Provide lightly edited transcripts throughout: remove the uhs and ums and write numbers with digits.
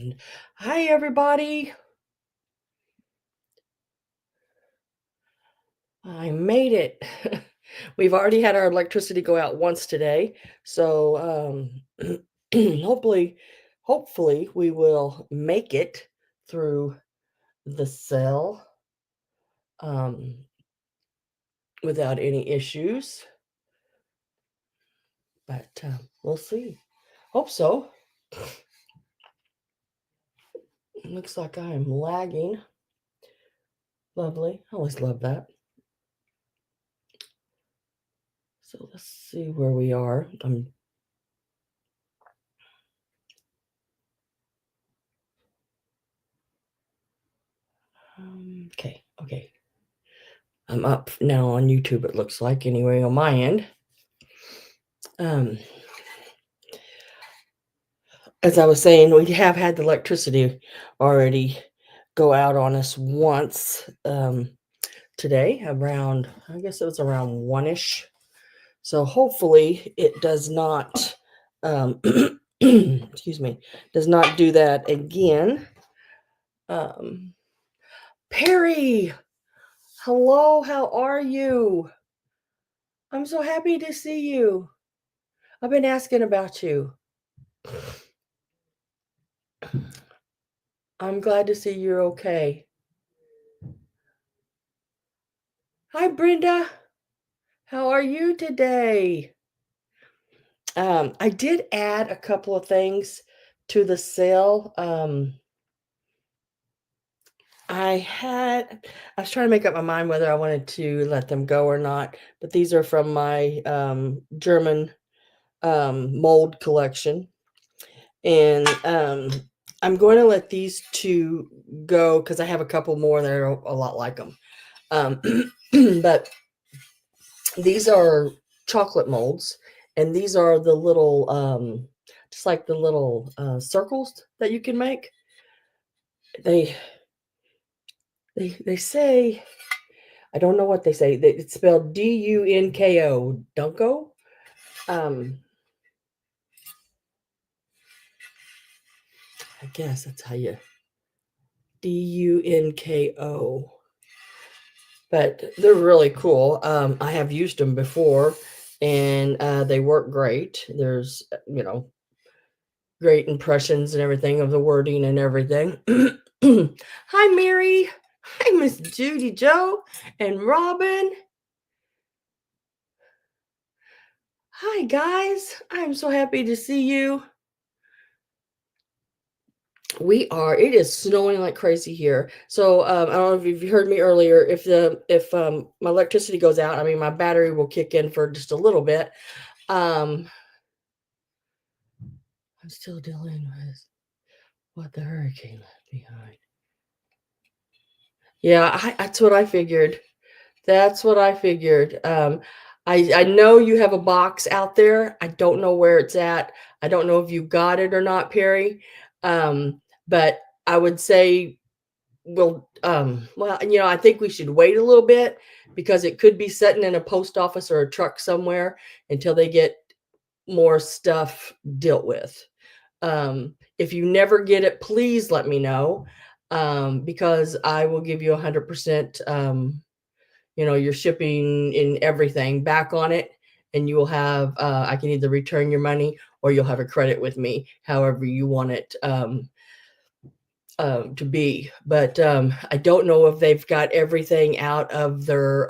And hi, everybody. I made it. We've already had our electricity go out once today. So hopefully, hopefully we will make it through the cell without any issues. But we'll see. Hope so. Looks like I am lagging. Lovely. I always love that. So let's see where we are. Okay. I'm up now on YouTube, it looks like, anyway, on my end. As I was saying, we have had the electricity already go out on us once today, around, I guess it was around 1-ish. So hopefully it does not, excuse me, does not do that again. Perry, hello, how are you? I'm so happy to see you. I've been asking about you. I'm glad to see you're okay. Hi, Brenda. How are you today? I did add a couple of things to the sale. I was trying to make up my mind whether I wanted to let them go or not, but these are from my German mold collection. And I'm going to let these two go because I have a couple more that are a lot like them. But these are chocolate molds, and these are the little, just like the little circles that you can make. They say, I don't know what they say. It's spelled D-U-N-K-O, Dunko. I guess that's how you D-U-N-K-O. But they're really cool. I have used them before, and they work great. There's, great impressions and everything of the wording and everything. Hi, Mary. Hi, Miss Judy Joe and Robin. Hi, guys. I'm so happy to see you. It is snowing like crazy here. So I don't know if you've heard me earlier. If my electricity goes out, I mean, my battery will kick in for just a little bit. I'm still dealing with what the hurricane left behind. Yeah, that's what I figured. That's what I figured. I know you have a box out there. I don't know where it's at. I don't know if you got it or not, Perry. But I would say, well, I think we should wait a little bit because it could be sitting in a post office or a truck somewhere until they get more stuff dealt with. If you never get it, please let me know, because I will give you 100%, your shipping and everything back on it, and you will have, I can either return your money or you'll have a credit with me, however you want it to be. But I don't know if they've got everything out of their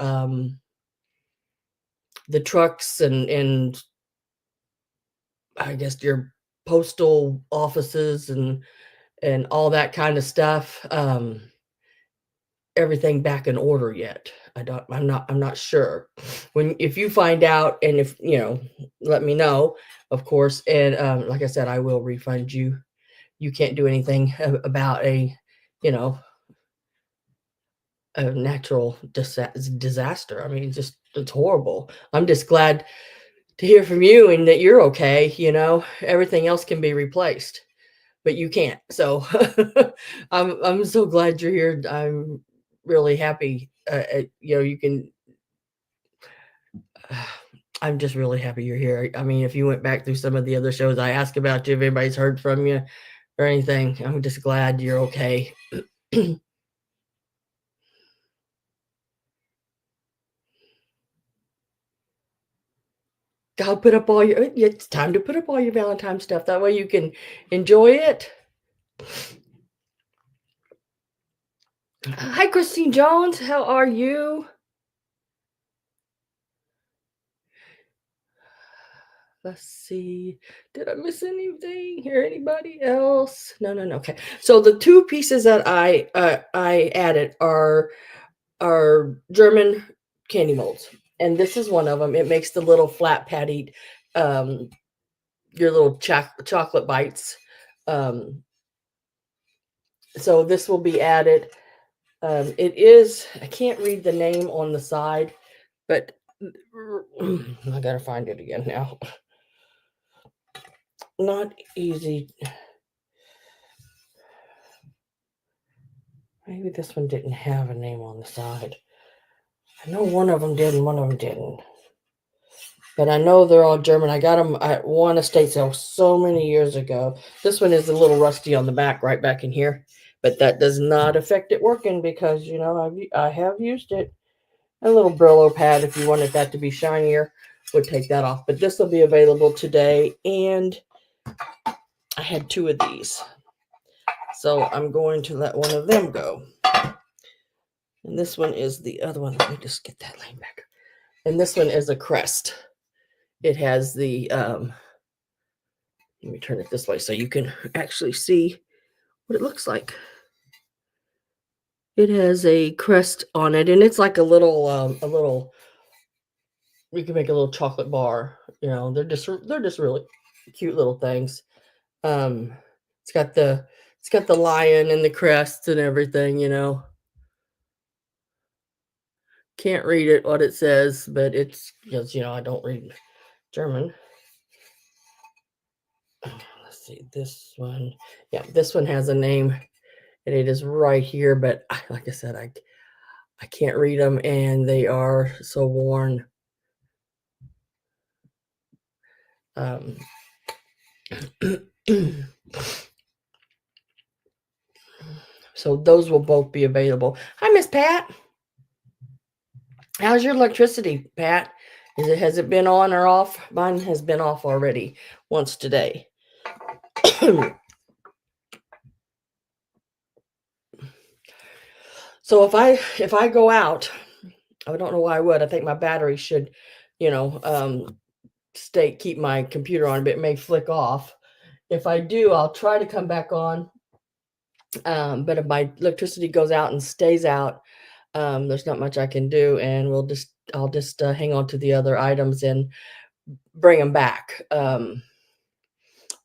the trucks and I guess your postal offices and all that kind of stuff. Everything back in order yet. I'm not sure. If you find out, and if let me know, of course. And like I said, I will refund you. You can't do anything about a natural disaster. I mean, it's horrible. I'm just glad to hear from you and that you're okay. Everything else can be replaced, but you can't. So I'm so glad you're here. I'm really happy. You can. I'm just really happy you're here. I mean, if you went back through some of the other shows, I asked about you. If anybody's heard from you, or anything. I'm just glad you're okay. I'll put up all your. It's time to put up all your Valentine stuff. That way you can enjoy it. Hi, Christine Jones. How are you? Let's see. Did I miss anything here? Anybody else? No. Okay. So the two pieces that I added are German candy molds, and this is one of them. It makes the little flat patty, um, your little chocolate bites. Um, so this will be added. It is. I can't read the name on the side, but I gotta find it again now. Not easy. Maybe this one didn't have a name on the side. I know one of them did and one of them didn't. But I know they're all German. I got them at one estate sale so many years ago. This one is a little rusty on the back, right back in here. But that does not affect it working because, you know, I have used it. A little Brillo pad, if you wanted that to be shinier, would take that off. But this will be available today. And I had two of these. So I'm going to let one of them go. And this one is the other one. Let me just get that line back. And this one is a crest. It has the, let me turn it this way so you can actually see what it looks like. It has a crest on it, and it's like a little, you can make a little chocolate bar. You know, they're just really cute little things. Um, it's got the lion and the crest and everything. You know, can't read it what it says, but it's because, you know, I don't read German. Let's see this one. Yeah, this one has a name, and it is right here. But like I said, I can't read them, and they are so worn. So those will both be available. Hi, Miss Pat. How's your electricity, Pat? Has it been on or off? Mine has been off already once today. So if I go out, I don't know why I would. I think my battery should, you know, keep my computer on, but it may flick off. If I do, I'll try to come back on. But if my electricity goes out and stays out, there's not much I can do, and I'll just hang on to the other items and bring them back.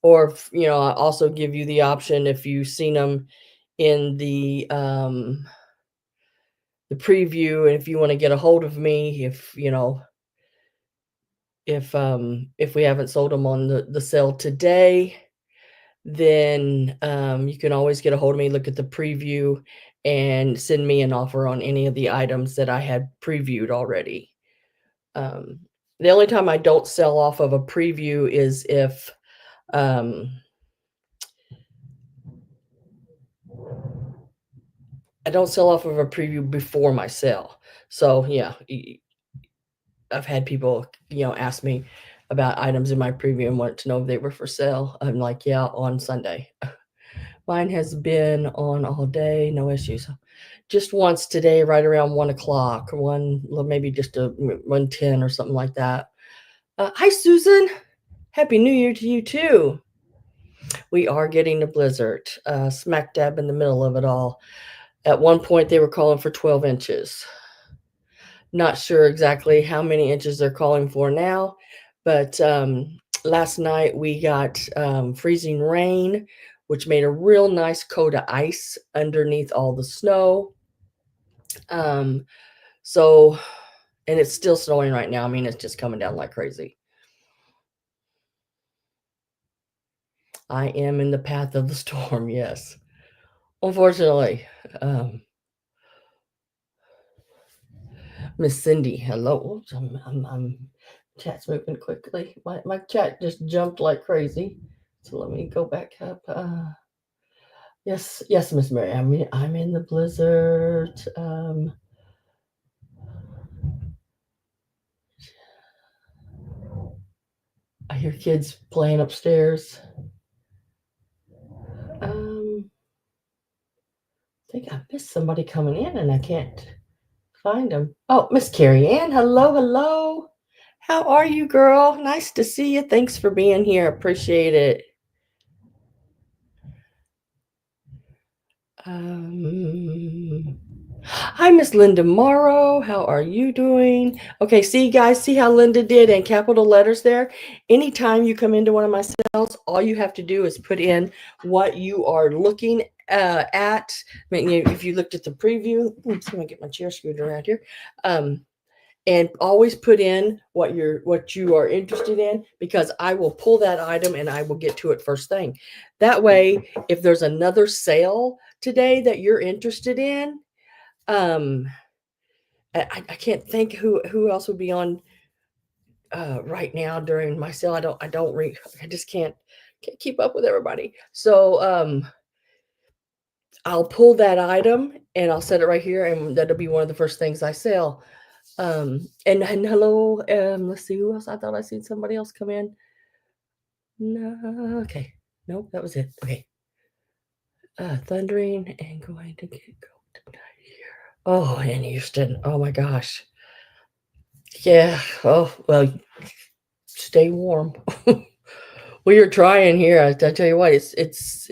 Or you know, I also give you the option if you've seen them in the preview, and if you want to get a hold of me, if you know, if we haven't sold them on the sale today, then you can always get a hold of me, look at the preview, and send me an offer on any of the items that I had previewed already. The only time I don't sell off of a preview is if I don't sell off of a preview before my sale. So yeah, I've had people, you know, ask me about items in my preview and want to know if they were for sale. I'm like, yeah, on Sunday. Mine has been on all day, no issues. Just once today, right around 1 o'clock, maybe just a 1:10 or something like that. Hi, Susan. Happy New Year to you too. We are getting a blizzard, smack dab in the middle of it all. At one point, they were calling for 12 inches. Not sure exactly how many inches they're calling for now, but last night we got freezing rain, which made a real nice coat of ice underneath all the snow. So, and it's still snowing right now. I mean, it's just coming down like crazy. I am in the path of the storm, yes. Unfortunately. Miss Cindy, hello. Oops, I'm chat's moving quickly. My chat just jumped like crazy. So let me go back up. Yes, yes, Miss Mary. I'm in the blizzard. I hear kids playing upstairs. I think I missed somebody coming in and I can't find them. Oh, Miss Carrie Ann. Hello, hello. How are you, girl? Nice to see you. Thanks for being here. Appreciate it. Hi, Miss Linda Morrow. How are you doing? Okay, see, guys, see how Linda did in capital letters there? Anytime you come into one of my cells, all you have to do is put in what you are looking at. If you looked at the preview, I'm just going to get my chair screwed around here. And always put in what you are interested in, because I will pull that item and I will get to it first thing. That way, if there's another sale today that you're interested in, I can't think who else would be on right now during my sale. I just can't keep up with everybody. So I'll pull that item and I'll set it right here, and that'll be one of the first things I sell. And hello, let's see who else. I thought I seen somebody else come in. No, okay, nope, that was it. Okay, thundering and going to get go tonight here. Oh, in Houston. Oh my gosh. Yeah. Oh well, stay warm. We are trying here. I tell you what, it's.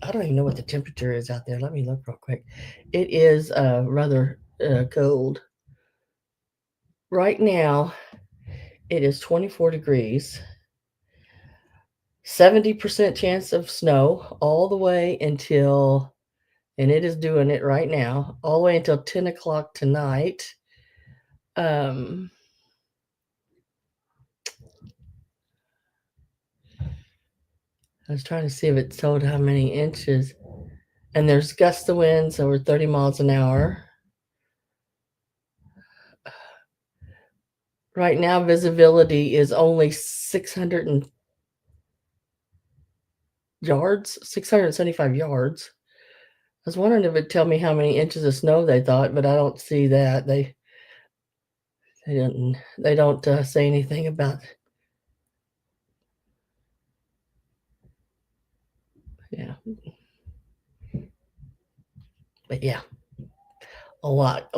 I don't even know what the temperature is out there. Let me look real quick. It is rather cold right now. It is 24 degrees. 70% chance of snow all the way until, and it is doing it right now, all the way until 10 o'clock tonight. I was trying to see if it told how many inches. And there's gust of winds over 30 miles an hour. Right now, visibility is only 675 yards. I was wondering if it'd tell me how many inches of snow they thought, but I don't see that. They don't say anything about. Yeah. But yeah, a lot.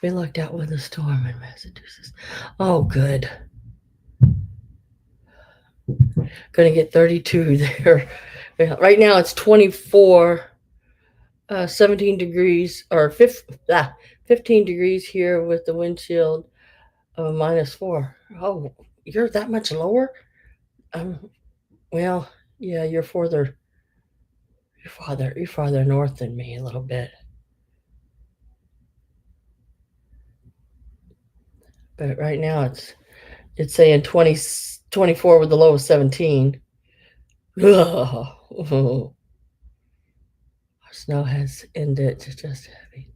We lucked out with a storm in Massachusetts. Oh, good. Gonna get 32 there. Right now it's 24, 17 degrees, or 15 degrees here with the wind chill of -4. Oh, you're that much lower? Well, yeah, you're farther north than me a little bit. But right now it's saying 24 with the low of 17. Ugh. Snow has ended. Just heavy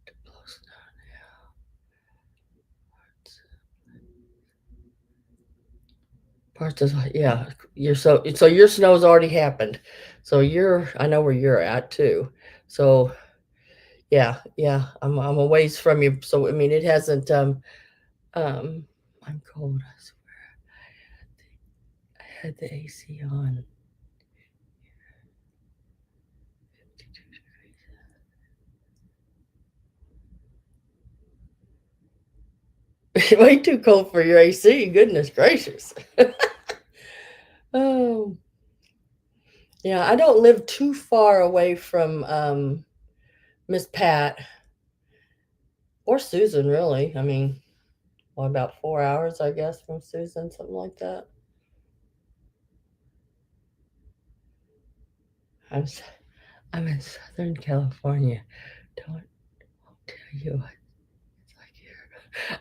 to blow snow now. Parts of, yeah, so your snow's already happened. So I know where you're at too. So yeah, I'm a ways from you. So I mean, it hasn't. Um, I'm cold. I swear. I had the AC on. 52 degrees. Way too cold for your AC. Goodness gracious. Oh, yeah. I don't live too far away from Miss Pat or Susan, really. I mean, well, about 4 hours, I guess, from Susan, something like that. I'm I'm in Southern California. Don't tell you what it's like here.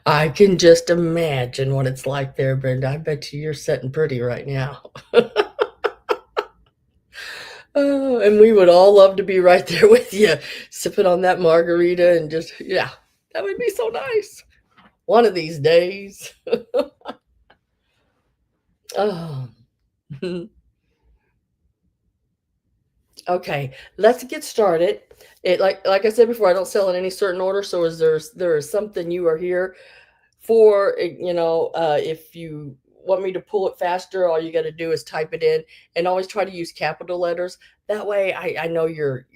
I can just imagine what it's like there, Brenda. I bet you're sitting pretty right now. Oh, and we would all love to be right there with you, sipping on that margarita and just, yeah, that would be so nice. One of these days. Oh. Okay, let's get started. It like I said before, I don't sell in any certain order. So there is something you are here for? If you want me to pull it faster, all you got to do is type it in, and always try to use capital letters. That way, I know you're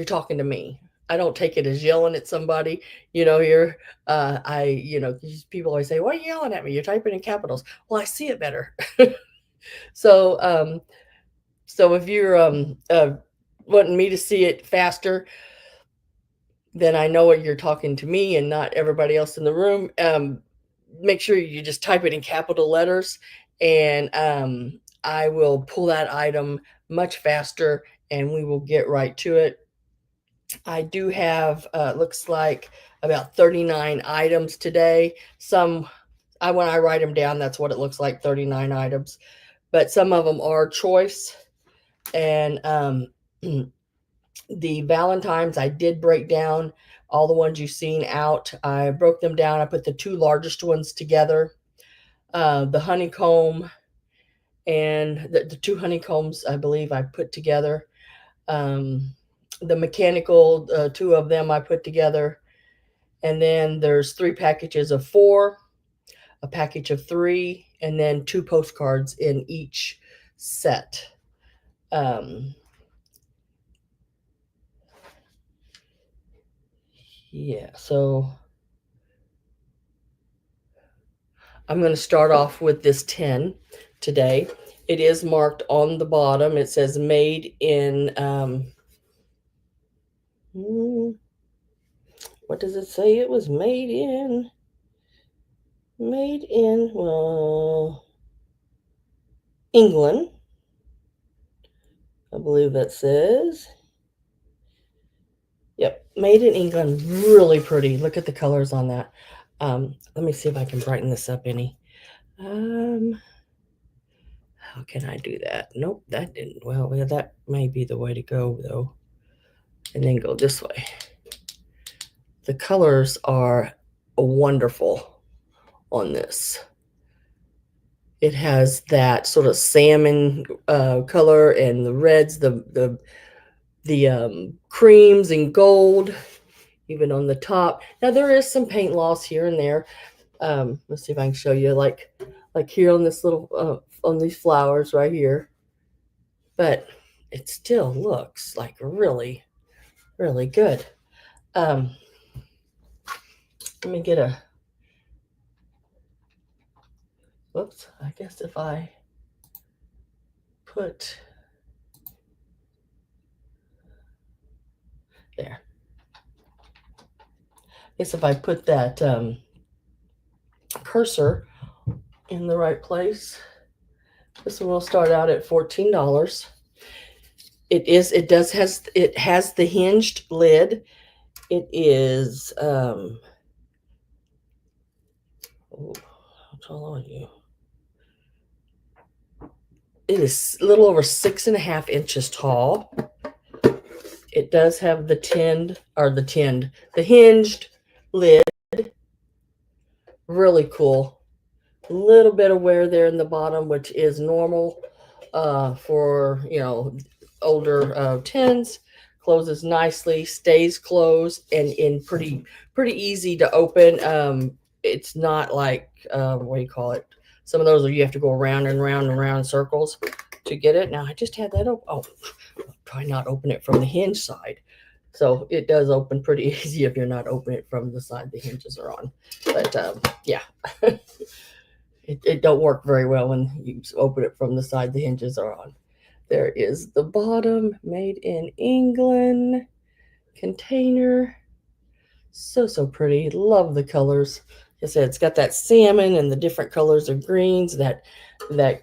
talking to me. I don't take it as yelling at somebody. Here, people always say, "Why are you yelling at me? You're typing in capitals." Well, I see it better. So, if you're wanting me to see it faster, then I know what you're talking to me and not everybody else in the room. Make sure you just type it in capital letters, and I will pull that item much faster, and we will get right to it. I do have, looks like about 39 items today. When I write them down, that's what it looks like, 39 items. But some of them are choice. And the Valentines, I did break down all the ones you've seen out. I broke them down. I put the two largest ones together, the honeycomb and the two honeycombs, I believe I put together. The mechanical, two of them I put together. And then there's 3 packages of 4, a package of 3, and then 2 postcards in each set. Yeah, so I'm going to start off with this 10 today. It is marked on the bottom. It says made in, what does it say? It was made in, well, England. I believe that says. Yep, made in England. Really pretty. Look at the colors on that. Let me see if I can brighten this up any. How can I do that? Nope, that didn't. Well, that may be the way to go, though. And then go this way. The colors are wonderful on this. It has that sort of salmon color, and the reds, the creams and gold, even on the top. Now there is some paint loss here and there. Let's see if I can show you, like here on this little on these flowers right here. But it still looks like really, really good. Let me get a. Whoops! I guess if I put there. I guess if I put that cursor in the right place, this one will start out at $14. It has the hinged lid. It is how tall are you? It is a little over 6.5 inches tall. It does have the hinged lid. Really cool. A little bit of wear there in the bottom, which is normal for older tins. Closes nicely, stays closed, and in pretty easy to open. It's not like what do you call it? Some of those where you have to go around and round and round in circles to get it. Now I just had that open. Oh, try not open it from the hinge side. So it does open pretty easy if you're not opening it from the side the hinges are on. But yeah, it don't work very well when you open it from the side the hinges are on. There is the bottom, made in England container. So pretty. Love the colors. Like I said, it's got that salmon and the different colors of greens, that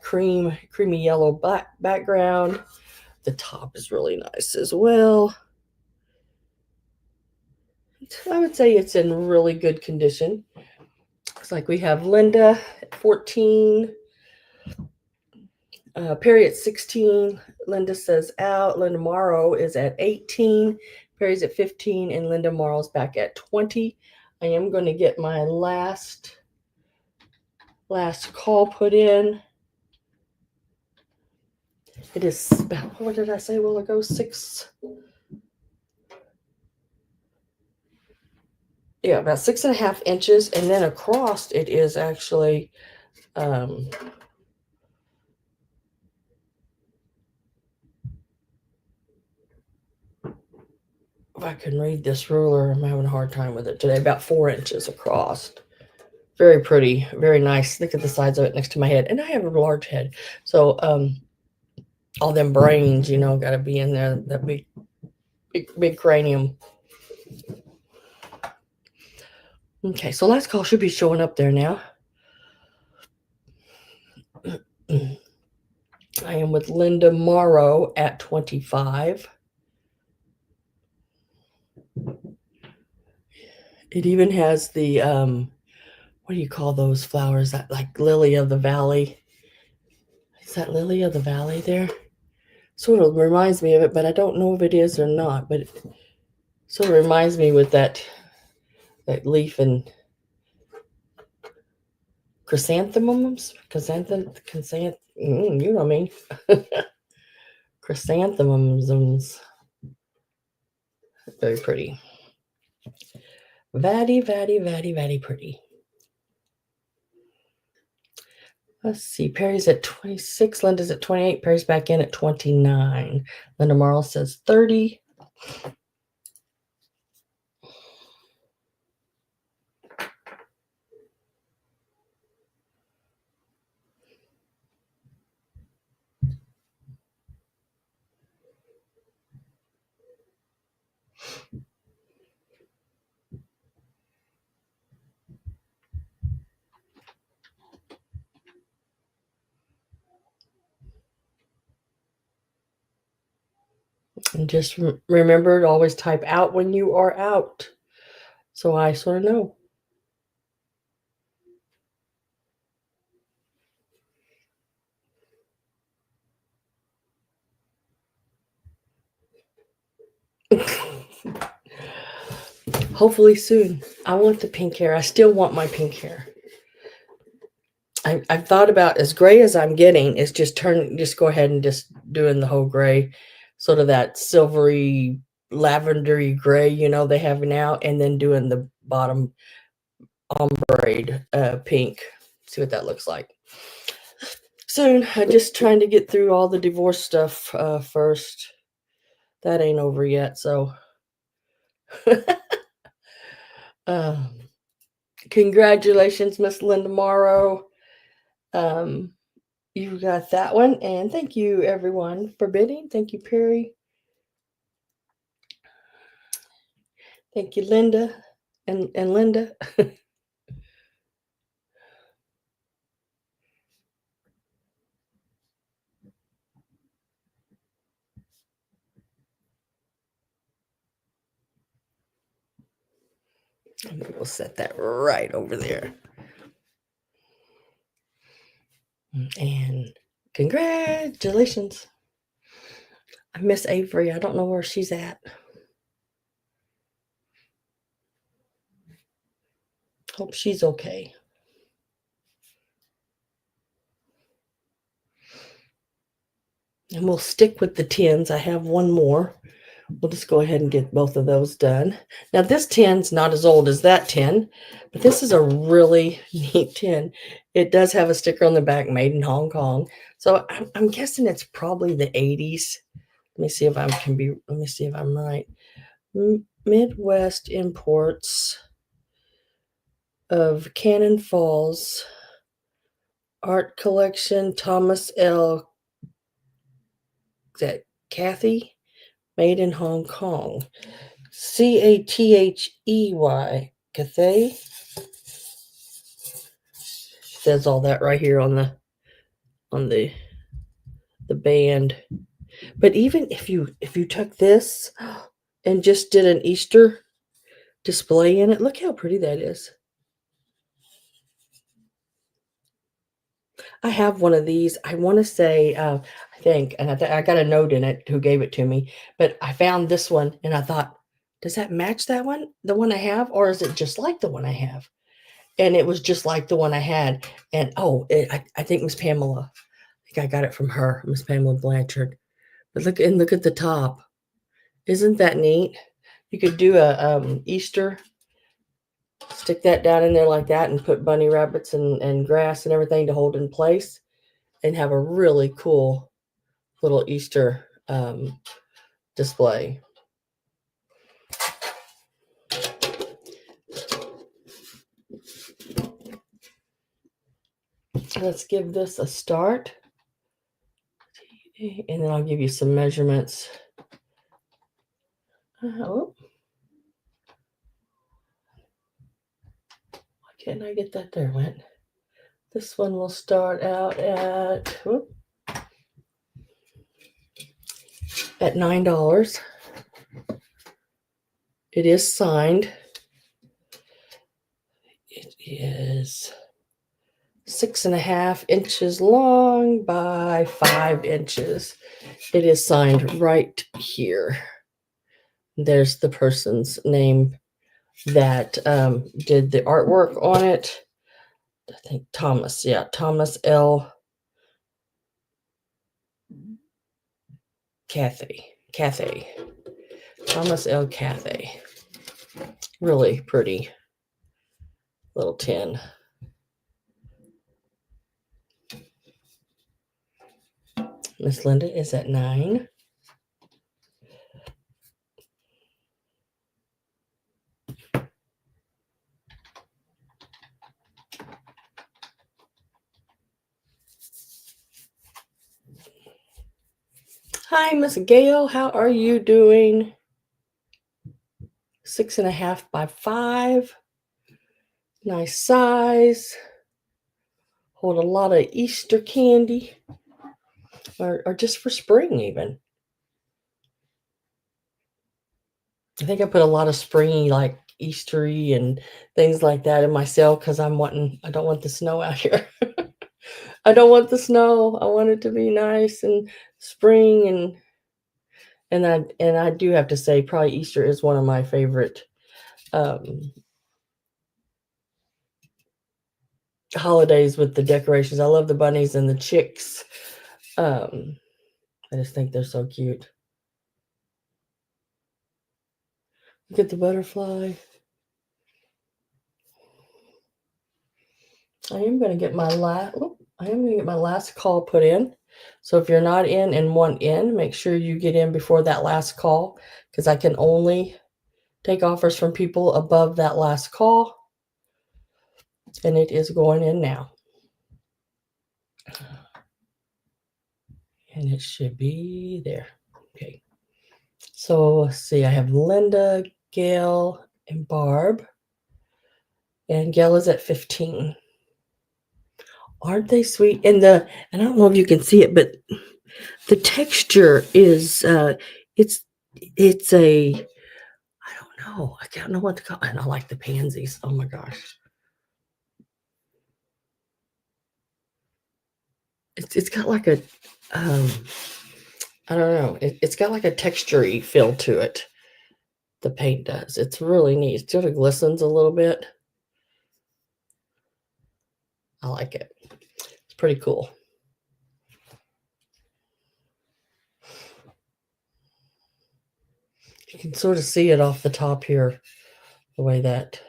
creamy yellow background. The top is really nice as well. I would say it's in really good condition. Looks like we have Linda at 14, Perry at 16. Linda says out. Linda Morrow is at 18. Perry's at 15, and Linda Morrow's back at 20. I am going to get my last last call put in. It is about, what did I say a while ago? 6.5 inches. And then across it is actually, if I can read this ruler, I'm having a hard time with it today, about 4 inches across. Very pretty, very nice. Look at the sides of it next to my head. And I have a large head. So all them brains, got to be in there, that big cranium. Okay, so last call should be showing up there now. I am with Linda Morrow at 25. It even has the, what do you call those flowers? That like lily of the valley. Is that lily of the valley there? Sort of reminds me of it, but I don't know if it is or not. But it sort of reminds me with that leaf and chrysanthemums. You know what I mean? Chrysanthemums. Very pretty. Very, very, very, very pretty. Let's see. Perry's at 26. Linda's at 28. Perry's back in at 29. Linda Marl says 30. And just remember to always type out when you are out. So I sort of know. Hopefully soon. I want the pink hair. I still want my pink hair. I've thought about, as gray as I'm getting, is just go ahead and just doing the whole gray, sort of that silvery, lavendery gray, they have now, and then doing the bottom ombre pink. See what that looks like. Soon. I'm just trying to get through all the divorce stuff first. That ain't over yet, so. Congratulations, Miss Linda Morrow. You got that one, and thank you everyone for bidding. Thank you, Perry. Thank you, Linda and Linda. And we'll set that right over there. And congratulations. I miss Avery. I don't know where she's at. Hope she's okay. And we'll stick with the 10s. I have one more. We'll just go ahead and get both of those done. Now, this 10's not as old as that 10, but this is a really neat 10. It does have a sticker on the back, made in Hong Kong. So I'm guessing it's probably the 80s. Let me see if I'm right. Midwest Imports of Cannon Falls Art Collection, Thomas L. Is that Cathy? Made in Hong Kong. Cathey. Cathay. Says all that right here on the band. But even if you took this and just did an Easter display in it, look how pretty that is. I have one of these. I want to say, I think, and I got a note in it who gave it to me, but I found this one and I thought, does that match that one, the one I have, or is it just like the one I have? and it was just like the one I had. And I think Miss Pamela, I think I got it from her, Miss Pamela Blanchard. But look at the top. Isn't that neat? You could do a Easter, stick that down in there like that, and put bunny rabbits and grass and everything to hold in place, and have a really cool little Easter display. Let's give this a start, and then I'll give you some measurements. Why can't I get that there? Went. This one will start out at $9. It is signed. It is 6.5 inches long by 5 inches. It is signed right here. There's the person's name that did the artwork on it. I think Thomas. Yeah, Thomas L. Cathay. Thomas L. Cathay. Really pretty little tin. Miss Linda is at 9. Hi, Miss Gail. How are you doing? 6.5 by 5. Nice size. Hold a lot of Easter candy. Or just for spring even. I think I put a lot of springy, like Eastery and things like that in my cell because I don't want the snow out here. I don't want the snow. I want it to be nice and spring and I do have to say probably Easter is one of my favorite holidays with the decorations. I love the bunnies and the chicks. I just think they're so cute. Look at the butterfly. I am going to get my last call put in. So if you're not in and want in, make sure you get in before that last call, because I can only take offers from people above that last call. And it is going in now. And it should be there. Okay. So let's see. I have Linda, Gail, and Barb. And Gail is at 15. Aren't they sweet? And I don't know if you can see it, but the texture is it's a, I don't know. I don't know what to call it. And I like the pansies. Oh my gosh. It's got like a I don't know. It's got like a texture-y feel to it. The paint does. It's really neat. It sort of glistens a little bit. I like it. It's pretty cool. You can sort of see it off the top here, the way that,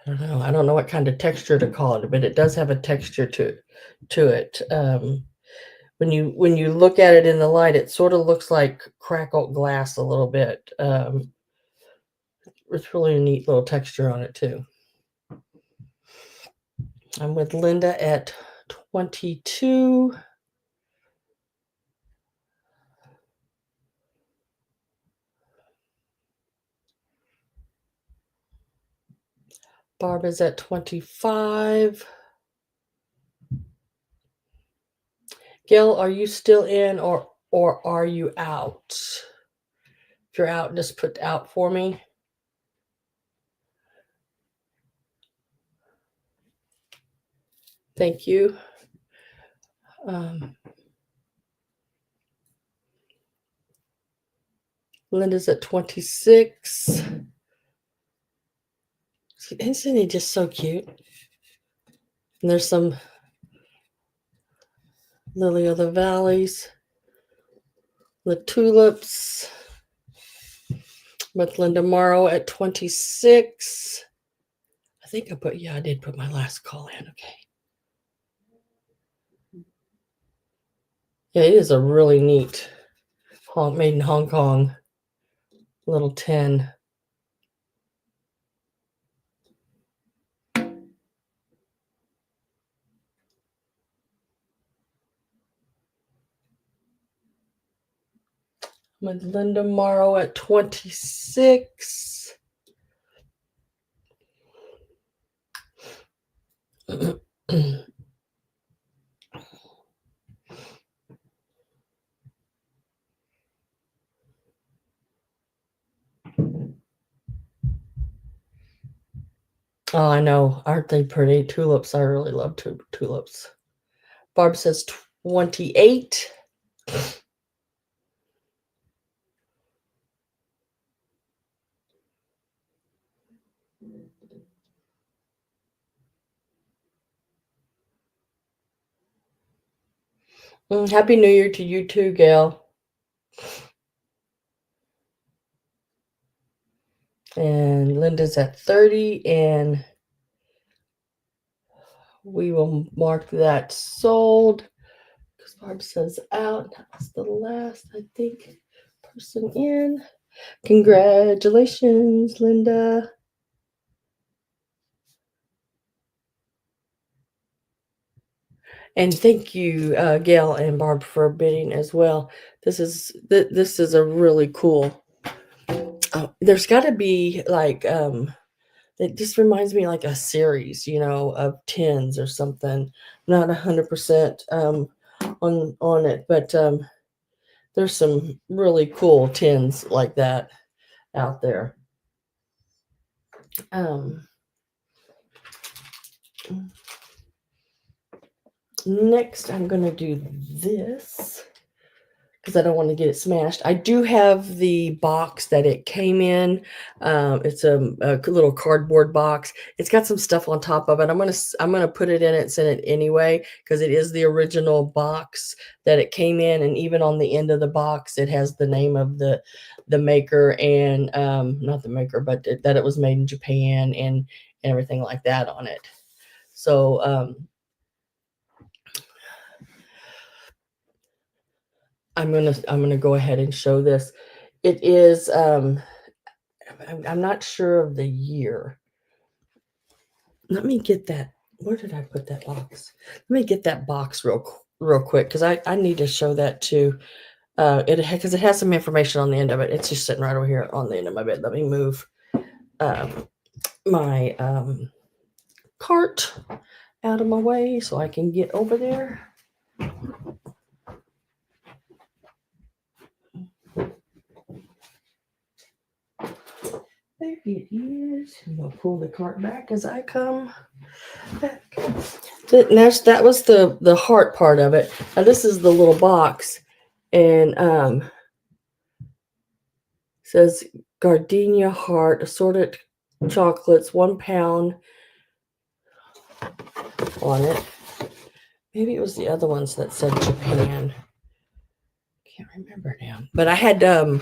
I don't know what kind of texture to call it, but it does have a texture to it. When you look at it in the light, it sort of looks like crackled glass a little bit. It's really a neat little texture on it too. I'm with Linda at 22. Barb is at 25. Gail, are you still in or are you out? If you're out, just put out for me. Thank you. Linda's at 26. Isn't he just so cute? And there's some Lily of the Valleys, the tulips with Linda Morrow at 26. I think I did put my last call in. Okay. Yeah, it is a really neat made in Hong Kong little tin. With Linda Morrow at 26. Oh, I know. Aren't they pretty? Tulips. I really love tulips. Barb says 28. Happy New Year to you too, Gail. And Linda's at 30, and we will mark that sold because Barb says out. That's the last, I think, person in. Congratulations, Linda. And thank you, Gail and Barb, for bidding as well. This is a really cool. There's got to be like it just reminds me like a series, of tins or something. Not 100% on it, but there's some really cool tins like that out there. Next, I'm going to do this because I don't want to get it smashed. I do have the box that it came in. It's a little cardboard box. It's got some stuff on top of it. I'm gonna put it in it, send it anyway, because it is the original box that it came in, and even on the end of the box, it has the name of the maker and not the maker, but that it was made in Japan and everything like that on it. So I'm gonna go ahead and show this. It is I'm not sure of the year. Let me get that. Where did I put that box? Let me get that box real quick because I need to show that too. Because it has some information on the end of it. It's just sitting right over here on the end of my bed. Let me move my cart out of my way so I can get over there. There it is. I'm gonna pull the cart back as I come back. That was the heart part of it. Now this is the little box, and says gardenia heart, assorted chocolates, 1 pound on it. Maybe it was the other ones that said Japan. Can't remember now. But I had I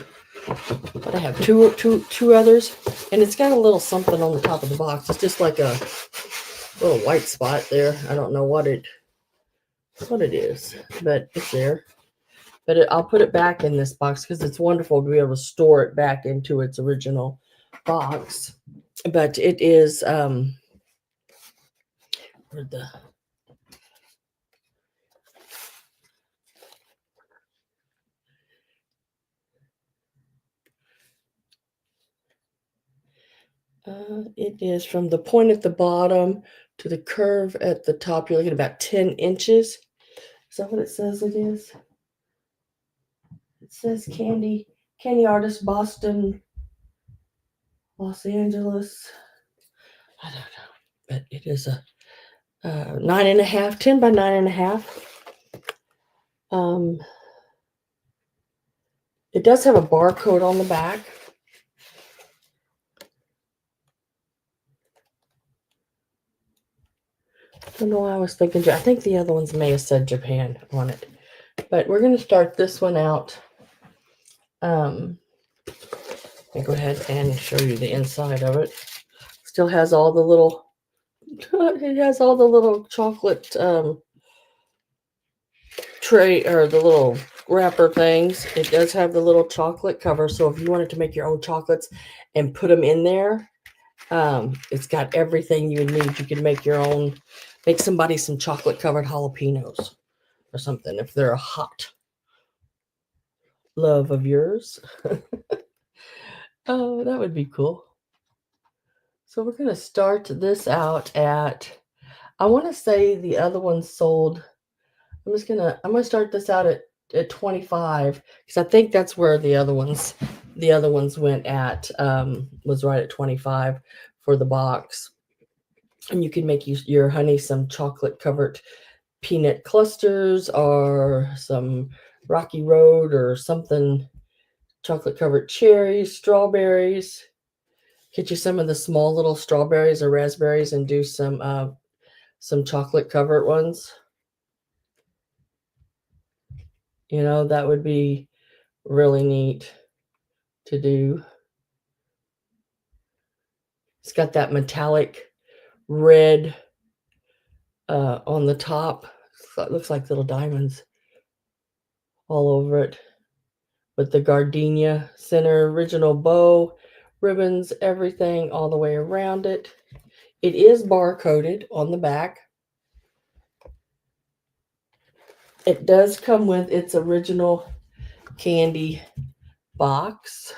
have two others, and it's got a little something on the top of the box. It's just like a little white spot there. I don't know what it is, but it's there. But I'll put it back in this box because it's wonderful to be able to store it back into its original box. But it is where'd the it is from the point at the bottom to the curve at the top. You're looking at about 10 inches. Is that what it says it is? It says candy artist, Boston, Los Angeles. I don't know. But it is a 9.5, 10 by 9.5. It does have a barcode on the back. don't know why I was thinking. I think the other ones may have said Japan on it. But we're going to start this one out. Let me go ahead and show you the inside of it. Still has all the little, it has all the little chocolate tray, or the little wrapper things. It does have the little chocolate cover. So if you wanted to make your own chocolates and put them in there, it's got everything you would need. You can make your own, make somebody some chocolate covered jalapenos or something if they're a hot love of yours. Oh, that would be cool. So we're going to start this out at, I want to say the other one sold, I'm going to start this out at 25, because I think that's where the other ones went at, was right at 25 for the box. And you can make your honey some chocolate covered peanut clusters, or some Rocky Road, or something, chocolate covered cherries, strawberries. Get you some of the small little strawberries or raspberries and do some chocolate covered ones. You know, that would be really neat to do. It's got that metallic red on the top. So it looks like little diamonds all over it. With the gardenia center, original bow, ribbons, everything all the way around it. It is barcoded on the back. It does come with its original candy box.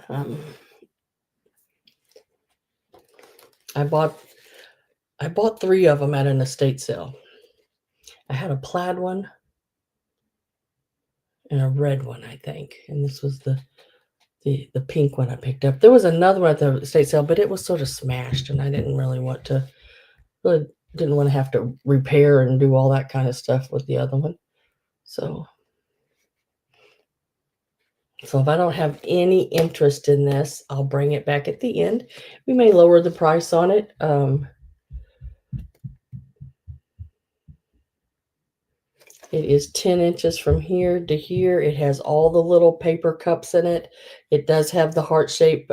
I bought 3 of them at an estate sale. I had a plaid one and a red one, I think, and this was the pink one I picked up. There was another one at the estate sale, but it was sort of smashed, and I didn't really want to have to repair and do all that kind of stuff with the other one. So if I don't have any interest in this, I'll bring it back at the end. We may lower the price on it. It is 10 inches from here to here. It has all the little paper cups in it. It does have the heart-shaped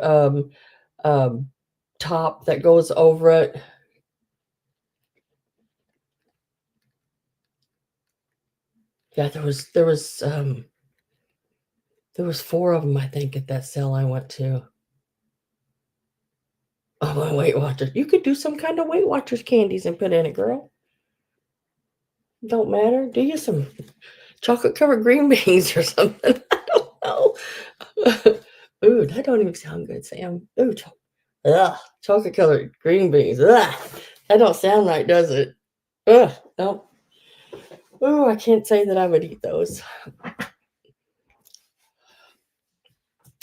top that goes over it. Yeah, there was 4 of them, I think, at that sale I went to. Oh, my Weight Watchers. You could do some kind of Weight Watchers candies and put in it, girl. Don't matter. Do you some chocolate covered green beans or something? I don't know. Ooh, that don't even sound good, Sam. Ooh, chocolate covered green beans. Ugh, that don't sound right, does it? Ugh, no. Ooh, I can't say that I would eat those.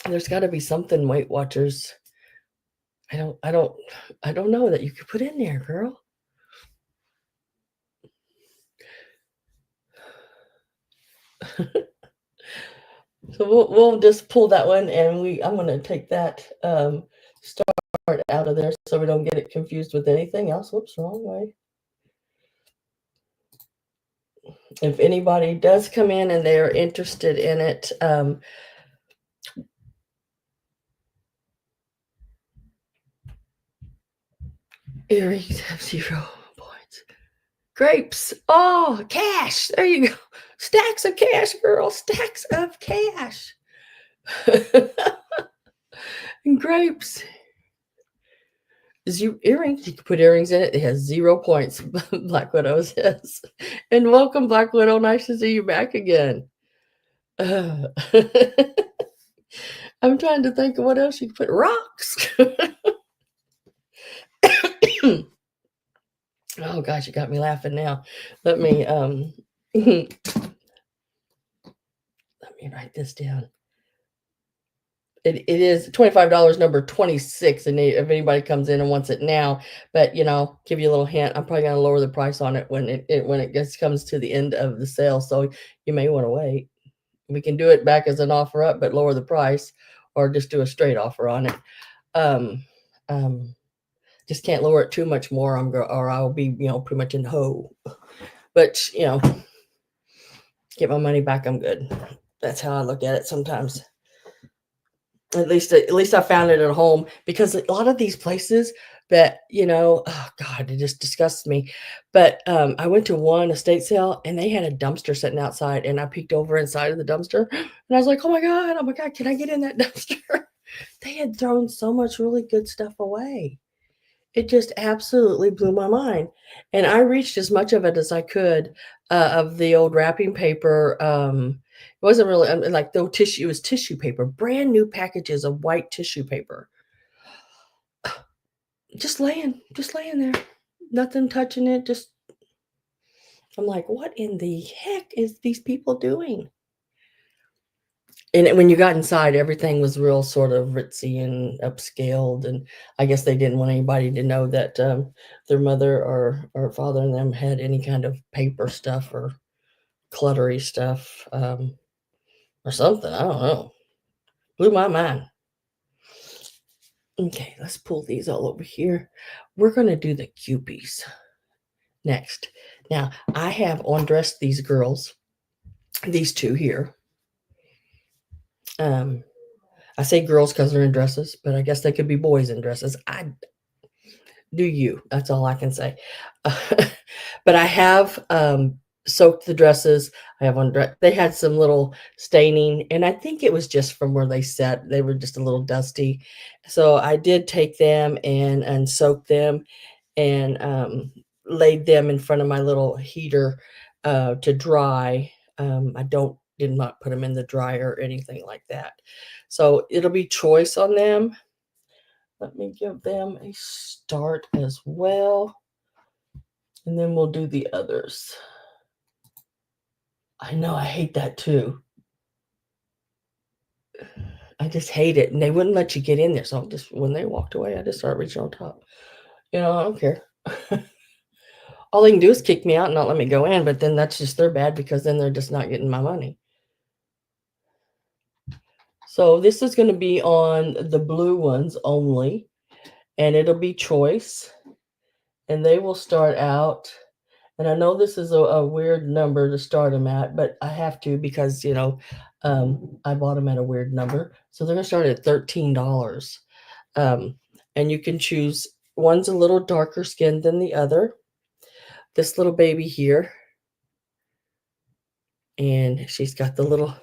There's got to be something Weight Watchers. I don't know that you could put in there, girl. So we'll just pull that one, and I'm going to take that start out of there so we don't get it confused with anything else. Whoops, wrong way. If anybody does come in and they're interested in it, earrings have 0 points. Grapes. Oh, cash. There you go. Stacks of cash, girl. Stacks of cash. And grapes. Earrings. You can put earrings in it. It has 0 points. Black Widow says. And welcome, Black Widow. Nice to see you back again. I'm trying to think of what else you can put. Rocks. Oh gosh, you got me laughing now. Let me write this down. It is $25, number 26, and if anybody comes in and wants it now, but give you a little hint, I'm probably going to lower the price on it when it comes to the end of the sale, so you may want to wait. We can do it back as an offer up, but lower the price, or just do a straight offer on it. Um, just can't lower it too much more. Or I'll be, pretty much in hole. But get my money back. I'm good. That's how I look at it sometimes. At least I found it at home, because a lot of these places that, oh God, it just disgusts me. But I went to one estate sale and they had a dumpster sitting outside, and I peeked over inside of the dumpster and I was like, oh my God, can I get in that dumpster? They had thrown so much really good stuff away. It just absolutely blew my mind. And I reached as much of it as I could, of the old wrapping paper. It wasn't really like the tissue, it was tissue paper, brand new packages of white tissue paper. Just laying there. Nothing touching it. I'm like, what in the heck is these people doing? And when you got inside, everything was real sort of ritzy and upscaled, and I guess they didn't want anybody to know that, their mother or father and them had any kind of paper stuff or cluttery stuff, or something, I don't know. Blew my mind. Okay, let's pull these all over here. We're gonna do the Kewpies next. Now, I have undressed these girls, these two here. Um, I say girls because they're in dresses, but I guess they could be boys in dresses. I do you. That's all I can say. But I have soaked the dresses. I have they had some little staining, and I think it was just from where they sat. They were just a little dusty. So I did take them and soak them, and laid them in front of my little heater to dry. I did not put them in the dryer or anything like that. So it'll be choice on them. Let me give them a start as well, and then we'll do the others. I know, I hate that too. I just hate it, and they wouldn't let you get in there, so when they walked away, I just started reaching on top. I don't care. All they can do is kick me out and not let me go in, but then that's just their bad, because then they're just not getting my money. So this is gonna be on the blue ones only, and it'll be choice, and they will start out. And I know this is a weird number to start them at, but I have to, because, I bought them at a weird number. So they're going to start at $13. Um, and you can choose, one's a little darker skinned than the other. This little baby here. And she's got the little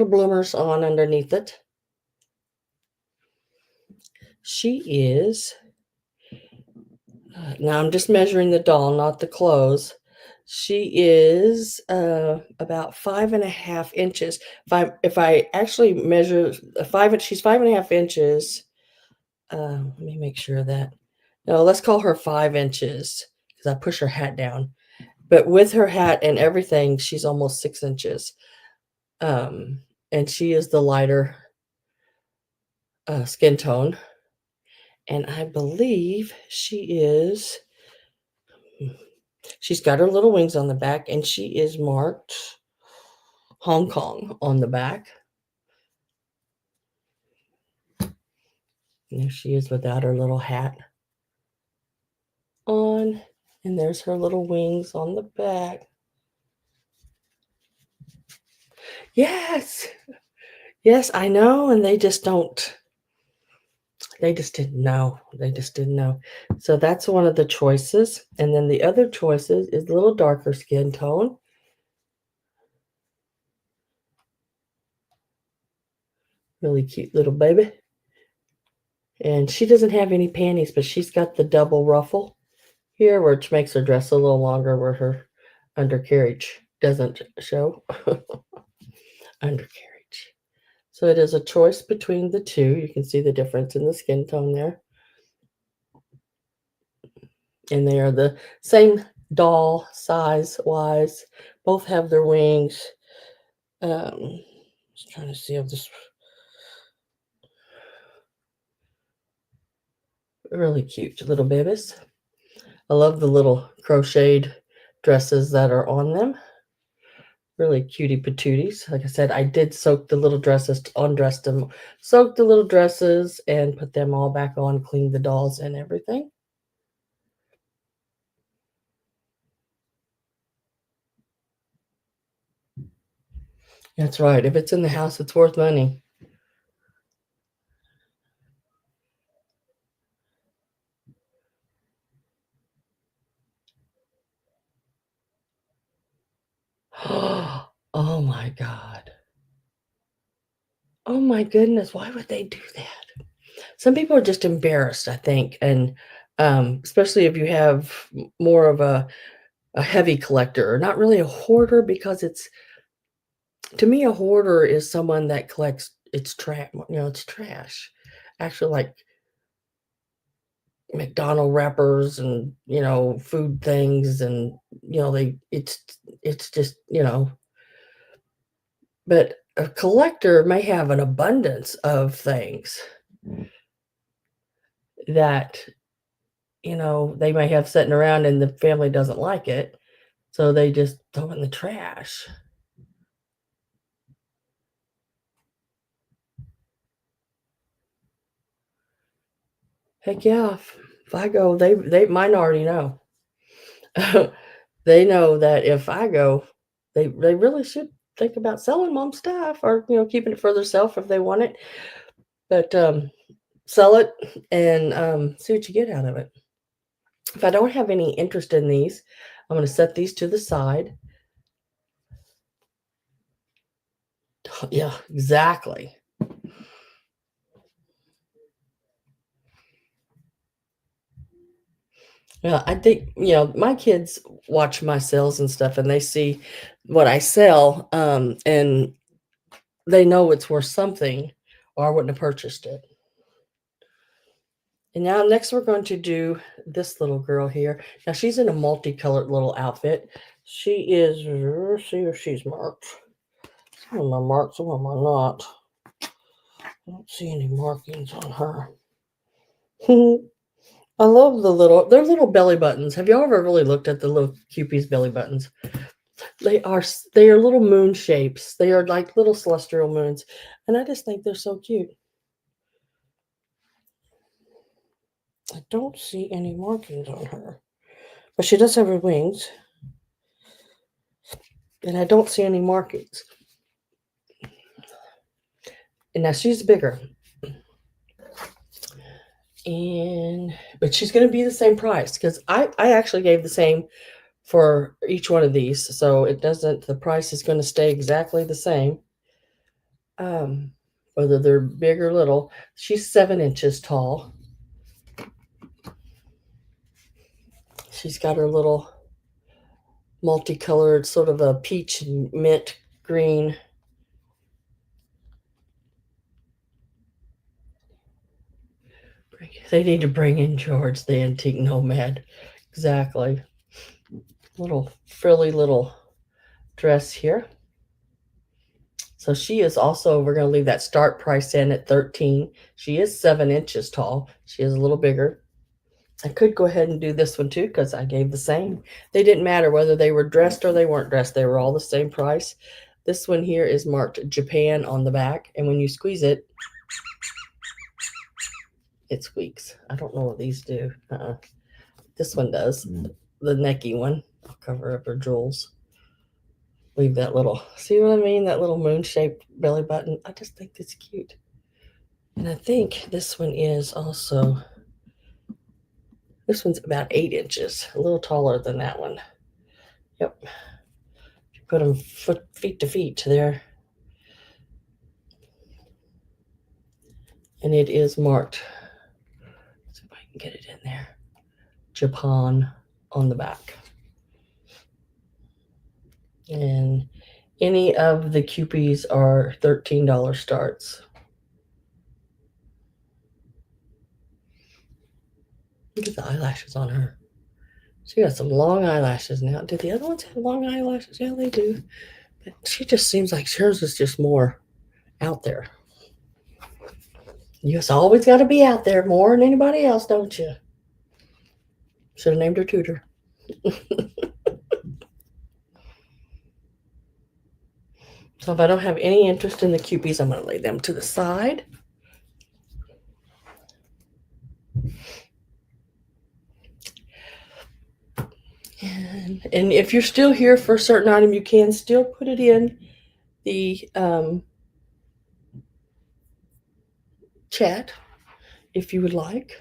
bloomers on underneath it. She is, now I'm just measuring the doll, not the clothes. She is about 5.5 inches. If I actually measure she's 5.5 inches. Let me make sure of that. No, let's call her 5 inches, because I push her hat down. But with her hat and everything, she's almost 6 inches. And she is the lighter skin tone. And I believe she's got her little wings on the back, and she is marked Hong Kong on the back. And there she is without her little hat on. And there's her little wings on the back. Yes. Yes, I know. And they just didn't know. They just didn't know. So that's one of the choices. And then the other choices is a little darker skin tone. Really cute little baby. And she doesn't have any panties, but she's got the double ruffle here, which makes her dress a little longer, where her undercarriage doesn't show. Undercarriage. So it is a choice between the two. You can see the difference in the skin tone there. And they are the same doll size wise. Both have their wings. Just trying to see if this really cute little babies. I love the little crocheted dresses that are on them. Really cutie patooties. Like I said, I did soak the little dresses, undressed them, soaked the little dresses, and put them all back on, cleaned the dolls and everything. That's right. If it's in the house, it's worth money. Oh my God. Oh my goodness. Why would they do that? Some people are just embarrassed, I think. And especially if you have more of a heavy collector, or not really a hoarder, because it's, to me, a hoarder is someone that collects its trash, it's trash. Actually, like McDonald wrappers and, food things, and, it's just, but a collector may have an abundance of things that, they may have sitting around and the family doesn't like it, so they just throw it in the trash. Heck yeah, if I go, they mine already know. They know that if I go, they really should think about selling mom's stuff, or, keeping it for themselves if they want it, but, sell it and, see what you get out of it. If I don't have any interest in these, I'm gonna set these to the side. Yeah, exactly. Yeah, I think, my kids watch my sales and stuff, and they see what I sell, and they know it's worth something, or I wouldn't have purchased it. And now next we're going to do this little girl here. Now she's in a multicolored little outfit. She is, let's see if she's marked. Some of them are marked, some of them are not. I don't see any markings on her. I love they're little belly buttons. Have y'all ever really looked at the little Kewpie's belly buttons? They are little moon shapes. They are like little celestial moons. And I just think they're so cute. I don't see any markings on her. But she does have her wings. And I don't see any markings. And now she's bigger. But she's gonna be the same price, because I actually gave the same for each one of these. So the price is gonna stay exactly the same. Whether they're big or little. She's 7 inches tall. She's got her little multicolored, sort of a peach and mint green. They need to bring in George, the antique nomad. Exactly. Little frilly little dress here. So she is also, we're going to leave that start price in at 13. She is 7 inches tall. She is a little bigger. I could go ahead and do this one too, because I gave the same. They didn't matter whether they were dressed or they weren't dressed. They were all the same price. This one here is marked Japan on the back, and when you squeeze it, it squeaks. I don't know what these do. This one does. The necky one. I'll cover up her jewels. Leave that little, see what I mean? That little moon-shaped belly button. I just think it's cute. And I think this one is also, this one's about 8 inches, a little taller than that one. Yep. You put them feet to feet there. And it is marked, let's see if I can get it in there, Japan on the back. And any of the Kewpies are $13 starts. Look at the eyelashes on her. She got some long eyelashes now. Did the other ones have long eyelashes? Yeah, they do. But she just seems like hers is just more out there. You just always got to be out there more than anybody else, don't you? Should have named her Tutor. So if I don't have any interest in the Kewpies, I'm going to lay them to the side. And if you're still here for a certain item, you can still put it in the chat if you would like.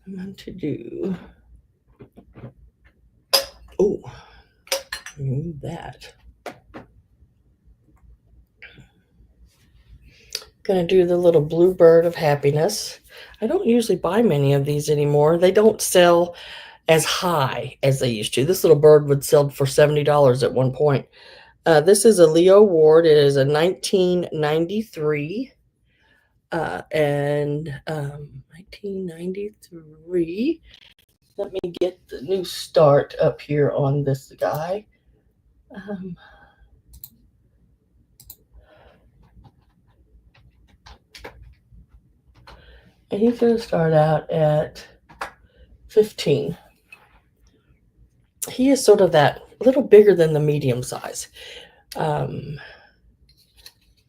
I'm going to do, oh, move that. Going to do the little blue bird of happiness. I don't usually buy many of these anymore. They don't sell as high as they used to. This little bird would sell for $70 at one point. This is a Leo Ward. It is a 1993. 1993. Let me get the new start up here on this guy. And he's going to start out at 15. He is sort of that little bigger than the medium size.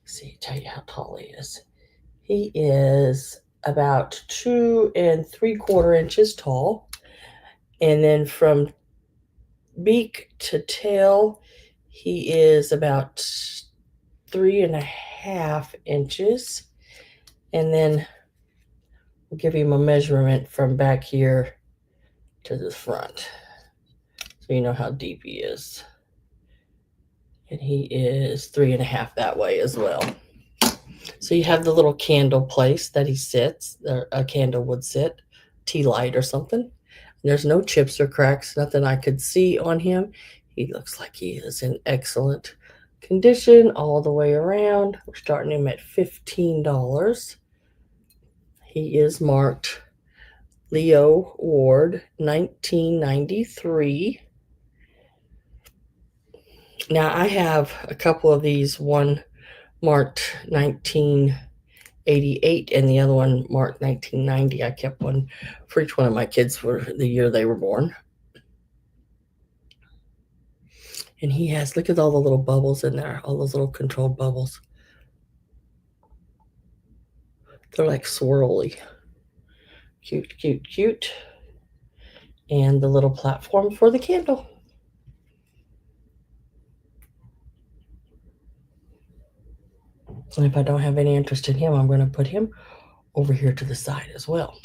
See, tell you how tall he is. He is about 2 3/4 inches tall. And then from beak to tail, he is about 3.5 inches. And then we'll give him a measurement from back here to the front, so you know how deep he is. And he is 3.5 that way as well. So you have the little candle place that he sits, or a candle would sit, tea light or something. There's no chips or cracks, nothing I could see on him. He looks like he is in excellent condition all the way around. We're starting him at $15. He is marked Leo Ward 1993. Now I have a couple of these, one marked 1988 and the other one marked 1990. I kept one for each one of my kids for the year they were born. And he has, look at all the little bubbles in there, all those little controlled bubbles. They're like swirly. Cute, cute, cute. And the little platform for the candle. And if I don't have any interest in him, I'm going to put him over here to the side as well.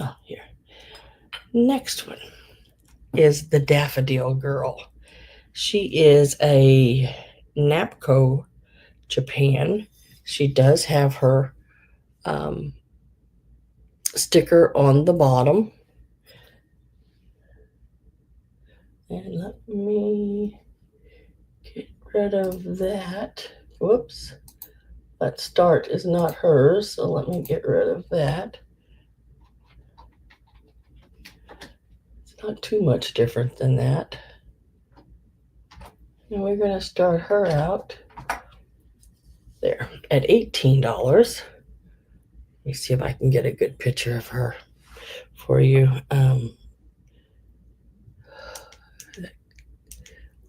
Oh, here. Next one is the Daffodil Girl. She is a Napco Japan. She does have her sticker on the bottom. And let me get rid of that. Whoops. That start is not hers, so let me get rid of that. It's not too much different than that. And we're going to start her out there at $18. Let me see if I can get a good picture of her for you.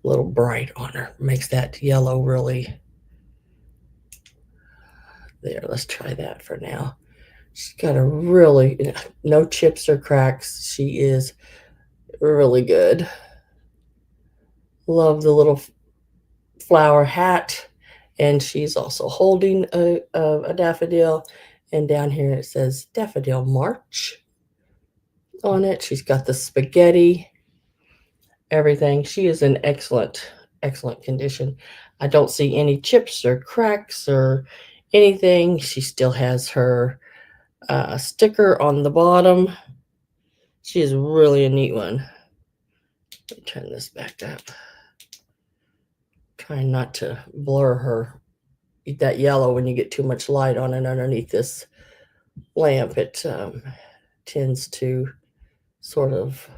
A little bright on her makes that yellow really there. Let's try that for now. She's got a really, no chips or cracks. She is really good. Love the little flower hat. And she's also holding a daffodil. And down here it says Daffodil March on it. She's got the spaghetti, everything. She is in excellent, excellent condition. I don't see any chips or cracks or anything. She still has her sticker on the bottom. She is really a neat one. Let me turn this back up. Trying not to blur her. That yellow, when you get too much light on it underneath this lamp, it tends to sort of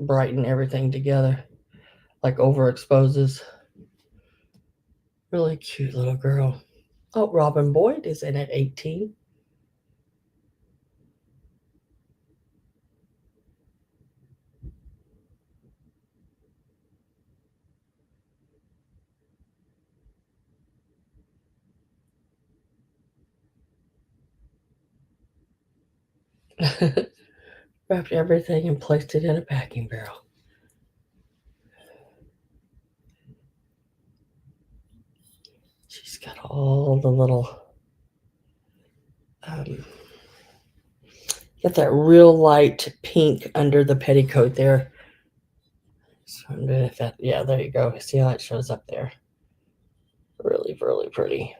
brighten everything together, like overexposes. Really cute little girl. Oh, Robin Boyd is in at 18. Wrapped everything and placed it in a packing barrel. She's got all the little, got that real light pink under the petticoat there. So I'm doing if that, yeah, there you go. See how it shows up there? Really, really pretty.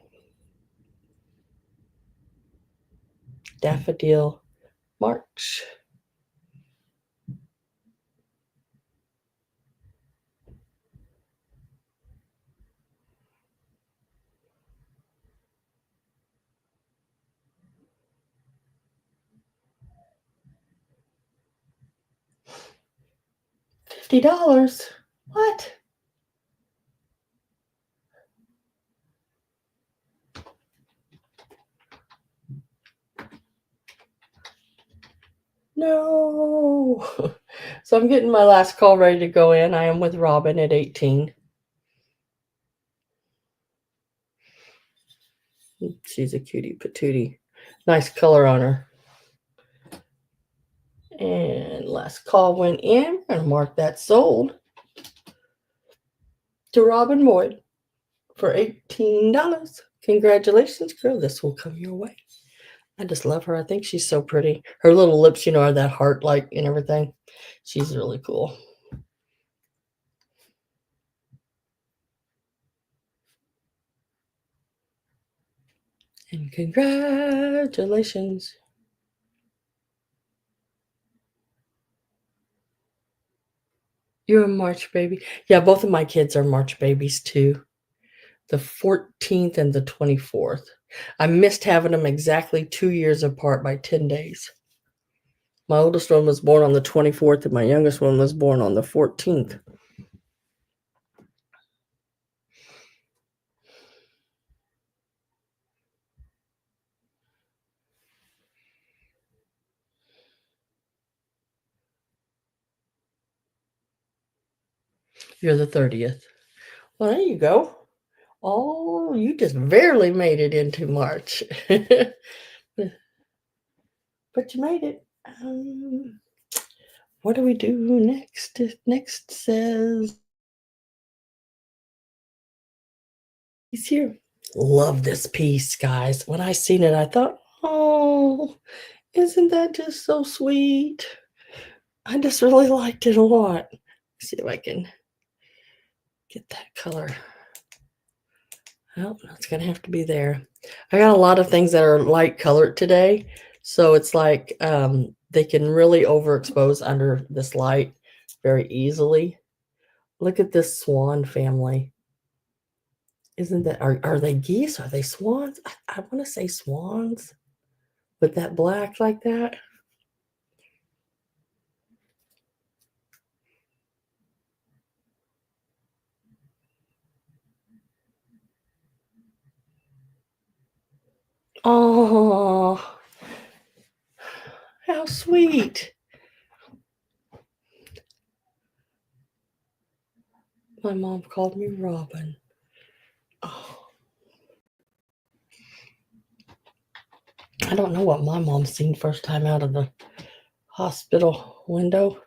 Daffodil March. $50. What? No. So I'm getting my last call ready to go in. I am with Robin at 18. She's a cutie patootie. Nice color on her. And last call went in. We're going to mark that sold to Robin Boyd for $18. Congratulations, girl. This will come your way. I just love her. I think she's so pretty. Her little lips, you know, are that heart-like and everything. She's really cool. And congratulations. You're a March baby. Yeah, both of my kids are March babies too. The 14th and the 24th. I missed having them exactly 2 years apart by 10 days. My oldest one was born on the 24th and my youngest one was born on the 14th. You're the 30th. Well, there you go. Oh, you just barely made it into March. But you made it. What do we do next? Next says he's here. Love this piece, guys. When I seen it, I thought, oh, isn't that just so sweet? I just really liked it a lot. Let's see if I can get that color. Oh, it's gonna have to be there. I got a lot of things that are light colored today, so it's like they can really overexpose under this light very easily. Look at this swan family. Isn't that, are they geese? Are they swans? I want to say swans with that black like that. Oh, how sweet. My mom called me Robin. Oh, I don't know what my mom seen first time out of the hospital window.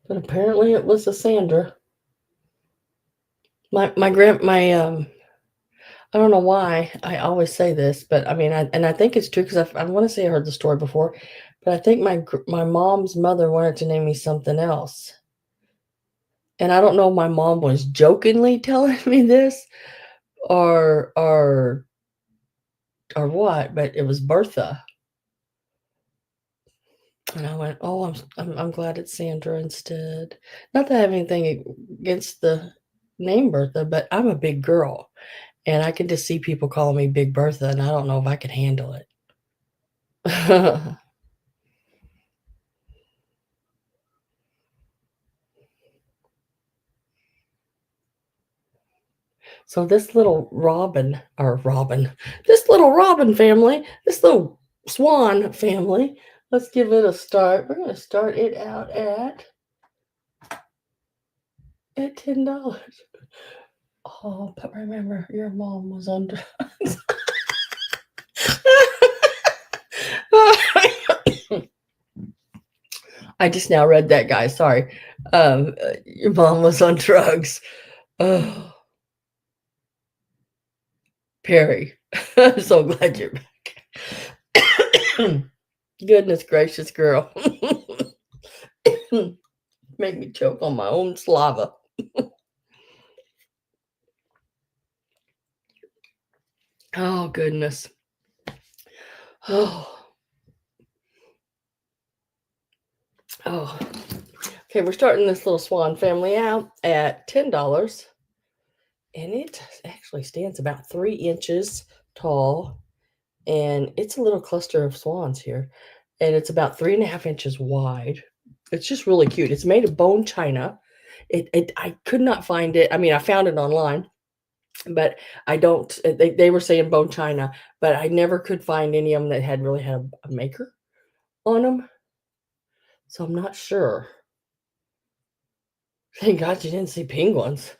But apparently it was a Sandra. My I don't know why I always say this, but I mean, I think it's true because I want to say I heard the story before, but I think my mom's mother wanted to name me something else, and I don't know if my mom was jokingly telling me this or or what, but it was Bertha, and I went, oh, I'm glad it's Sandra instead. Not that I have anything against the name Bertha, but I'm a big girl, and I can just see people calling me Big Bertha, and I don't know if I could handle it. So this little this little robin family, this little swan family, let's give it a start. We're going to start it out at $10. Oh, but remember, your mom was on drugs. I just now read that, guy. Sorry. Your mom was on drugs. Oh, Perry. I'm so glad you're back. Goodness gracious, girl. Make me choke on my own slava. Oh, goodness. Oh, oh. Okay, we're starting this little swan family out at $10. And it actually stands about 3 inches tall. And it's a little cluster of swans here. And it's about 3.5 inches wide. It's just really cute. It's made of bone china. I could not find it. I mean, I found it online, but I don't. They were saying bone china, but I never could find any of them that had really had a maker on them. So I'm not sure. Thank God you didn't see penguins.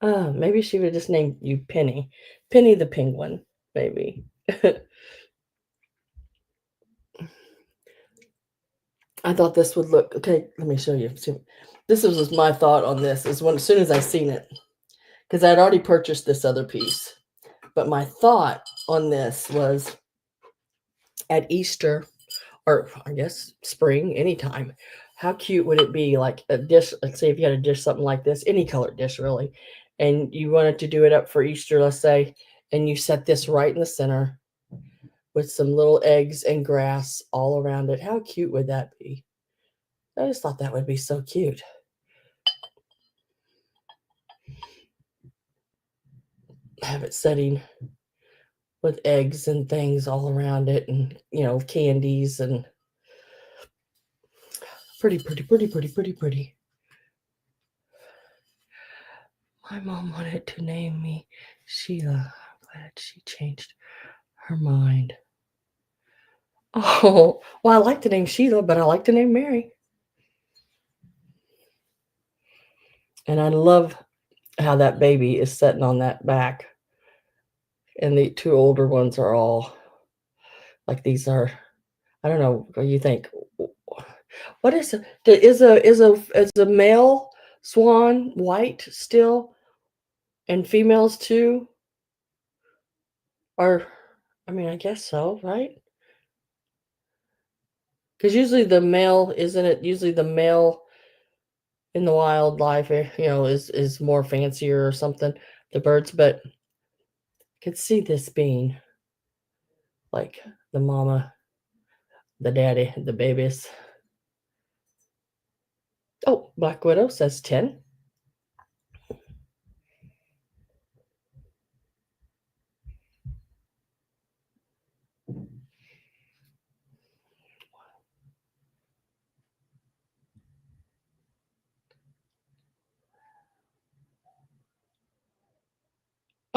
Maybe she would just name you Penny. Penny the penguin, maybe. I thought this would look okay. Let me show you. See, this was my thought on this. Is when as soon as I seen it, because I'd already purchased this other piece, but my thought on this was at Easter, or I guess spring, anytime. How cute would it be? Like a dish. Let's say if you had a dish something like this, any colored dish really, and you wanted to do it up for Easter, let's say, and you set this right in the center with some little eggs and grass all around it. How cute would that be? I just thought that would be so cute. Have it setting with eggs and things all around it, and candies, and pretty, pretty, pretty, pretty, pretty, pretty. My mom wanted to name me Sheila. I'm glad she changed her mind. Oh, well, I like the name Sheila, but I like the name Mary. And I love how that baby is sitting on that back. And the two older ones are all like these are, I don't know, what do you think? What is a male swan white still? And females too? Or I mean, I guess so, right? Because usually the male, isn't it? Usually the male in the wildlife, is more fancier or something. The birds, but I could see this being like the mama, the daddy, the babies. Oh, Black Widow says 10.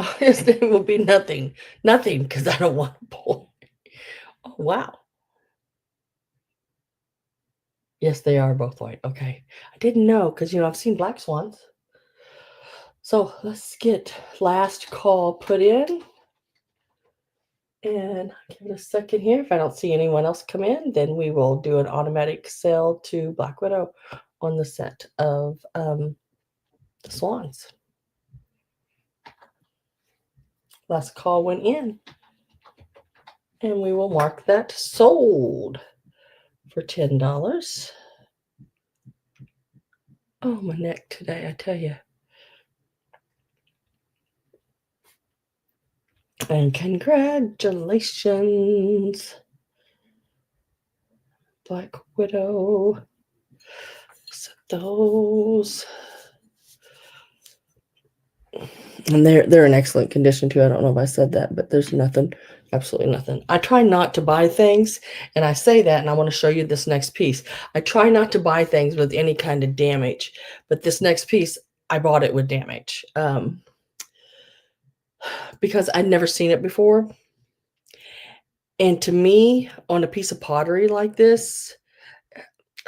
Oh, his name will be nothing, nothing, because I don't want a boy. Oh, wow. Yes, they are both white. Okay. I didn't know because, I've seen black swans. So let's get last call put in. And give it a second here. If I don't see anyone else come in, then we will do an automatic sale to Black Widow on the set of the swans. Last call went in. And we will mark that sold for $10. Oh, my neck today, I tell you. And congratulations, Black Widow. Set those. And they're in excellent condition too. I don't know if I said that, but there's nothing, absolutely nothing. I try not to buy things, and I say that, and I want to show you this next piece. I try not to buy things with any kind of damage, but this next piece, I bought it with damage. Because I'd never seen it before. And to me, on a piece of pottery like this,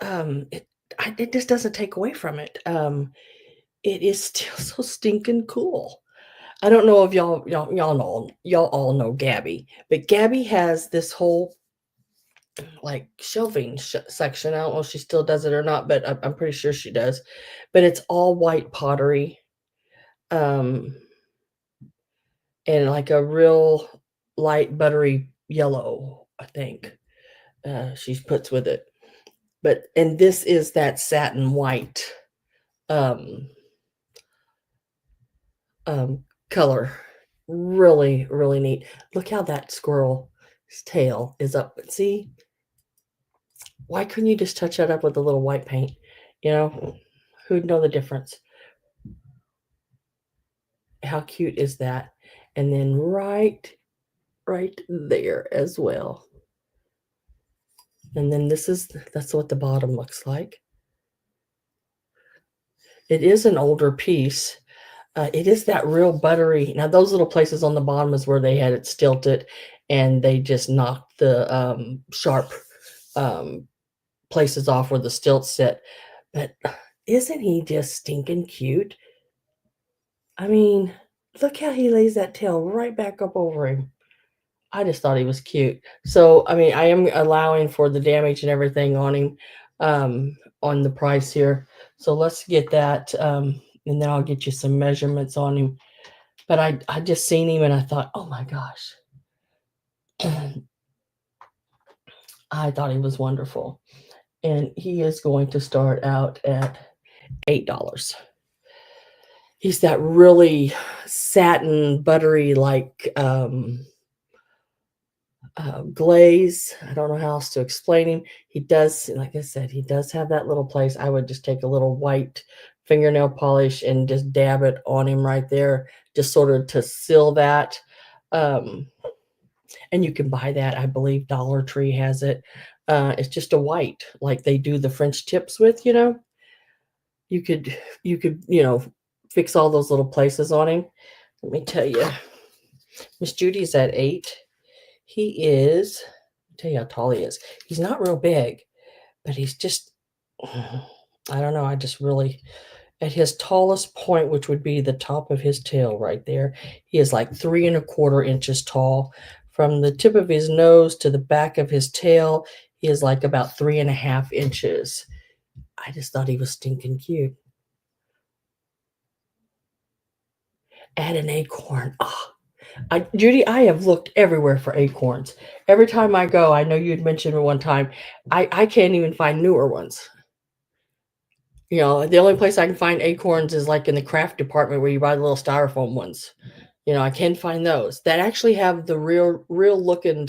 it just doesn't take away from it. It is still so stinking cool. I don't know if y'all all know Gabby, but Gabby has this whole like shelving section. I don't know if she still does it or not, but I'm pretty sure she does. But it's all white pottery, um, and like a real light buttery yellow, I think she puts with it. But and this is that satin white um, color. Really, really neat. Look how that squirrel's tail is up. See, why couldn't you just touch that up with a little white paint? You know, who'd know the difference? How cute is that? And then right there as well. And then that's what the bottom looks like. It is an older piece. It is that real buttery. Now those little places on the bottom is where they had it stilted, and they just knocked the sharp um, places off where the stilts sit. But isn't he just stinking cute? I mean, look how he lays that tail right back up over him. I just thought he was cute. So, I mean, I am allowing for the damage and everything on him on the price here. So let's get that, and then I'll get you some measurements on him. But I just seen him and I thought, oh my gosh. I thought he was wonderful. And he is going to start out at $8. He's that really satin, buttery, like glaze. I don't know how else to explain him. He does, like I said, he does have that little place. I would just take a little white fingernail polish and just dab it on him right there, just sort of to seal that. Um, and you can buy that. I believe Dollar Tree has it. It's just a white, like they do the French tips with. You could fix all those little places on him. Let me tell you, Miss Judy's at 8. He is, I'll tell you how tall he is. He's not real big, but he's just, I don't know. I just really, at his tallest point, which would be the top of his tail right there, he is like 3¼ inches tall. From the tip of his nose to the back of his tail, he is like about 3½ inches. I just thought he was stinking cute. Add an acorn. Oh, Judy, I have looked everywhere for acorns. Every time I go, I know you'd mentioned it one time, I can't even find newer ones. The only place I can find acorns is like in the craft department where you buy the little styrofoam ones. I can find those that actually have the real looking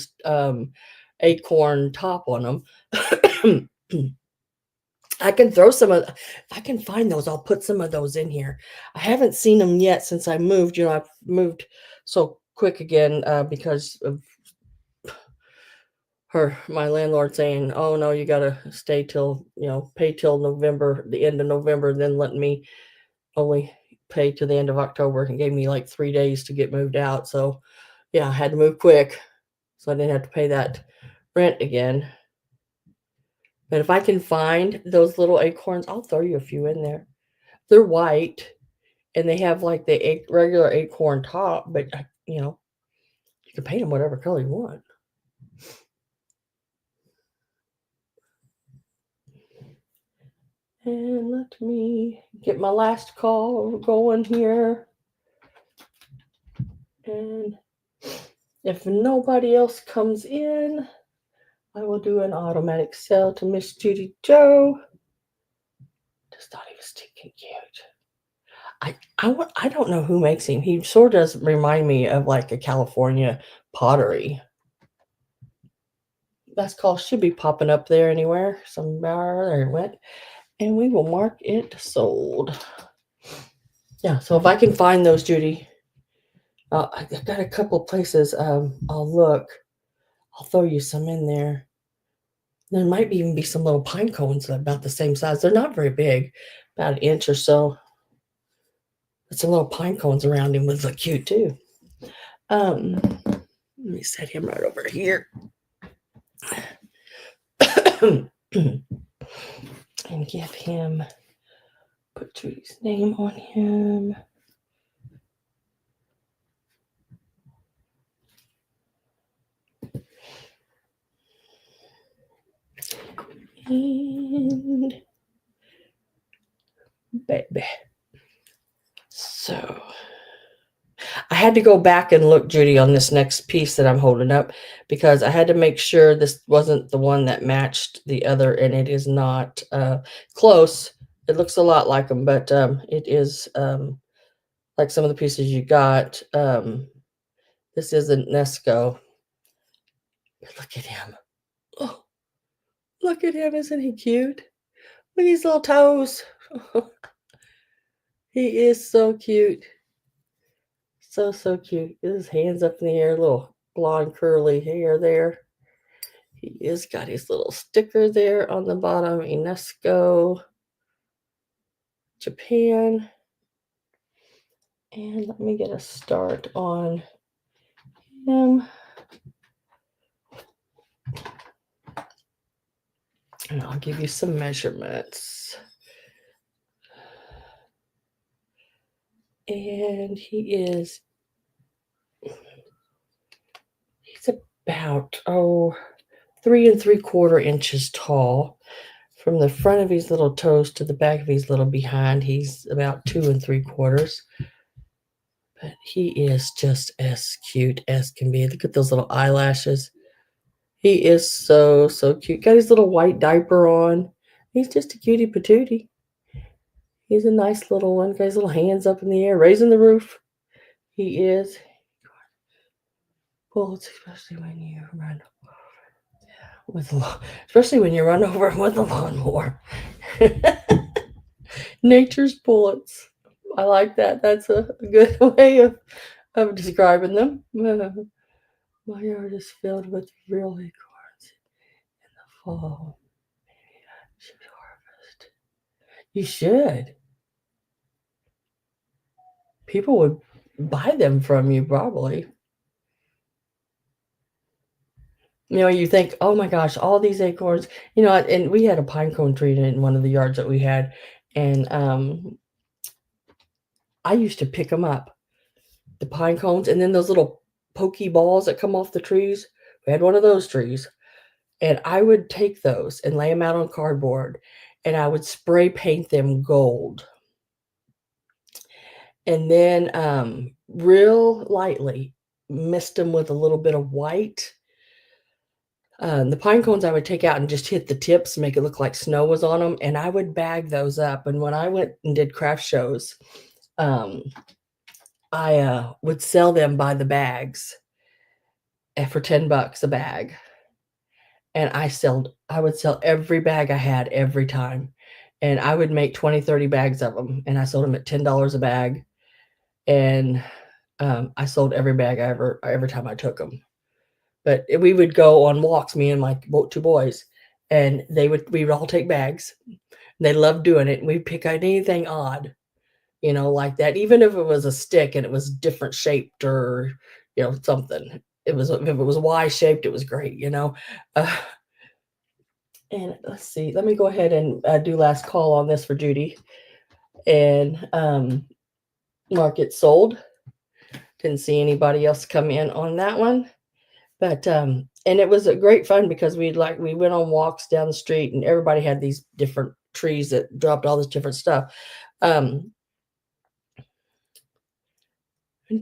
acorn top on them. I can throw if I can find those, I'll put some of those in here. I haven't seen them yet since I moved. I've moved so quick again because of my landlord saying, "Oh no, you got to stay till, pay till November, the end of November, then let me only pay to the end of October," and gave me like 3 days to get moved out. So yeah, I had to move quick so I didn't have to pay that rent again. But if I can find those little acorns, I'll throw you a few in there. They're white and they have like the regular acorn top, but you can paint them whatever color you want. And let me get my last call going here. And if nobody else comes in, I will do an automatic sell to Miss Judy Joe. Just thought he was stinking cute. I don't know who makes him. He sort of does remind me of like a California pottery. That's call should be popping up there anywhere. Somewhere there it went. And we will mark it sold. Yeah, so if I can find those, Judy, I got a couple of places. I'll look. I'll throw you some in there. There might even be some little pine cones about the same size. They're not very big, about an inch or so. But some little pine cones around him would look cute too. Let me set him right over here. And give him, put Judy's name on him. And baby. So I had to go back and look, Judy, on this next piece that I'm holding up because I had to make sure this wasn't the one that matched the other, and it is not close. It looks a lot like them, but it is like some of the pieces you got. This isn't Nesco. Look at him. Oh, look at him. Isn't he cute? Look at his little toes. He is so cute. So, so cute. His hands up in the air, little blonde curly hair there. He is got his little sticker there on the bottom. UNESCO, Japan. And let me get a start on him. And I'll give you some measurements. And he's about 3 3/4 inches tall. From the front of his little toes to the back of his little behind, he's about 2 3/4. But he is just as cute as can be. Look at those little eyelashes. He is so, so cute. Got his little white diaper on. He's just a cutie patootie. He's a nice little one. Got his little hands up in the air, raising the roof. He is. Bullets, especially when you run especially when you run over with a lawnmower. Nature's bullets. I like that. That's a good way of describing them. My yard is filled with real acorns in the fall. Maybe I should harvest. You should. People would buy them from you probably. You think, oh my gosh, all these acorns, and we had a pine cone tree in one of the yards that we had, and I used to pick them up, the pine cones, and then those little pokey balls that come off the trees. We had one of those trees, and I would take those and lay them out on cardboard, and I would spray paint them gold. And then real lightly mist them with a little bit of white. The pine cones I would take out and just hit the tips, make it look like snow was on them, and I would bag those up. And when I went and did craft shows, I would sell them by the bags for $10 a bag. And I would sell every bag I had every time. And I would make 20, 30 bags of them. And I sold them at $10 a bag. And I sold every bag every time I took them. But we would go on walks, me and my 2 boys, and we would all take bags. They loved doing it. And we'd pick out anything odd, like that. Even if it was a stick and it was different shaped or, something. If it was Y shaped, it was great, And let's see, let me go ahead and do last call on this for Judy and mark it sold. Didn't see anybody else come in on that one. But and it was a great fun because we went on walks down the street and everybody had these different trees that dropped all this different stuff. And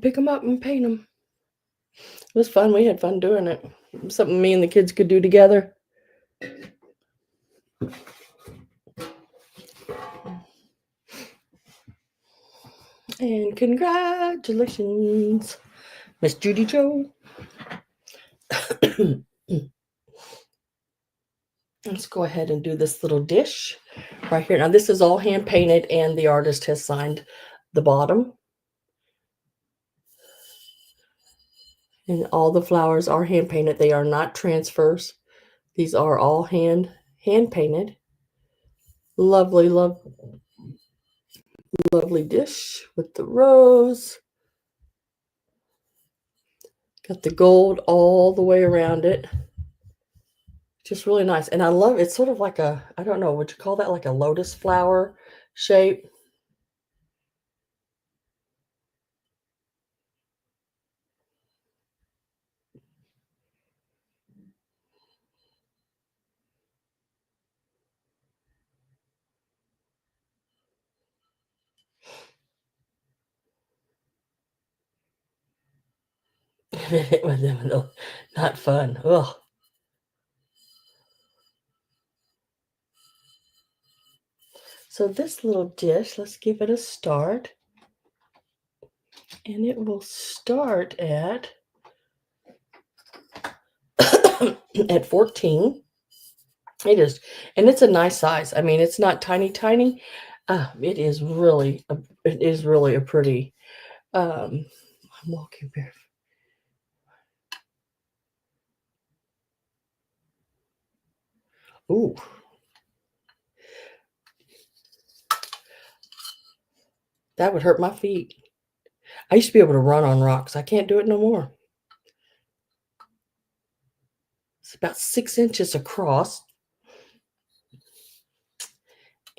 pick them up and paint them. It was fun. We had fun doing it. Something me and the kids could do together. And congratulations, Miss Judy Joe. Let's go ahead and do this little dish right here. Now, this is all hand painted, and the artist has signed the bottom. And all the flowers are hand painted. They are not transfers. These are all hand painted. Lovely, lovely dish with the rose. Got the gold all the way around it. Just really nice. And I love it's sort of like I don't know, would you call that like a lotus flower shape? with them, not fun. Ugh. So this little dish, let's give it a start. And it will start at at 14. It is, and it's a nice size. I mean, it's not tiny, tiny. It is really a pretty. I'm walking barefoot. Ooh, that would hurt my feet. I used to be able to run on rocks. I can't do it no more. It's about 6 inches across,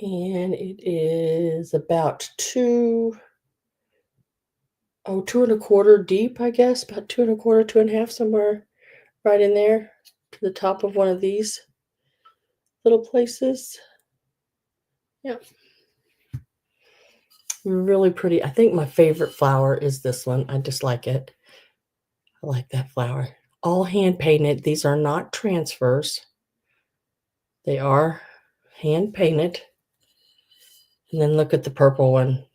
and it is about 2.25 deep, I guess, about 2.25, 2.5, somewhere right in there to the top of one of these little places. Yeah, really pretty. I think my favorite flower is this one. I just like it. I like that flower. All hand painted. These are not transfers. They are hand painted. And then look at the purple one.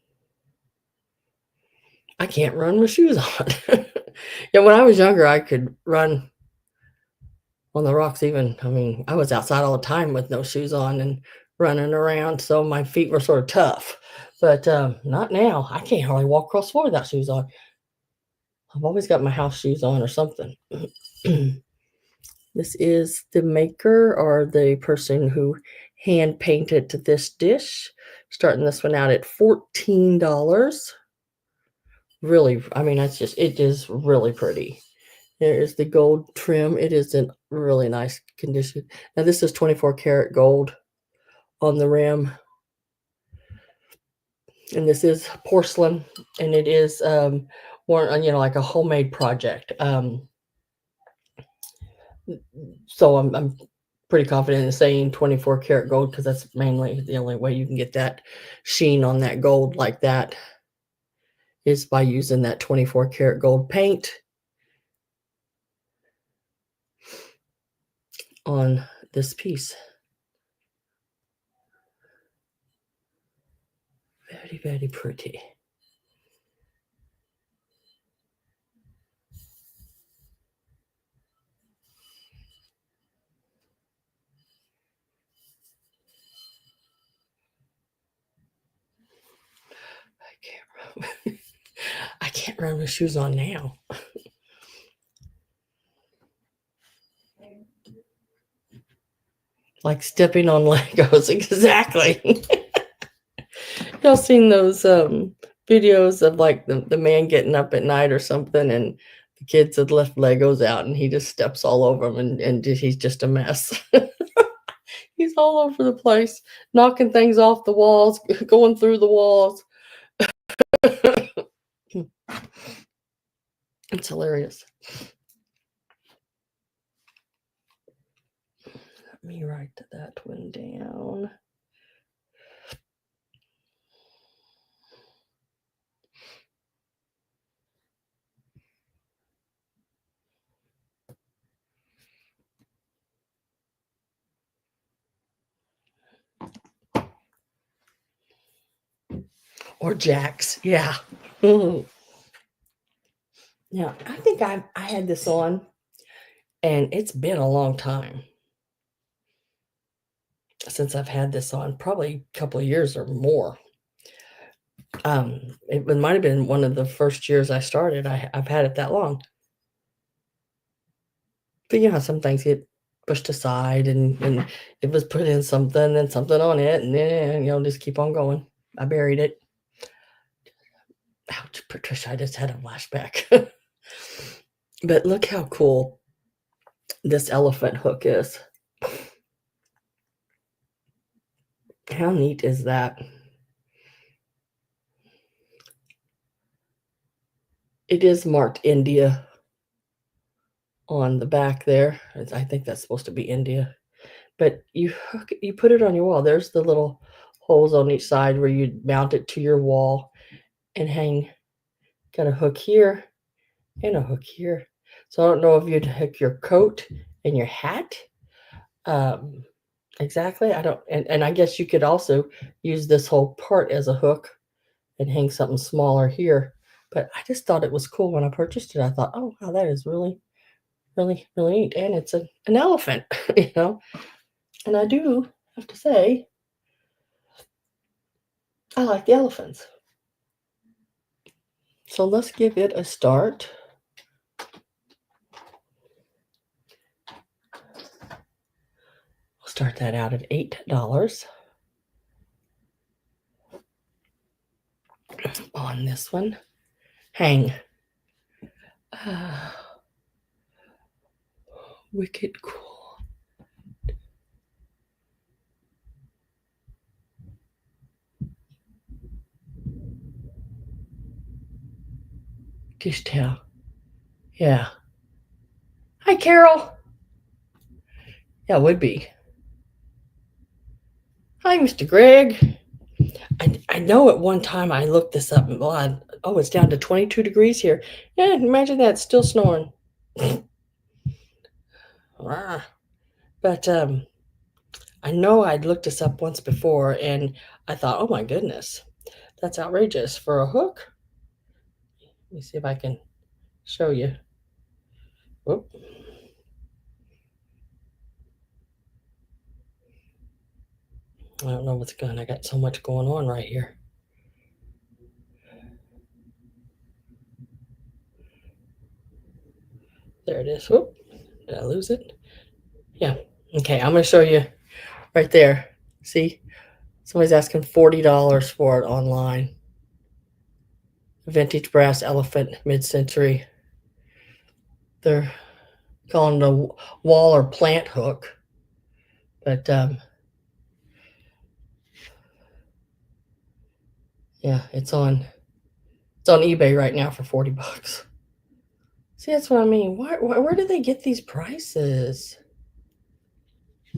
I can't run with shoes on. Yeah, when I was younger, I could run on the rocks even. I mean, I was outside all the time with no shoes on and running around, so my feet were sort of tough. But not now. I can't hardly walk across the floor without shoes on. I've always got my house shoes on or something. This is the maker or the person who hand painted this dish. Starting this one out at $14. Really, I mean, it is really pretty. There is the gold trim. It is in really nice condition. Now, this is 24 karat gold on the rim. And this is porcelain, and it is more, like a homemade project. So I'm pretty confident in saying 24 karat gold because that's mainly the only way you can get that sheen on that gold like that is by using that 24 karat gold paint on this piece. Very, very pretty. I can't run with shoes on now. Like stepping on Legos, exactly. Y'all seen those videos of like the man getting up at night or something, and the kids had left Legos out, and he just steps all over them, and he's just a mess. He's all over the place, knocking things off the walls, going through the walls. It's hilarious. Let me write that one down. Or Jack's, yeah. Now, I think I had this on, and it's been a long time since I've had this on, probably a couple of years or more. It might have been one of the first years I started. I've had it that long. But you know how some things get pushed aside, and it was put in something and something on it, and then just keep on going. I buried it. Ouch, Patricia, I just had a flashback. But look how cool this elephant hook is. How neat is that? It is marked India on the back there. I think that's supposed to be India. But you put it on your wall. There's the little holes on each side where you mount it to your wall and hang. Got a hook here and a hook here. So I don't know if you'd hook your coat and your hat. Um, exactly. I don't, and I guess you could also use this whole part as a hook and hang something smaller here. But I just thought it was cool when I purchased it. I thought, oh wow, that is really, really, really neat. And it's an elephant, you know. And I do have to say, I like the elephants. So let's give it a start. We'll start that out at $8 on this one. Hang. Wicked cool. Just tell. Yeah. Hi, Carol. Yeah, it would be. Hi, Mr. Greg. I know at one time I looked this up and oh, it's down to 22 degrees here. Yeah, imagine that, still snoring. But I know I'd looked this up once before and I thought, oh my goodness, that's outrageous for a hook. Let me see if I can show you. Whoop. I don't know what's going on. I got so much going on right here. There it is. Whoop. Did I lose it? Yeah. Okay, I'm going to show you right there. See? Somebody's asking $40 for it online. Vintage brass elephant, mid-century. They're calling it a wall or plant hook. But yeah, it's on eBay right now for $40. See, that's what I mean. Where do they get these prices?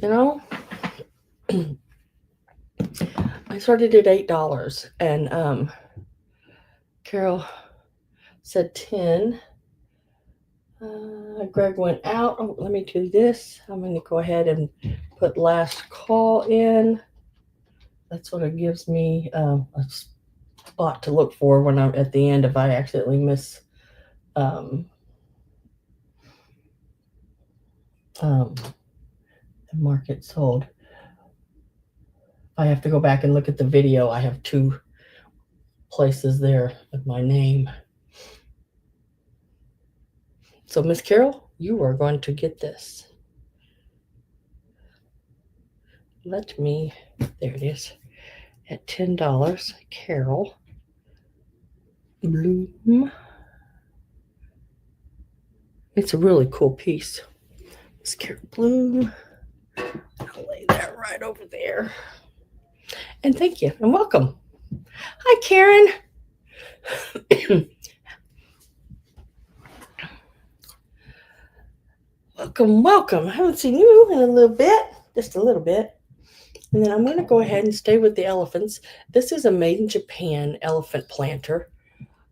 You know? I started at $8 and Carol said 10. Greg went out. Oh, let me do this. I'm going to go ahead and put last call in. That's what it gives me a spot to look for when I'm at the end if I accidentally miss the market sold. I have to go back and look at the video. I have 2 places there with my name. So, Miss Carol, you are going to get this. Let me, there it is, at $10. Carol Bloom. It's a really cool piece. Miss Carol Bloom. I'll lay that right over there. And thank you and welcome. Hi, Karen. Welcome, welcome. I haven't seen you in a little bit, just a little bit. And then I'm going to go ahead and stay with the elephants. This is a made in Japan elephant planter.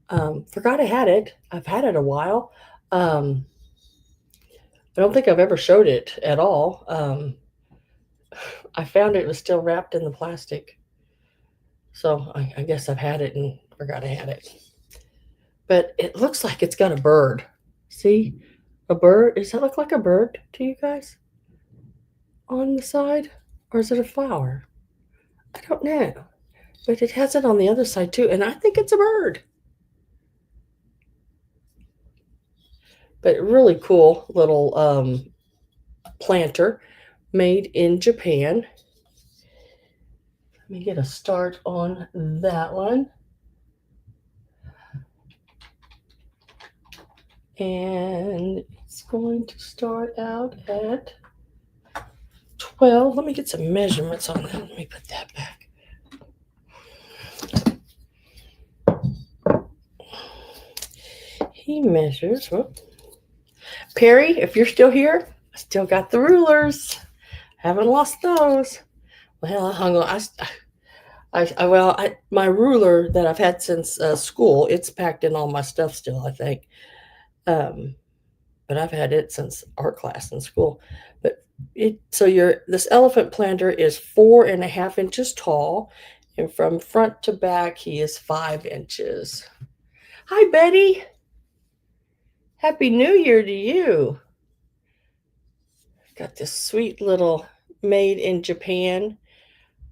Forgot I had it. I've had it a while. I don't think I've ever showed it at all. I found it was still wrapped in the plastic. So I guess I've had it and forgot I had it. But it looks like it's got a bird. See? A bird? Does that look like a bird to you guys? On the side? Or is it a flower? I don't know. But it has it on the other side too. And I think it's a bird. But really cool little planter made in Japan. Let me get a start on that one. And it's going to start out at 12. Let me get some measurements on that. Let me put that back. He measures. Whoop. Perry, if you're still here, I still got the rulers. Haven't lost those. Well, I hung on. My ruler that I've had since school, it's packed in all my stuff still, I think. but I've had it since art class in school. But this elephant planter is 4.5 inches tall, and from front to back, he is 5 inches. Hi, Betty. Happy New Year to you. Got this sweet little made in Japan.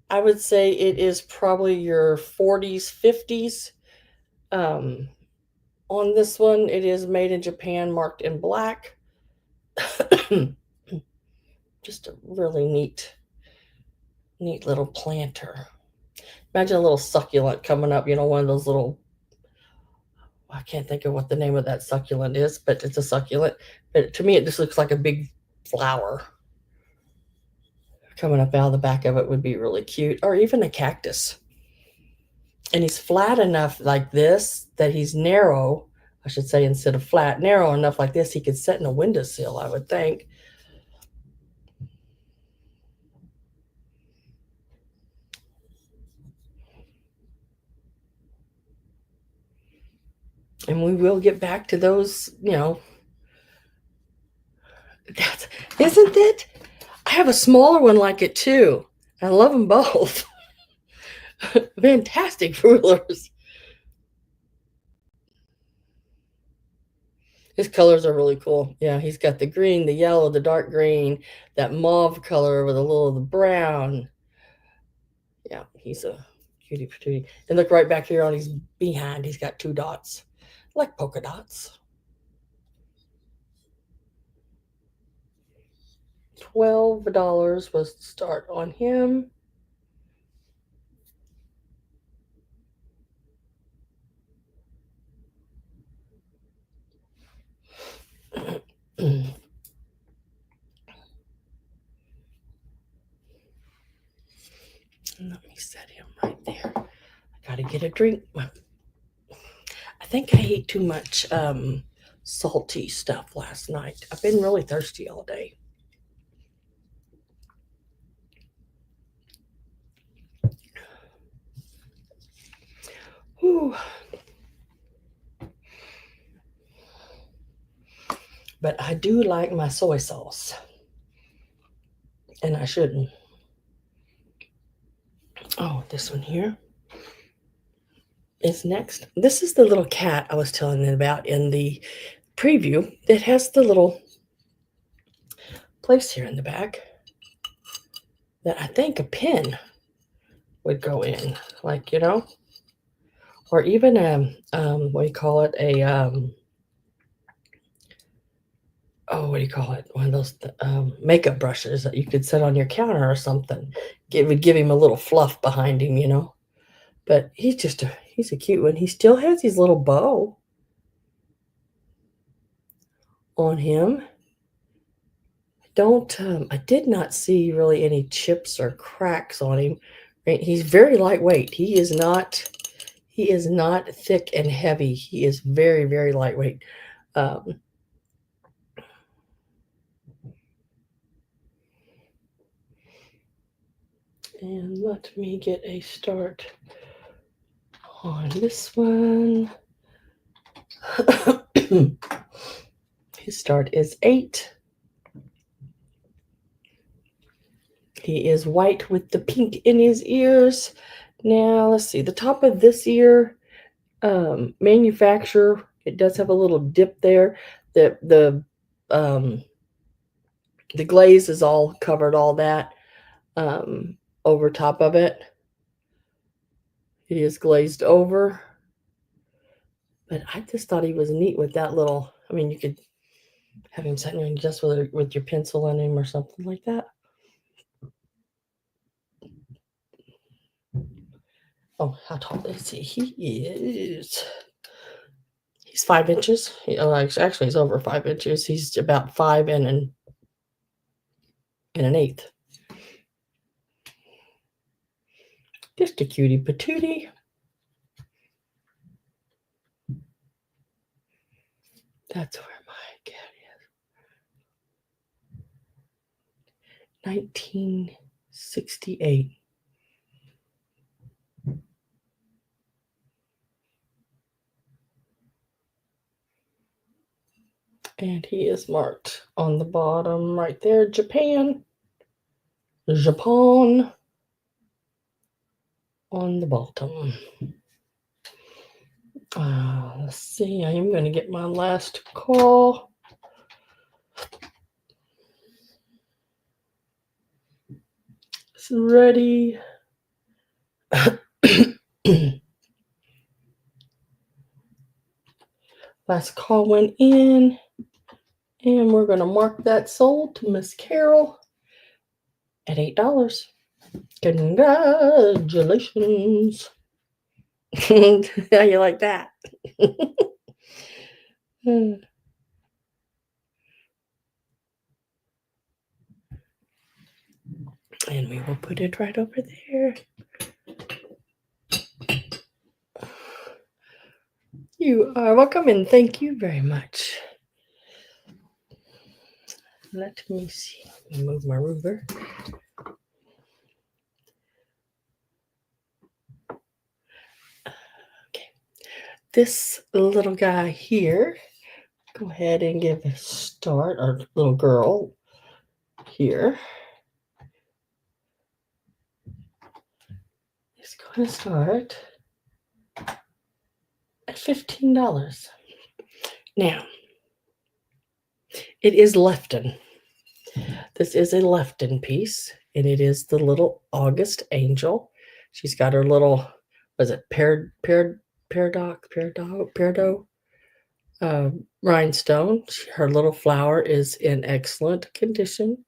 I would say it is probably your 40s, 50s. On this one, it is made in Japan, marked in black. Just a really neat little planter. Imagine a little succulent coming up, one of those little, I can't think of what the name of that succulent is, but it's a succulent. But to me, it just looks like a big flower. Coming up out of the back of it would be really cute, or even a cactus. And he's flat enough like this that he's narrow, I should say, instead of flat, narrow enough like this he could sit in a windowsill, I would think. And we will get back to those, isn't it? I have a smaller one like it too. I love them both. Fantastic rulers. His colors are really cool. Yeah, he's got the green, the yellow, the dark green, that mauve color with a little of the brown. Yeah, he's a cutie patootie. And look right back here on his behind, he's got 2 dots, like polka dots. $12 was the start on him. Let me set him right there. I gotta get a drink. I think I ate too much salty stuff last night. I've been really thirsty all day. Whew. But I do like my soy sauce. And I shouldn't. Oh, this one here is next. This is the little cat I was telling you about in the preview. It has the little place here in the back that I think a pin would go in, like, or even what do you call it? What do you call it? One of those makeup brushes that you could set on your counter or something. It would give him a little fluff behind him, But he's a cute one. He still has his little bow on him. I did not see really any chips or cracks on him. Right? He's very lightweight. He is not thick and heavy. He is very, very lightweight. And let me get a start on this one. His start is 8. He is white with the pink in his ears. Now, let's see. The top of this ear, manufacturer, it does have a little dip there. The glaze is all covered, all that over top of it. It is glazed over. But I just thought he was neat with that little, you could have him sitting just with your pencil on him or something like that. Oh, how tall is he? He's 5 inches. Actually, he's over 5 inches. He's about 5 and an eighth. Just a cutie patootie. That's where my cat is. 1968. And he is marked on the bottom right there, Japan. Japan on the bottom. Let's see, I am going to get my last call. It's ready. Last call went in, and we're going to mark that sold to Miss Carol at $8. Congratulations. How you like that? And we will put it right over there. You are welcome, and thank you very much. Let me see. Let me move my ruler. Okay. This little guy here, go ahead and give a start, our little girl here is going to start at $15. Now, it is Lefton. This is a Lefton piece, and it is the little August Angel. She's got her little, was it peridot rhinestone. Her little flower is in excellent condition.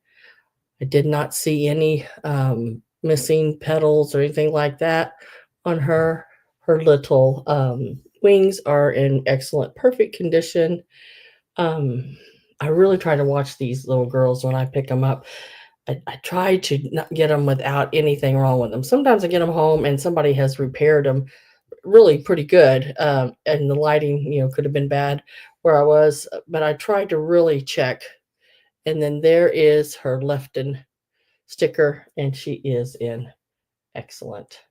I did not see any missing petals or anything like that on her. Her little wings are in excellent, perfect condition. I really try to watch these little girls when I pick them up. I try to not get them without anything wrong with them. Sometimes I get them home and somebody has repaired them really pretty good, and the lighting, could have been bad where I was, but I tried to really check. And then there is her Lefton sticker, and she is in excellent.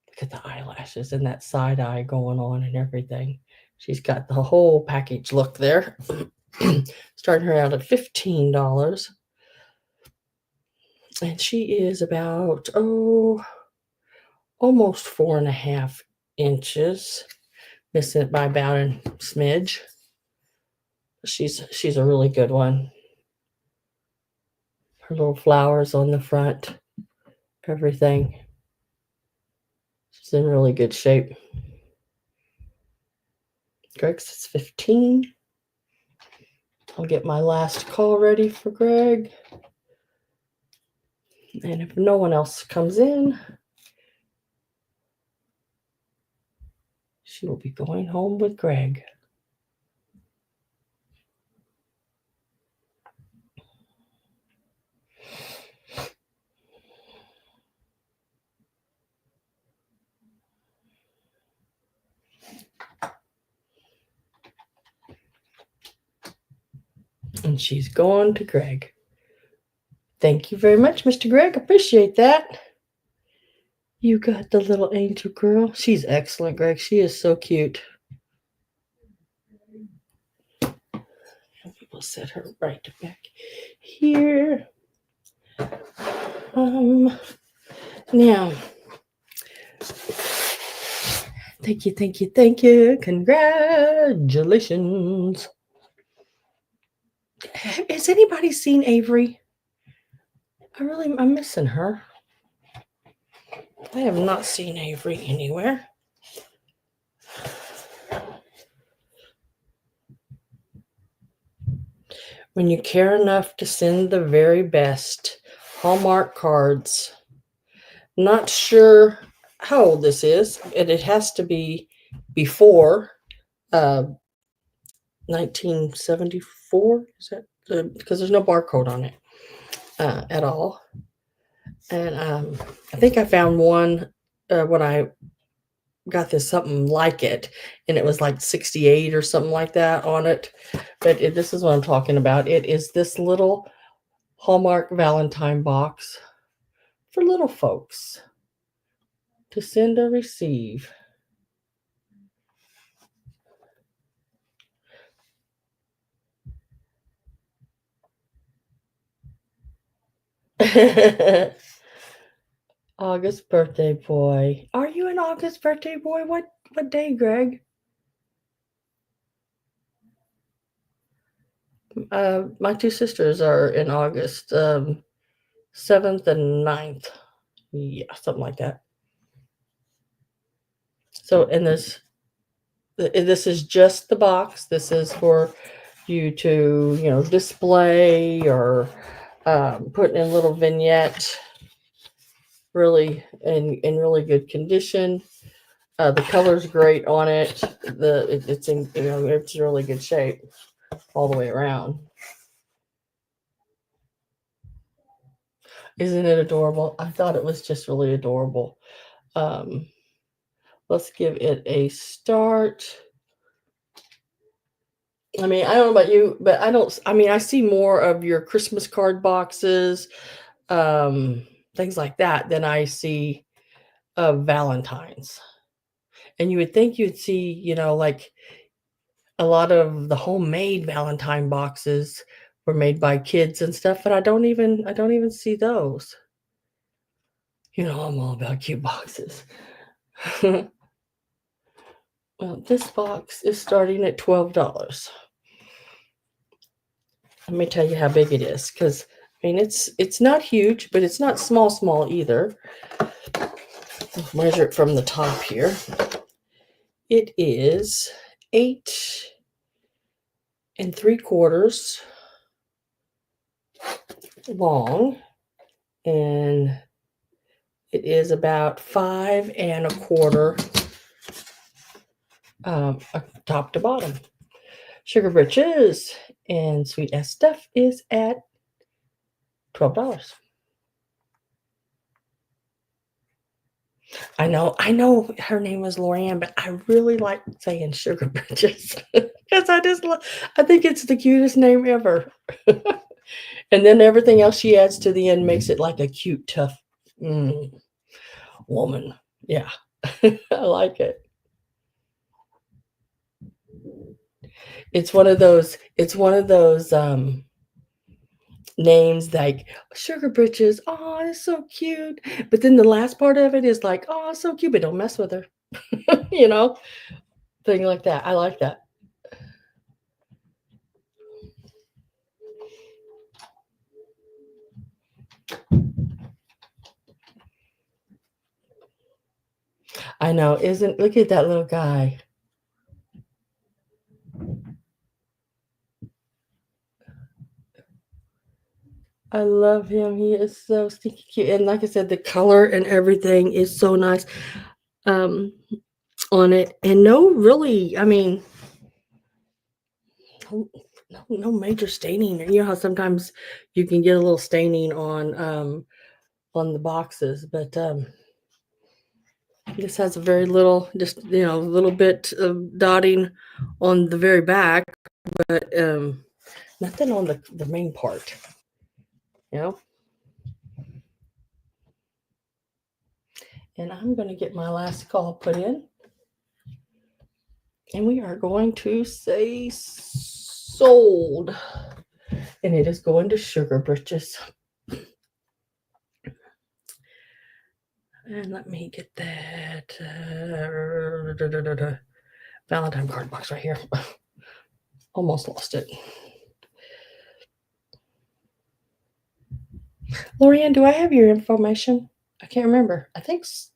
Look at the eyelashes and that side eye going on and everything. She's got the whole package look there. Starting her out at $15. And she is about, almost 4.5 inches. Missing it by about a smidge. She's a really good one. Her little flowers on the front, everything. She's in really good shape. Greg says 15. I'll get my last call ready for Greg. And if no one else comes in, she will be going home with Greg. And she's going to Greg. Thank you very much, Mr. Greg. Appreciate that. You got the little angel girl. She's excellent, Greg. She is so cute. We'll set her right back here. Now, thank you. Congratulations. Has anybody seen Avery? I'm missing her. I have not seen Avery anywhere. When you care enough to send the very best Hallmark cards. Not sure how old this is, and it has to be before 1974. Is that because there's no barcode on it at all? And I think I found one when I got this something like it, and it was like 68 or something like that on it. But this is what I'm talking about. It is this little Hallmark Valentine box for little folks to send or receive. August birthday boy. Are you an August birthday boy? What day, Greg? My two sisters are in August, 7th and 9th. Yeah, something like that. So, and this is just the box. This is for you to, display or put in a little vignette. Really in really good condition. The color's great on it. It's in it's really good shape all the way around. Isn't it adorable? I thought it was just really adorable. Um, let's give it a start. I mean, I don't know about you, but I see more of your Christmas card boxes, things like that than I see of Valentines. And you would think you'd see, like a lot of the homemade Valentine boxes were made by kids and stuff, but I don't even see those. I'm all about cute boxes. Well, this box is starting at $12. Let me tell you how big it is, because it's not huge, but it's not small either. Let's measure it from the top here. It is 8 3/4 long, and it is about 5 1/4 top to bottom. Sugar Britches and Sweet S Stuff is at $12. I know her name was Lorianne, but I really like saying Sugar Britches because I think it's the cutest name ever. And then everything else she adds to the end makes it like a cute, tough woman. Yeah, I like it. It's one of those. Names like Sugar Britches. Oh, it's so cute. But then the last part of it is like, oh, so cute, but don't mess with her. you know, Thing like that. I like that. I know. Look at that little guy. I love him. He is so stinky cute. And like I said, the color and everything is so nice um, on it. And no, really, no major staining. You know how sometimes you can get a little staining on the boxes, but this has a very little, just a little bit of dotting on the very back, but nothing on the main part. You know. And I'm going to get my last call put in. And we are going to say sold. And it is going to Sugar Britches. And let me get that Valentine card box right here. Almost lost it. Lorianne, do I have your information? I can't remember. I think so.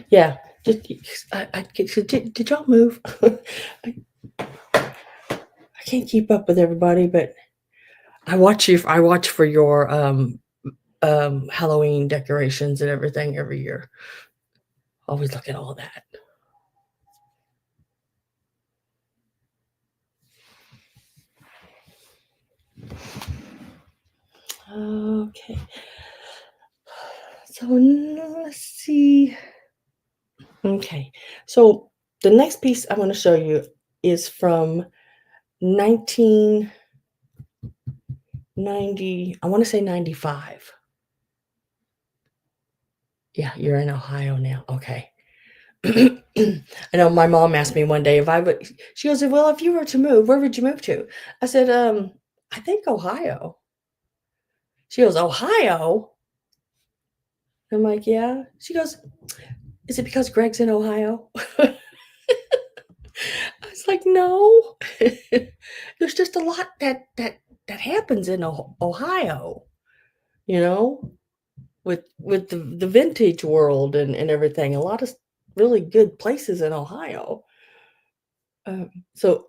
Yeah. Did y'all move? I can't keep up with everybody, but I watch you. I watch for your Halloween decorations and everything every year. Always look at all that. Okay. So let's see. Okay. So the next piece I want to show you is from 1990. I want to say 95. Yeah, you're in Ohio now. Okay. I know my mom asked me one day if I would, she goes, well, if you were to move, where would you move to? I said, I think Ohio. She goes, Ohio? I'm like, yeah. She goes, is it because Greg's in Ohio? I was like, no. There's just a lot that happens in Ohio, you know, with the vintage world and everything. A lot of really good places in Ohio. So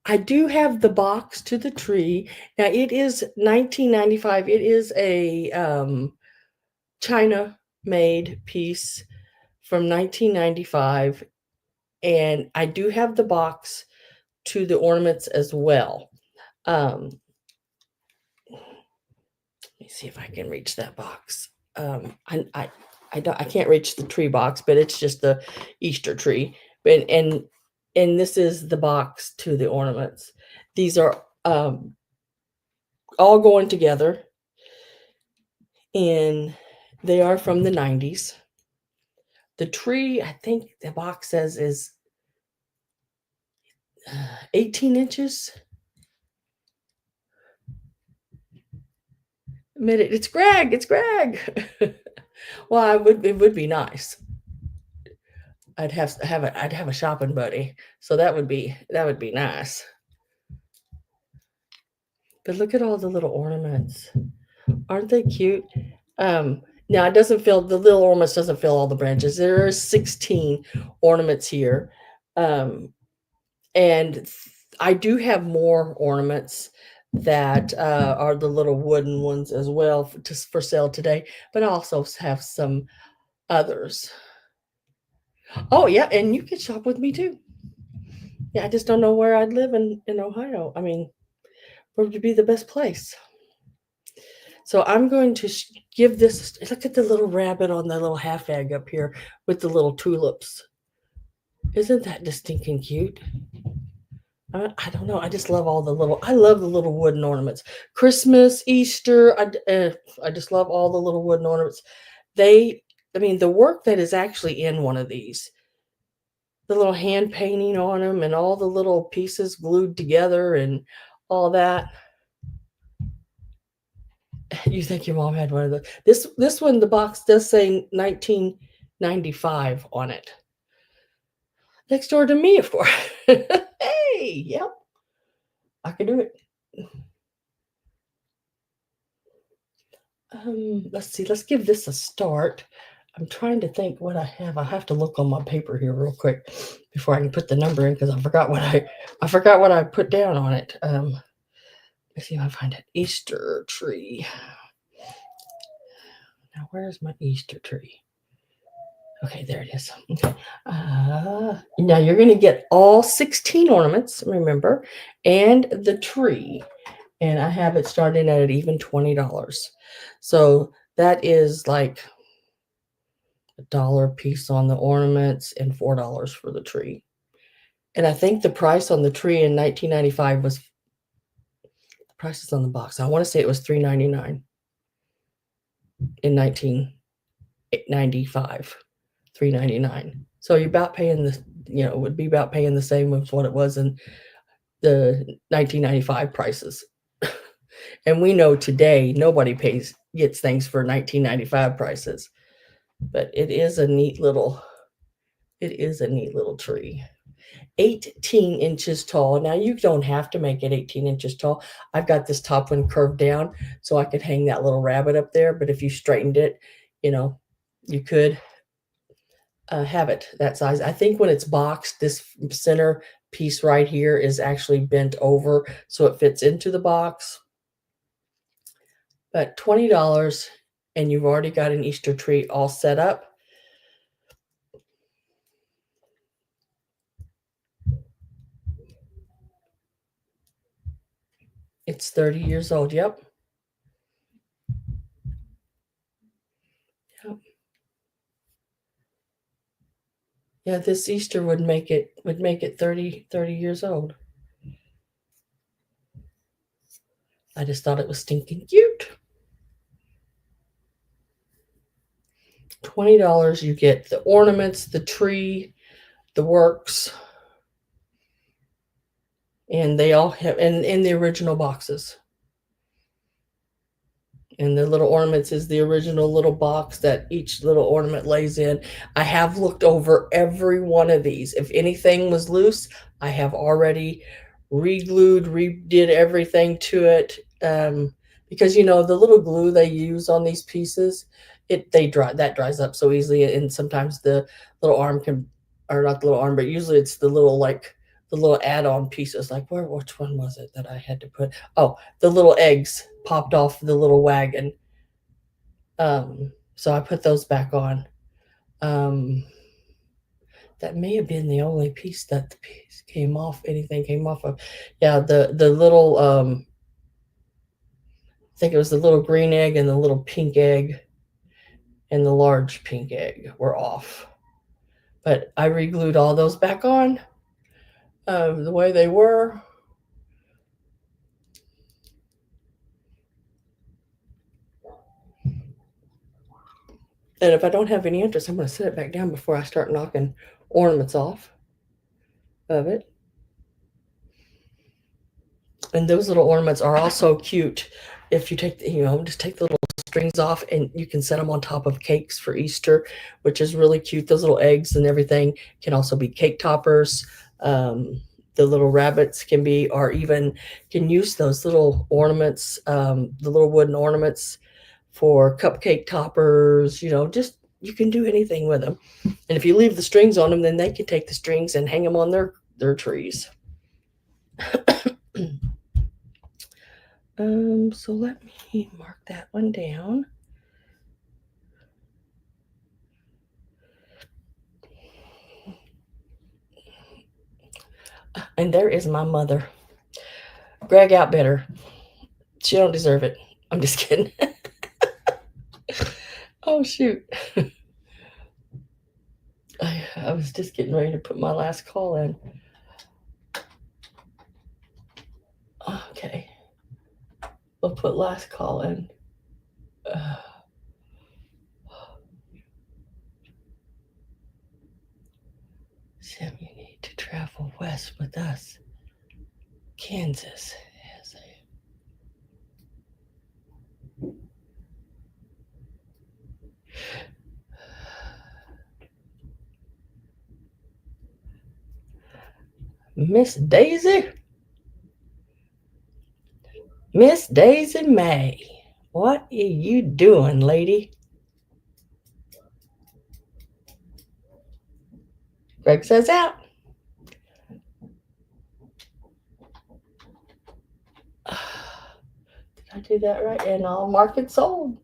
I do have the box to the tree. Now it is 1995. It is a China made piece from 1995, and I do have the box to the ornaments as well. Let me see if I can reach that box. I can't reach the tree box, but it's just the Easter tree. And this is the box to the ornaments. These are all going together, and they are from the 90s. The tree, I think the box says, is 18 inches. Admit it, it's Greg. It's Greg. Well, it would be nice. I'd have a shopping buddy, so that would be nice. But look at all the little ornaments. Aren't they cute? Now it doesn't fill the little ornaments doesn't fill all the branches. There are 16 ornaments here. And I do have more ornaments that are the little wooden ones as well for sale today, but I also have some others. Oh yeah, and you can shop with me too. Yeah, I just don't know where I'd live in Ohio. I mean, where would be the best place? So I'm going to give this. Look at the little rabbit on the little half egg up here with the little tulips. Isn't that just stinking cute? I don't know. I just love all the little. I love the little wooden ornaments. Christmas, Easter. I just love all the little wooden ornaments. I mean, the work that is actually in one of these, the little hand painting on them, and all the little pieces glued together, and all that. You think your mom had one of those? This one, the box does say 1995 on it. Next door to me, of course. Hey, yep, I can do it. Let's see. Let's give this a start. I'm trying to think what I have. I have to look on my paper here real quick before I can put the number in because I forgot what I put down on it. Let's see if I find it. Easter tree. Now, where's my Easter tree? Okay, there it is. Okay. Now you're going to get all 16 ornaments, remember, and the tree. And I have it starting at even $20. So that is like $1 a piece on the ornaments and $4 for the tree. And I think the price on the tree in 1995 was the prices on the box. I want to say it was $3.99 in 1995. $3.99. So you're about paying it would be about paying the same as what it was in the 1995 prices. And we know today nobody gets things for 1995 prices. But it is a neat little tree. 18 inches tall. Now you don't have to make it 18 inches tall. I've got this top one curved down so I could hang that little rabbit up there. But if you straightened it, you could have it that size. I think when it's boxed, this center piece right here is actually bent over so it fits into the box. But $20 and you've already got an Easter tree all set up. It's 30 years old. Yep. Yep. Yeah, this Easter would make it 30 years old. I just thought it was stinking cute. $20, you get the ornaments, the tree, the works, and they all have in the original boxes. And the little ornaments is the original little box that each little ornament lays in. I have looked over every one of these. If anything was loose, I have already re-glued, redid everything to it. Because you know the little glue they use on these pieces, that dries up so easily, and sometimes the little arm can, or not the little arm, but usually it's the little like the little add-on pieces. Like which one was it that I had to put? Oh, the little eggs popped off the little wagon. So I put those back on. Um, that may have been the only piece that the piece came off. Anything came off of? Yeah, the little I think it was the little green egg and the little pink egg and the large pink egg were off. But I re-glued all those back on the way they were. And if I don't have any interest, I'm going to set it back down before I start knocking ornaments off of it. And those little ornaments are also cute. If you take, just take the little strings off and you can set them on top of cakes for Easter, which is really cute. Those little eggs and everything can also be cake toppers. The little rabbits can be, or even can use those little ornaments, the little wooden ornaments for cupcake toppers. Just you can do anything with them. And if you leave the strings on them, then they can take the strings and hang them on their trees. So let me mark that one down. And there is my mother. Greg outbid her. She don't deserve it. I'm just kidding. Oh, shoot. I was just getting ready to put my last call in. Okay. We'll put last call in. Sam, you need to travel west with us. Kansas has a... Miss Daisy? Miss Daisy May, what are you doing, lady? Greg says out. Did I do that right? And I'll mark it sold.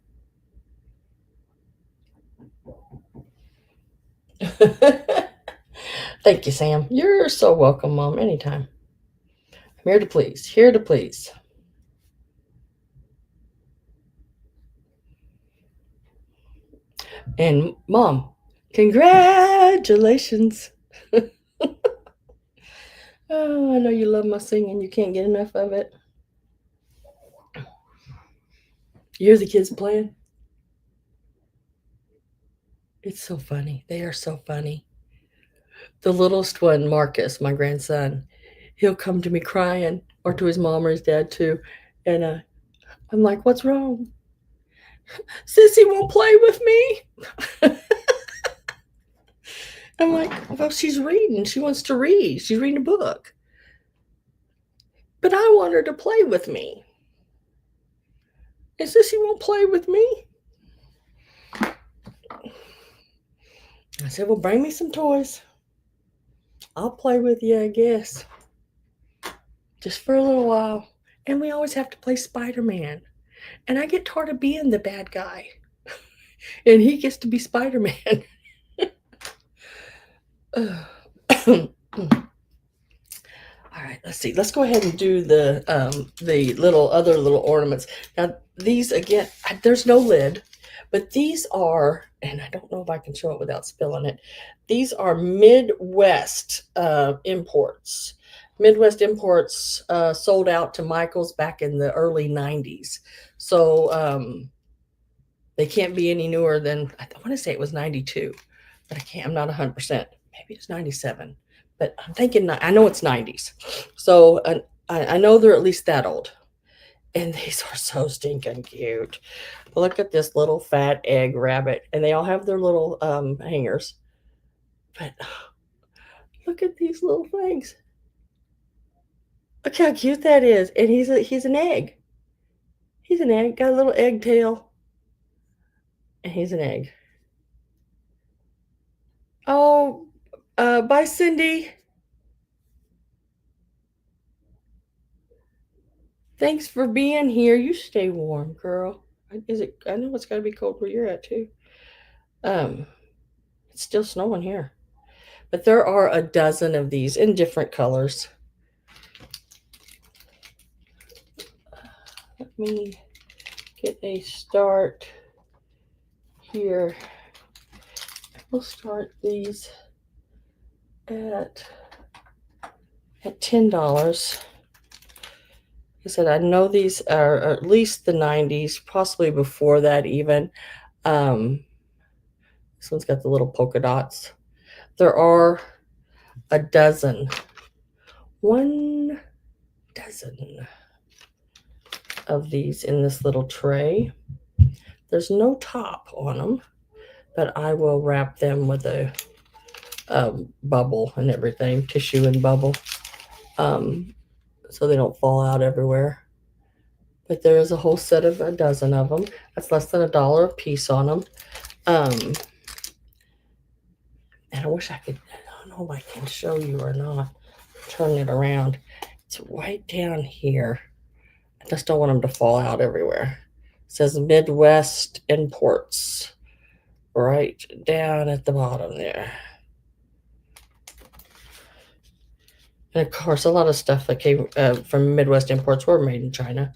Thank you, Sam. You're so welcome, Mom. Anytime. I'm here to please. Here to please. And Mom, congratulations. Oh, I know you love my singing. You can't get enough of it. You hear the kids playing? It's so funny. They are so funny. The littlest one, Marcus, my grandson, he'll come to me crying, or to his mom or his dad too. And I'm like, what's wrong? Sissy won't play with me. I'm like, well, she's reading. She wants to read. She's reading a book. But I want her to play with me. And Sissy won't play with me. I said, well, bring me some toys. I'll play with you, I guess. Just for a little while. And we always have to play Spider-Man. And I get tired of being the bad guy. And he gets to be Spider-Man. All right, let's see. Let's go ahead and do the other little ornaments. Now, these, again, there's no lid. But these are, and I don't know if I can show it without spilling it. These are Midwest imports. Midwest imports sold out to Michael's back in the early 90s. So They can't be any newer than, I want to say it was 92, but I'm not 100%. Maybe it's 97, but I'm thinking, I know it's 90s. So I know they're at least that old. And these are so stinking cute. Look at this little fat egg rabbit. And they all have their little hangers. But look at these little things. Look how cute that is. And he's an egg. He's an egg. Got a little egg tail. And he's an egg. Oh, bye, Cindy. Thanks for being here. You stay warm, girl. Is it? I know it's got to be cold where you're at too. Um, it's still snowing here, but there are a dozen of these in different colors. Let me get a start here. We'll start these at $10. I said I know these are at least the 90s, possibly before that even. This one's got the little polka dots. There are a dozen. 1 dozen of these in this little tray. There's no top on them, but I will wrap them with a bubble and everything, tissue and bubble, so they don't fall out everywhere. But there is a whole set of a dozen of them. That's less than $1 a piece on them. And I wish I could, I don't know if I can show you or not. Turn it around. It's right down here. I just don't want them to fall out everywhere. It says Midwest Imports right down at the bottom there. And of course, a lot of stuff that came from Midwest Imports were made in China.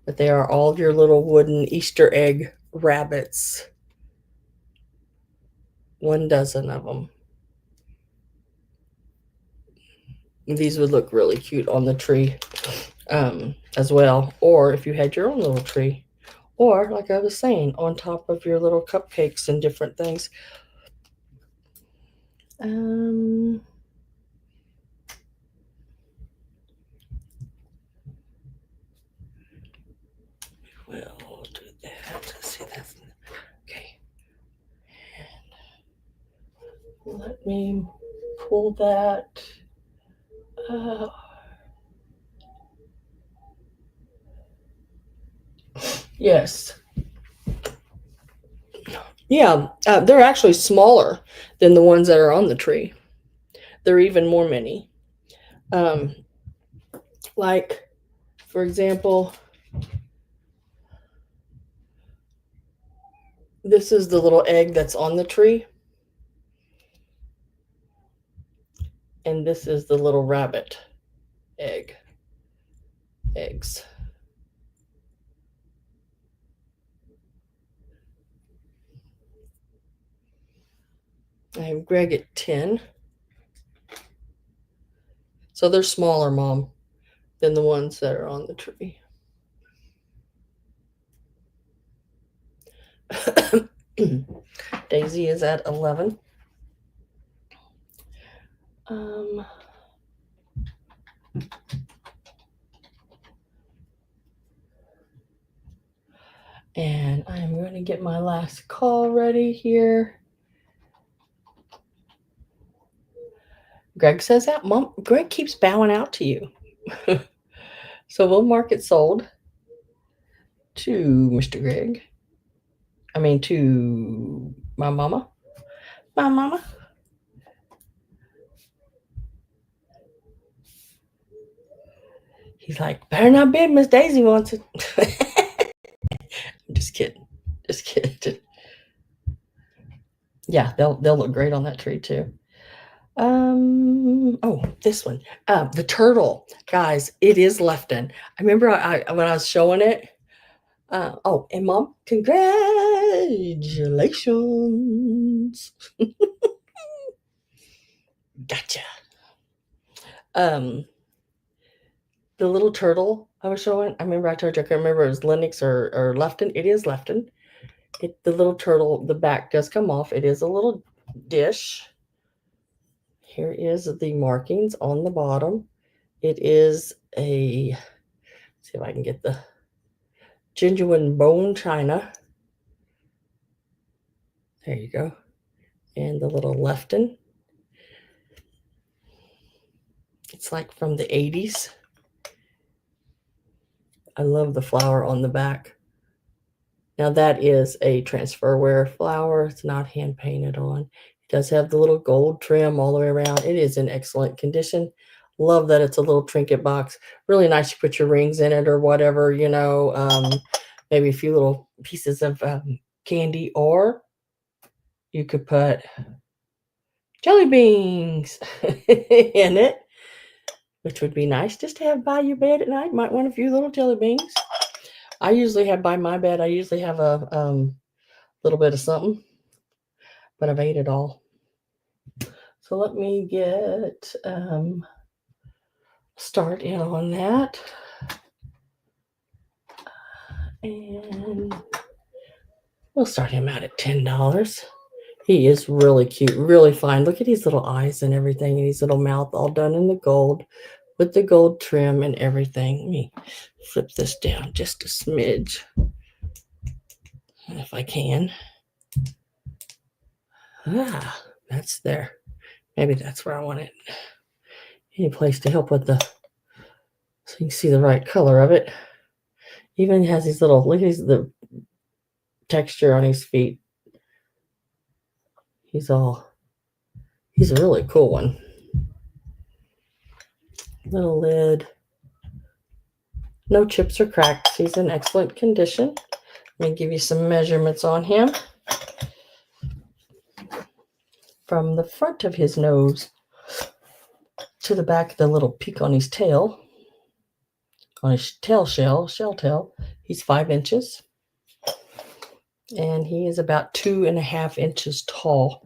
But they are all of your little wooden Easter egg rabbits. 1 dozen of them. These would look really cute on the tree as well. Or if you had your own little tree. Or, like I was saying, on top of your little cupcakes and different things. We'll do that. Let's see, that's okay. And let me pull that. Yes. Yeah, they're actually smaller than the ones that are on the tree. They're even more mini. Like, for example, this is the little egg that's on the tree. And this is the little rabbit eggs. I have Greg at 10. So they're smaller, Mom, than the ones that are on the tree. Daisy is at 11. And I'm going to get my last call ready here. Greg says that. Mom, Greg keeps bowing out to you. So we'll mark it sold to Mr. Greg. I mean, to my mama. My mama. He's like, better not bid, Miss Daisy wants it. I'm just kidding. Just kidding. Yeah, they'll look great on that tree too. Oh, this one. The turtle. Guys, it is Lefton. I remember when I was showing it. Oh, and Mom, congratulations. Gotcha. the little turtle I was showing. I remember I told you I can't remember if it was Linux or Lefton. It is Lefton. The little turtle, the back does come off. It is a little dish. Here is the markings on the bottom. It is a, see if I can get the genuine bone china. There you go. And the little Lefton. It's like from the 80s. I love the flower on the back. Now that is a transferware flower. It's not hand painted on. It does have the little gold trim all the way around. It is in excellent condition. Love that it's a little trinket box. Really nice to put your rings in it or whatever, you know, maybe a few little pieces of candy, or you could put jelly beans in it, which would be nice just to have by your bed at night. Might want a few little jelly beans. I usually have by my bed, I usually have a little bit of something, but I've ate it all. So let me get start in on that. And we'll start him out at $10. He is really cute, really fine. Look at his little eyes and everything, and his little mouth all done in the gold with the gold trim and everything. Let me flip this down just a smidge, if I can. Ah, that's there. Maybe that's where I want it. Any place to help with the, so you can see the right color of it. Even has these little, look at the texture on his feet. He's a really cool one. Little lid. No chips or cracks. He's in excellent condition. Let me give you some measurements on him. From the front of his nose to the back of the little peak on his tail, on his tail shell tail, he's 5 inches. And he is about 2.5 inches tall.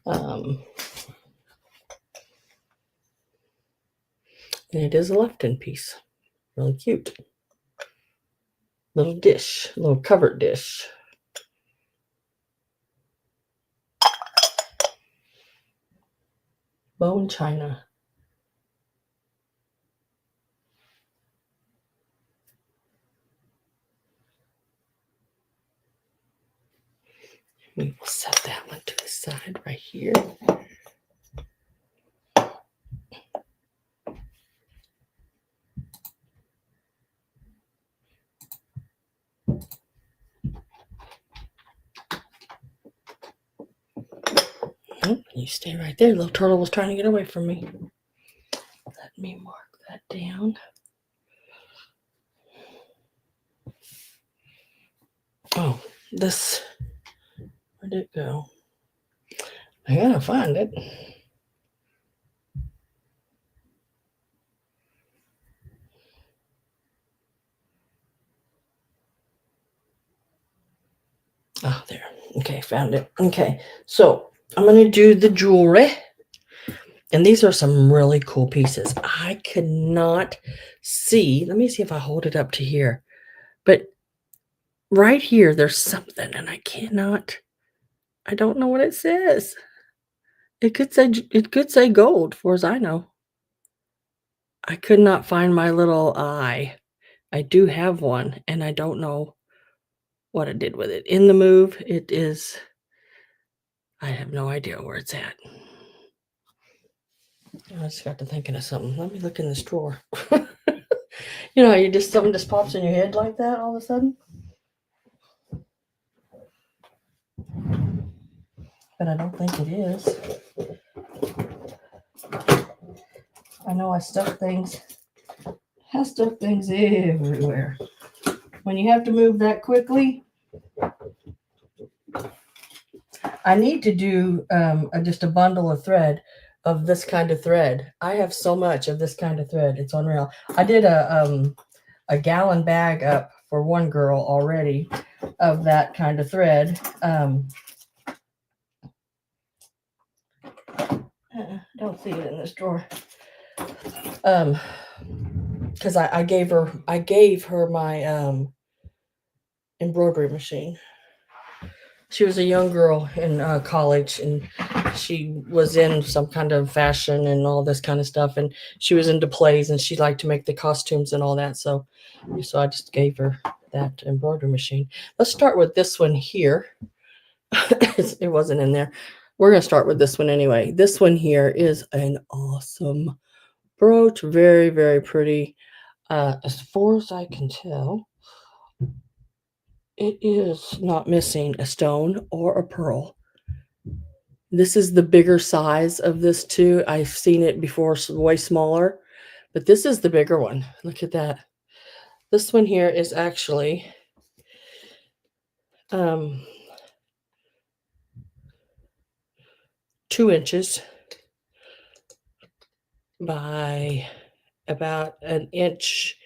And it is a Lefton piece. Really cute. Little dish, little covered dish. Bone china. We will set that one to the side right here. Oh, you stay right there. Little turtle was trying to get away from me. Let me mark that down. Oh, this, where'd it go? I gotta find it. Oh, there. Okay, found it. Okay, so I'm going to do the jewelry. And these are some really cool pieces. I could not see. Let me see if I hold it up to here. But right here, there's something, and I don't know what it says. It could say gold, for as I know. I could not find my little eye. I do have one, and I don't know what I did with it. In the move, it is, I have no idea where it's at. I just got to thinking of something. Let me look in this drawer. You know, something just pops in your head like that all of a sudden. But I don't think it is. I know I stuff things. I stuff things everywhere. When you have to move that quickly, I need to do just a bundle of thread of this kind of thread. I have so much of this kind of thread. It's unreal. I did a gallon bag up for one girl already of that kind of thread. Don't see it in this drawer. Because because I gave her my embroidery machine. She was a young girl in college, and she was in some kind of fashion and all this kind of stuff, and she was into plays, and she liked to make the costumes and all that. So I just gave her that embroidery machine. Let's start with this one here. It wasn't in there. We're going to start with this one anyway. This one here is an awesome brooch. Very, very pretty. As far as I can tell, it is not missing a stone or a pearl. This is the bigger size of this too. I've seen it before, way smaller, but this is the bigger one. Look at that. This one here is actually um, 2 inches by about an inch,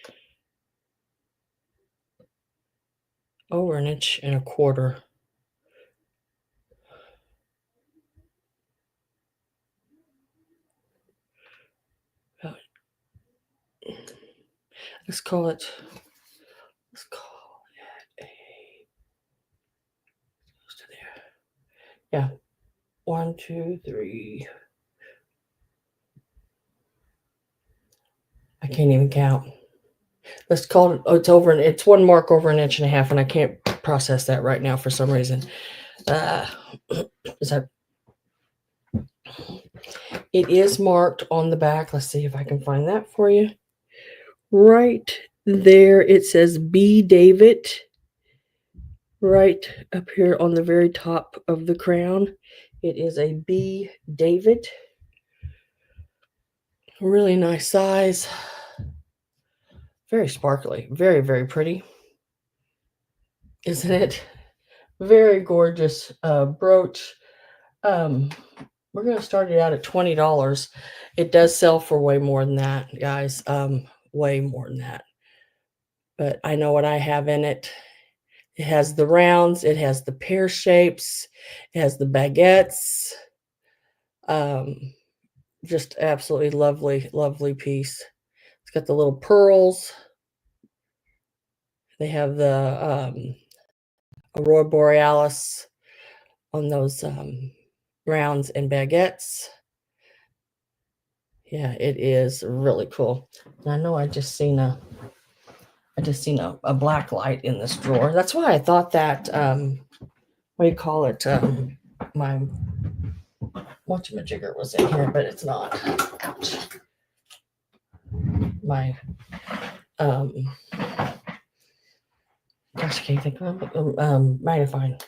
over an inch and a quarter. Let's call it a, yeah, 1, 2, 3. I can't even count. Let's call it, it's 1 mark over an inch and a half, and I can't process that right now for some reason. Is that, it is marked on the back. Let's see if I can find that for you. Right there, it says B. David. Right up here on the very top of the crown, it is a B. David. Really nice size. Very sparkly. Very, very pretty. Isn't it? Very gorgeous brooch. We're going to start it out at $20. It does sell for way more than that, guys. Way more than that. But I know what I have in it. It has the rounds. It has the pear shapes. It has the baguettes. Just absolutely lovely, lovely piece. It's got the little pearls. They have the Aurora Borealis on those rounds and baguettes. Yeah, it is really cool. And I know I just seen a black light in this drawer. That's why I thought that what do you call it? My whatchamajigger was in here, but it's not. Ouch. My gosh, I can't think of it. Magnifying.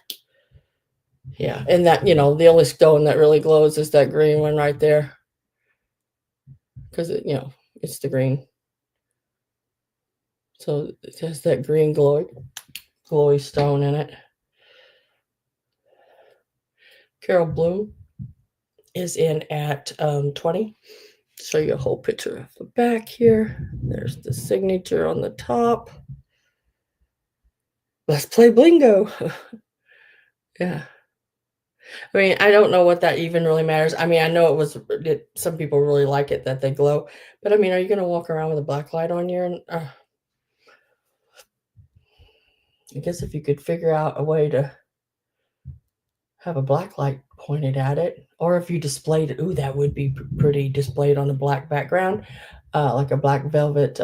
Yeah, and that, the only stone that really glows is that green one right there, because it's the green. So it has that green glowy stone in it. Carol Bloom is in at 20. Show you a whole picture of the back here. There's the signature on the top. Let's play Blingo. Yeah. I mean, I don't know what that even really matters. I mean, I know some people really like it that they glow, but I mean, are you going to walk around with a black light on your, I guess if you could figure out a way to have a black light pointed at it, or if you displayed it, ooh, that would be pretty, displayed on a black background, like a black velvet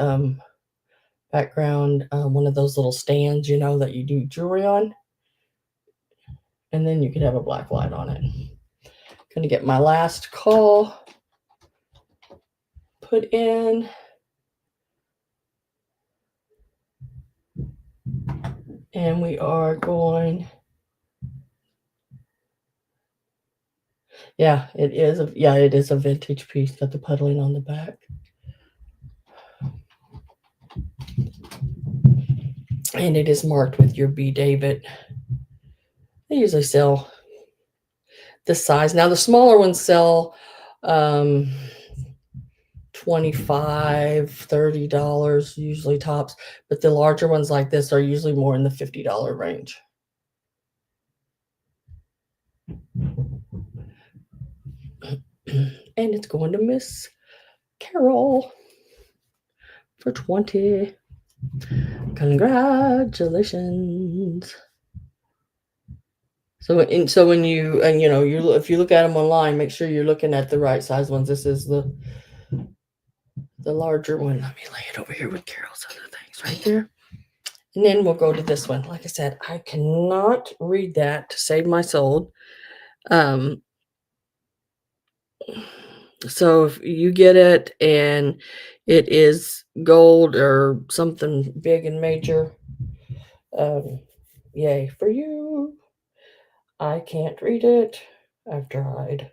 background, one of those little stands, that you do jewelry on, and then you could have a black light on it. Gonna get my last call put in. And we are going, yeah, it is a vintage piece. Got the puddling on the back. And it is marked with your B. David. They usually sell this size. Now the smaller ones sell $25, $30 usually tops, but the larger ones like this are usually more in the $50 range. And it's going to Miss Carol. for 20. Congratulations. So when you if you look at them online, make sure you're looking at the right size ones. This is the larger one. Let me lay it over here with Carol's other things right there. And then we'll go to this one. Like I said, I cannot read that to save my soul. So if you get it and it is gold or something big and major, yay for you. I can't read it. I've tried.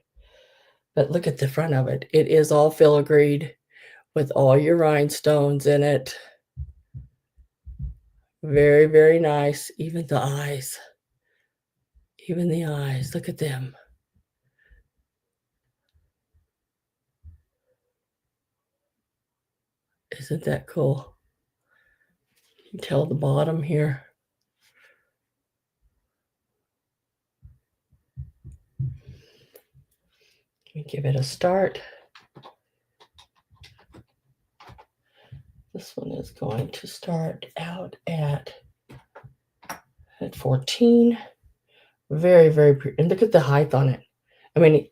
But look at the front of it. It is all filigreed with all your rhinestones in it. Very, very nice. Even the eyes. Even the eyes. Look at them. Isn't that cool? You can tell the bottom here. Let me give it a start. This one is going to start out at 14. Very, very pretty. And look at the height on it. I mean,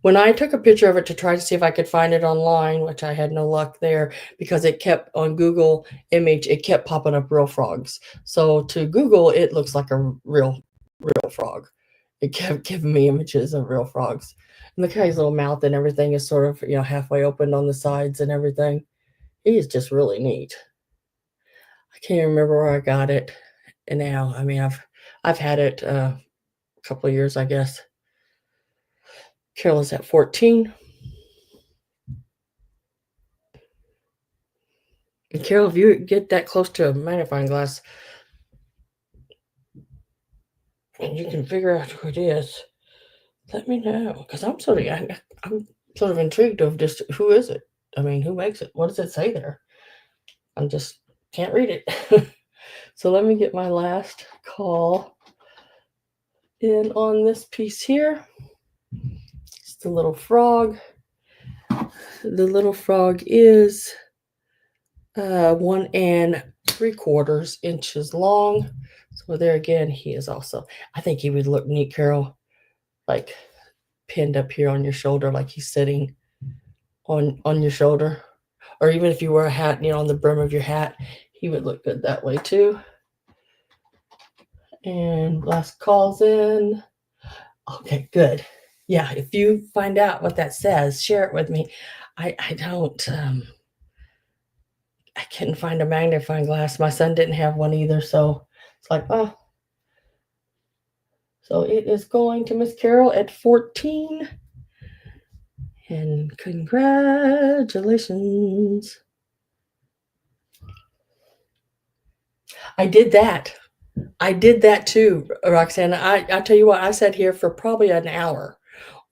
when I took a picture of it to try to see if I could find it online, which I had no luck there because it kept on Google image, it kept popping up real frogs. So to Google, it looks like a real frog. It kept giving me images of real frogs. And look how his little mouth and everything is sort of, halfway opened on the sides and everything. He is just really neat. I can't remember where I got it. And now, I mean, I've had it a couple of years, I guess. Carol is at 14. And Carol, if you get that close to a magnifying glass and you can figure out who it is, let me know. Because I'm sort of intrigued of just who is it? I mean, who makes it? What does it say there? I just can't read it. So let me get my last call in on this piece here. It's the little frog. The little frog is 1 3/4 inches long. So there again, he is also, I think he would look neat, Carol, like pinned up here on your shoulder, like he's sitting on your shoulder. Or even if you wear a hat, on the brim of your hat, he would look good that way too. And last call's in. Okay, good. Yeah, if you find out what that says, share it with me. I couldn't find a magnifying glass. My son didn't have one either, so it's like, oh. So it is going to Miss Carol at 14. And congratulations. I did that too, Roxanne. I tell you what, I sat here for probably an hour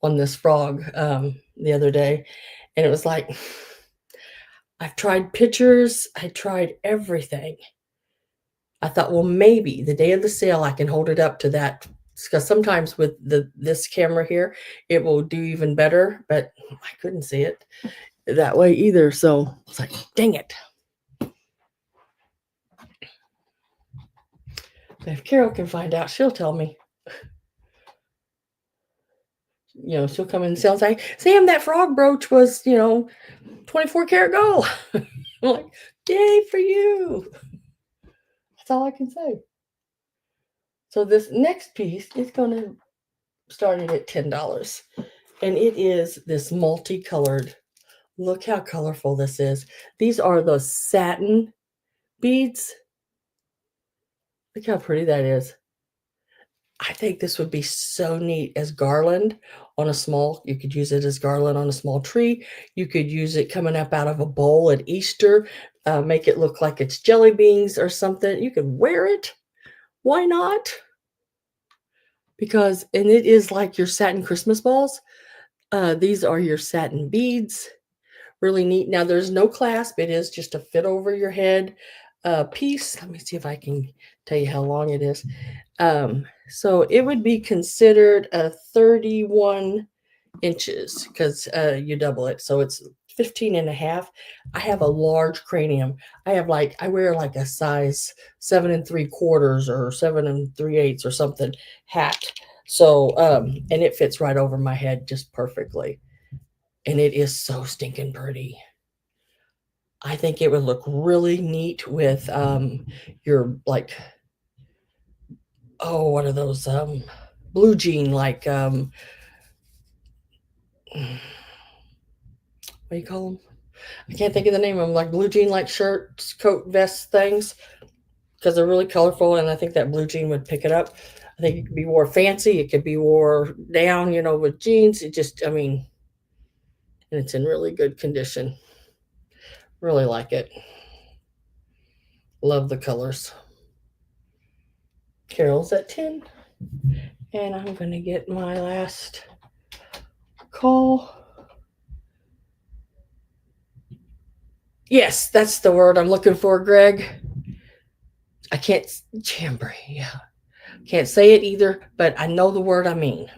on this frog the other day, and it was like, I've tried pictures, I tried everything. I thought, well, maybe the day of the sale I can hold it up to that, because sometimes with this camera here, it will do even better, but I couldn't see it that way either. So it's like, dang it. But if Carol can find out, she'll tell me. She'll come in and say, like, Sam, that frog brooch was, 24 karat gold. I'm like, yay for you. That's all I can say. So this next piece is going to start it at $10. And it is this multicolored. Look how colorful this is. These are those satin beads. Look how pretty that is. I think this would be so neat as garland on you could use it as garland on a small tree. You could use it coming up out of a bowl at Easter, make it look like it's jelly beans or something. You could wear it. Why not? And it is like your satin Christmas balls. These are your satin beads. Really neat. Now there's no clasp. It is just a fit over your head piece. Let me see if I can tell you how long it is. So it would be considered a 31 inches because you double it. So it's 15 and a half. I have a large cranium. I wear like a size 7 3/4 or 7 3/8 or something hat. So, and it fits right over my head just perfectly. And it is so stinking pretty. I think it would look really neat with your like, oh, what are those blue jean like what do you call them? I can't think of the name of them, like blue jean like shirts, coat, vest things, because they're really colorful, and I think that blue jean would pick it up. I think it could be wore fancy, it could be wore down, with jeans. It just, I mean, and it's in really good condition. Really like it. Love the colors. Carol's at 10, and I'm going to get my last call. Yes, that's the word I'm looking for, Greg. I can't, Chambray, yeah. Can't say it either, but I know the word I mean.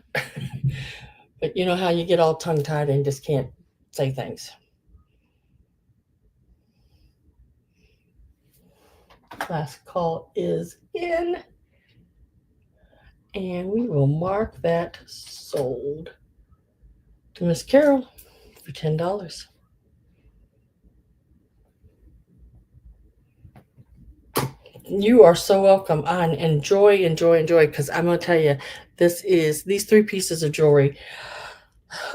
But you know how you get all tongue tied and just can't say things. Last call is in. And we will mark that sold to Miss Carol for $10. You are so welcome. I enjoy, because I'm going to tell you, these 3 pieces of jewelry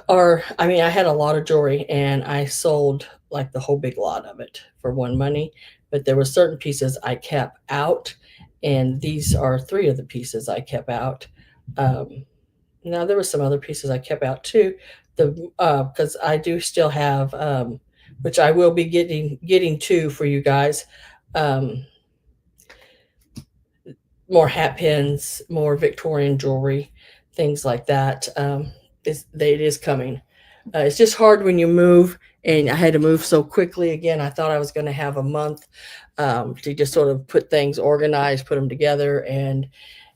I mean, I had a lot of jewelry and I sold like the whole big lot of it for one money, but there were certain pieces I kept out, and these are 3 of the pieces I kept out. Now there were some other pieces I kept out too, because I do still have, which I will be getting to for you guys. More hat pins, more Victorian jewelry, things like that. It is coming. It's just hard when you move, and I had to move so quickly again. I thought I was going to have a month to just sort of put things organized, put them together, and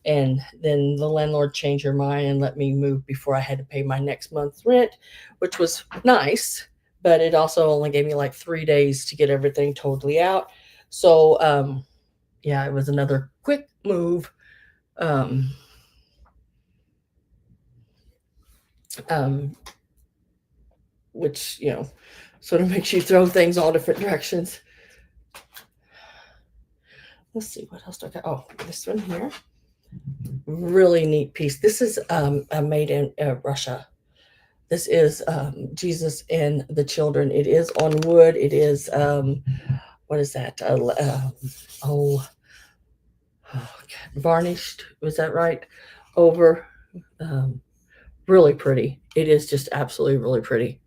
then the landlord changed her mind and let me move before I had to pay my next month's rent, which was nice, but it also only gave me like 3 days to get everything totally out. So, yeah, it was another quick move. Um, which, sort of makes you throw things all different directions. Let's see, what else do I got? Oh, this one here. Really neat piece. This is made in Russia. This is Jesus and the children. It is on wood. It is, what is that? Oh, varnished. Was that right? Over. Really pretty. It is just absolutely really pretty.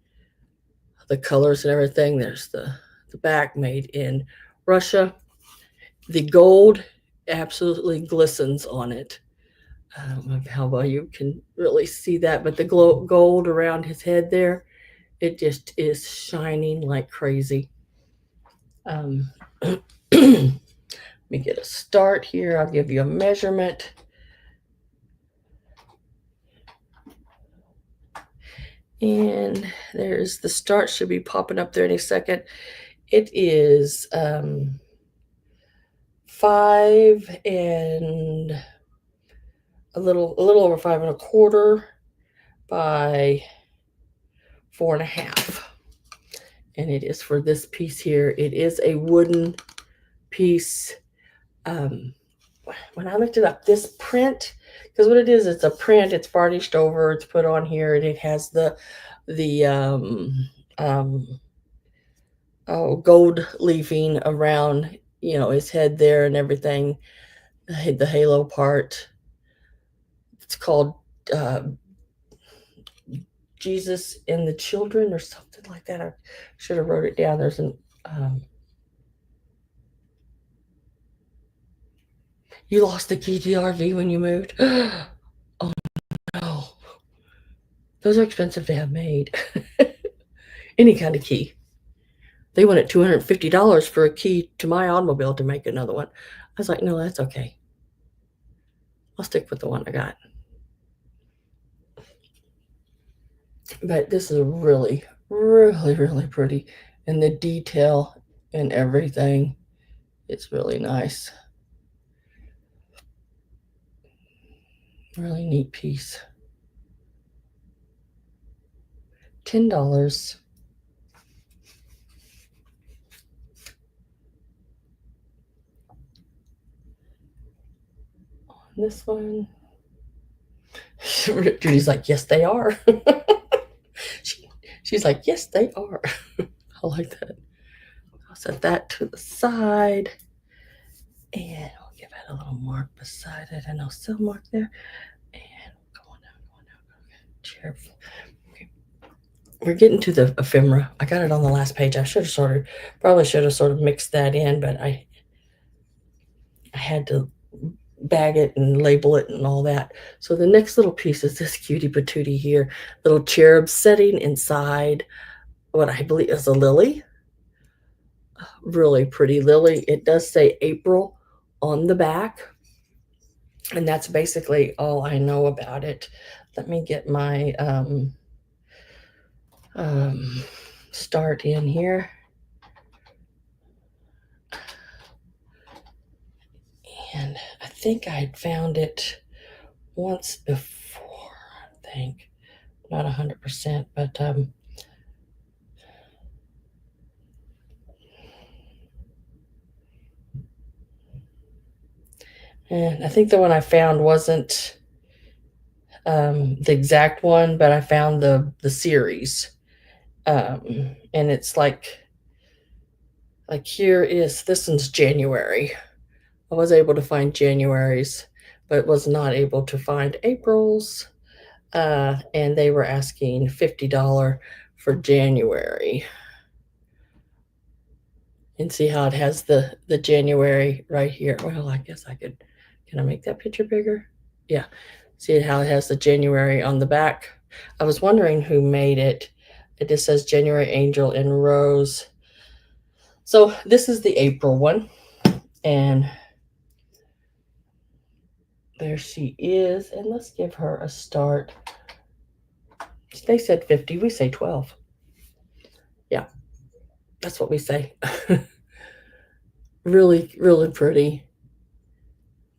The colors and everything. There's the back, made in Russia. The gold absolutely glistens on it. I don't know how well you can really see that, but the gold around his head there, it just is shining like crazy. Let me get a start here. I'll give you a measurement. And there's the start, should be popping up there any second. It is 5 and a little over 5 1/4 by 4 1/2. And it is for this piece here. It is a wooden piece. When I looked it up, this print, because what it is, it's a print. It's varnished over. It's put on here, and it has the gold leafing around, his head there and everything. The halo part. It's called Jesus and the Children or something like that. I should have wrote it down. There's an you lost the key to the RV when you moved. Oh no. Those are expensive to have made. Any kind of key. They wanted $250 for a key to my automobile to make another one. I was like, no, that's okay. I'll stick with the one I got. But this is a really, Really, really pretty. And the detail and everything, it's really nice. Really neat piece. $10. This one. Judy's like, yes, they are. She's like, yes, they are. I like that. I'll set that to the side. And I'll give it a little mark beside it. And I'll still mark there. And going down. Chair. Okay. We're getting to the ephemera. I got it on the last page. I should have probably should have sort of mixed that in, but I had to bag it and label it and all that. So the next little piece is this cutie patootie here, little cherub setting inside what I believe is a lily. Really pretty lily. It does say April on the back, and that's basically all I know about it. Let me get my start in here. And I think I had found it once before, I think. Not 100%, but and I think the one I found wasn't the exact one, but I found the series. And it's like here is this one's January. I was able to find January's, but was not able to find April's. And they were asking $50 for January. And see how it has the January right here. Well, I guess I could. Can I make that picture bigger? Yeah. See how it has the January on the back? I was wondering who made it. It just says January Angel in Rose. So this is the April one. And there she is. And let's give her a start. They said 50. We say 12. Yeah, that's what we say. Really, really pretty.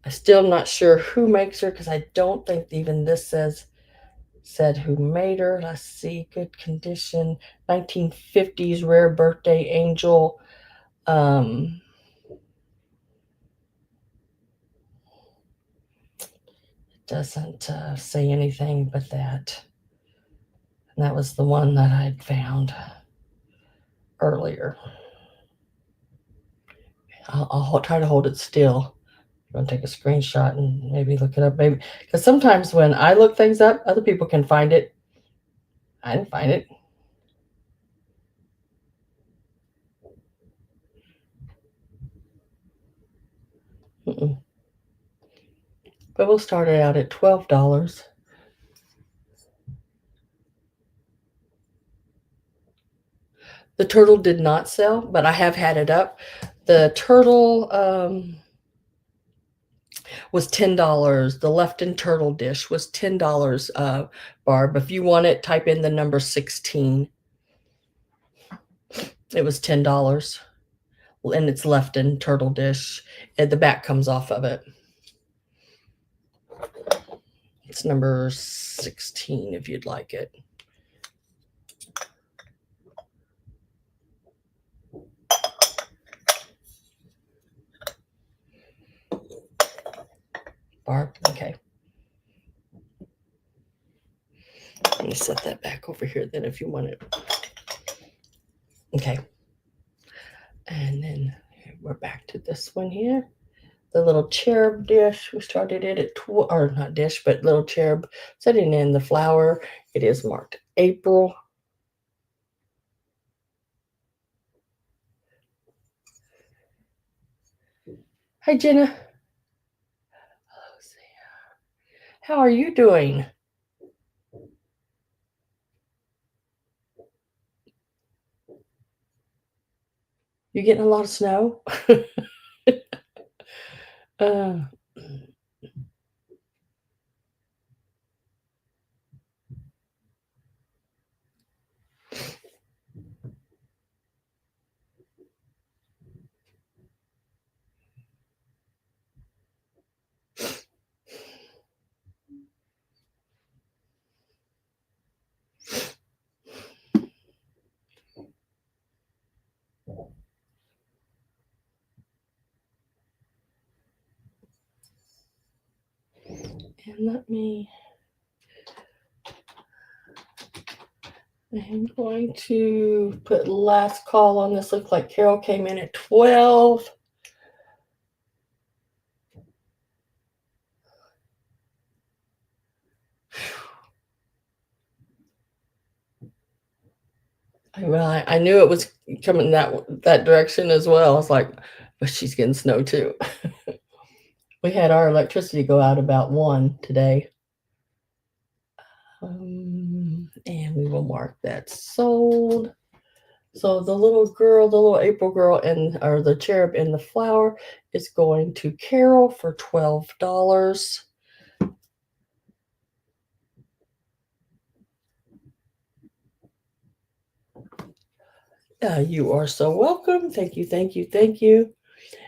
I still am not sure who makes her because I don't think even this said who made her. Let's see, good condition, 1950s rare birthday angel. It doesn't say anything but that. And that was the one that I'd found earlier. I'll try to hold it still. I'm going to take a screenshot and maybe look it up. Maybe because sometimes when I look things up, other people can find it. I didn't find it. Mm-mm. But we'll start it out at $12. The turtle did not sell, but I have had it up. The turtle was $10. The Lefton turtle dish was $10, Barb. If you want it, type in the number 16. It was $10. And it's Lefton turtle dish. And the back comes off of it. It's number 16 if you'd like it. Barb, okay. Let me set that back over here then if you want it. Okay. And then we're back to this one here. The little cherub dish. We started it at or not dish, but little cherub setting in the flower. It is marked April. Hi, Jenna. How are you doing? You getting a lot of snow? uh, And I'm going to put last call on this. Looks like Carol came in at 12. Well, I knew it was coming that direction as well. I was like, but she's getting snow too. We had our electricity go out about 1 today. And we will mark that sold. So the little girl, the little April girl, or the cherub in the flower is going to Carol for $12. You are so welcome. Thank you, thank you, thank you.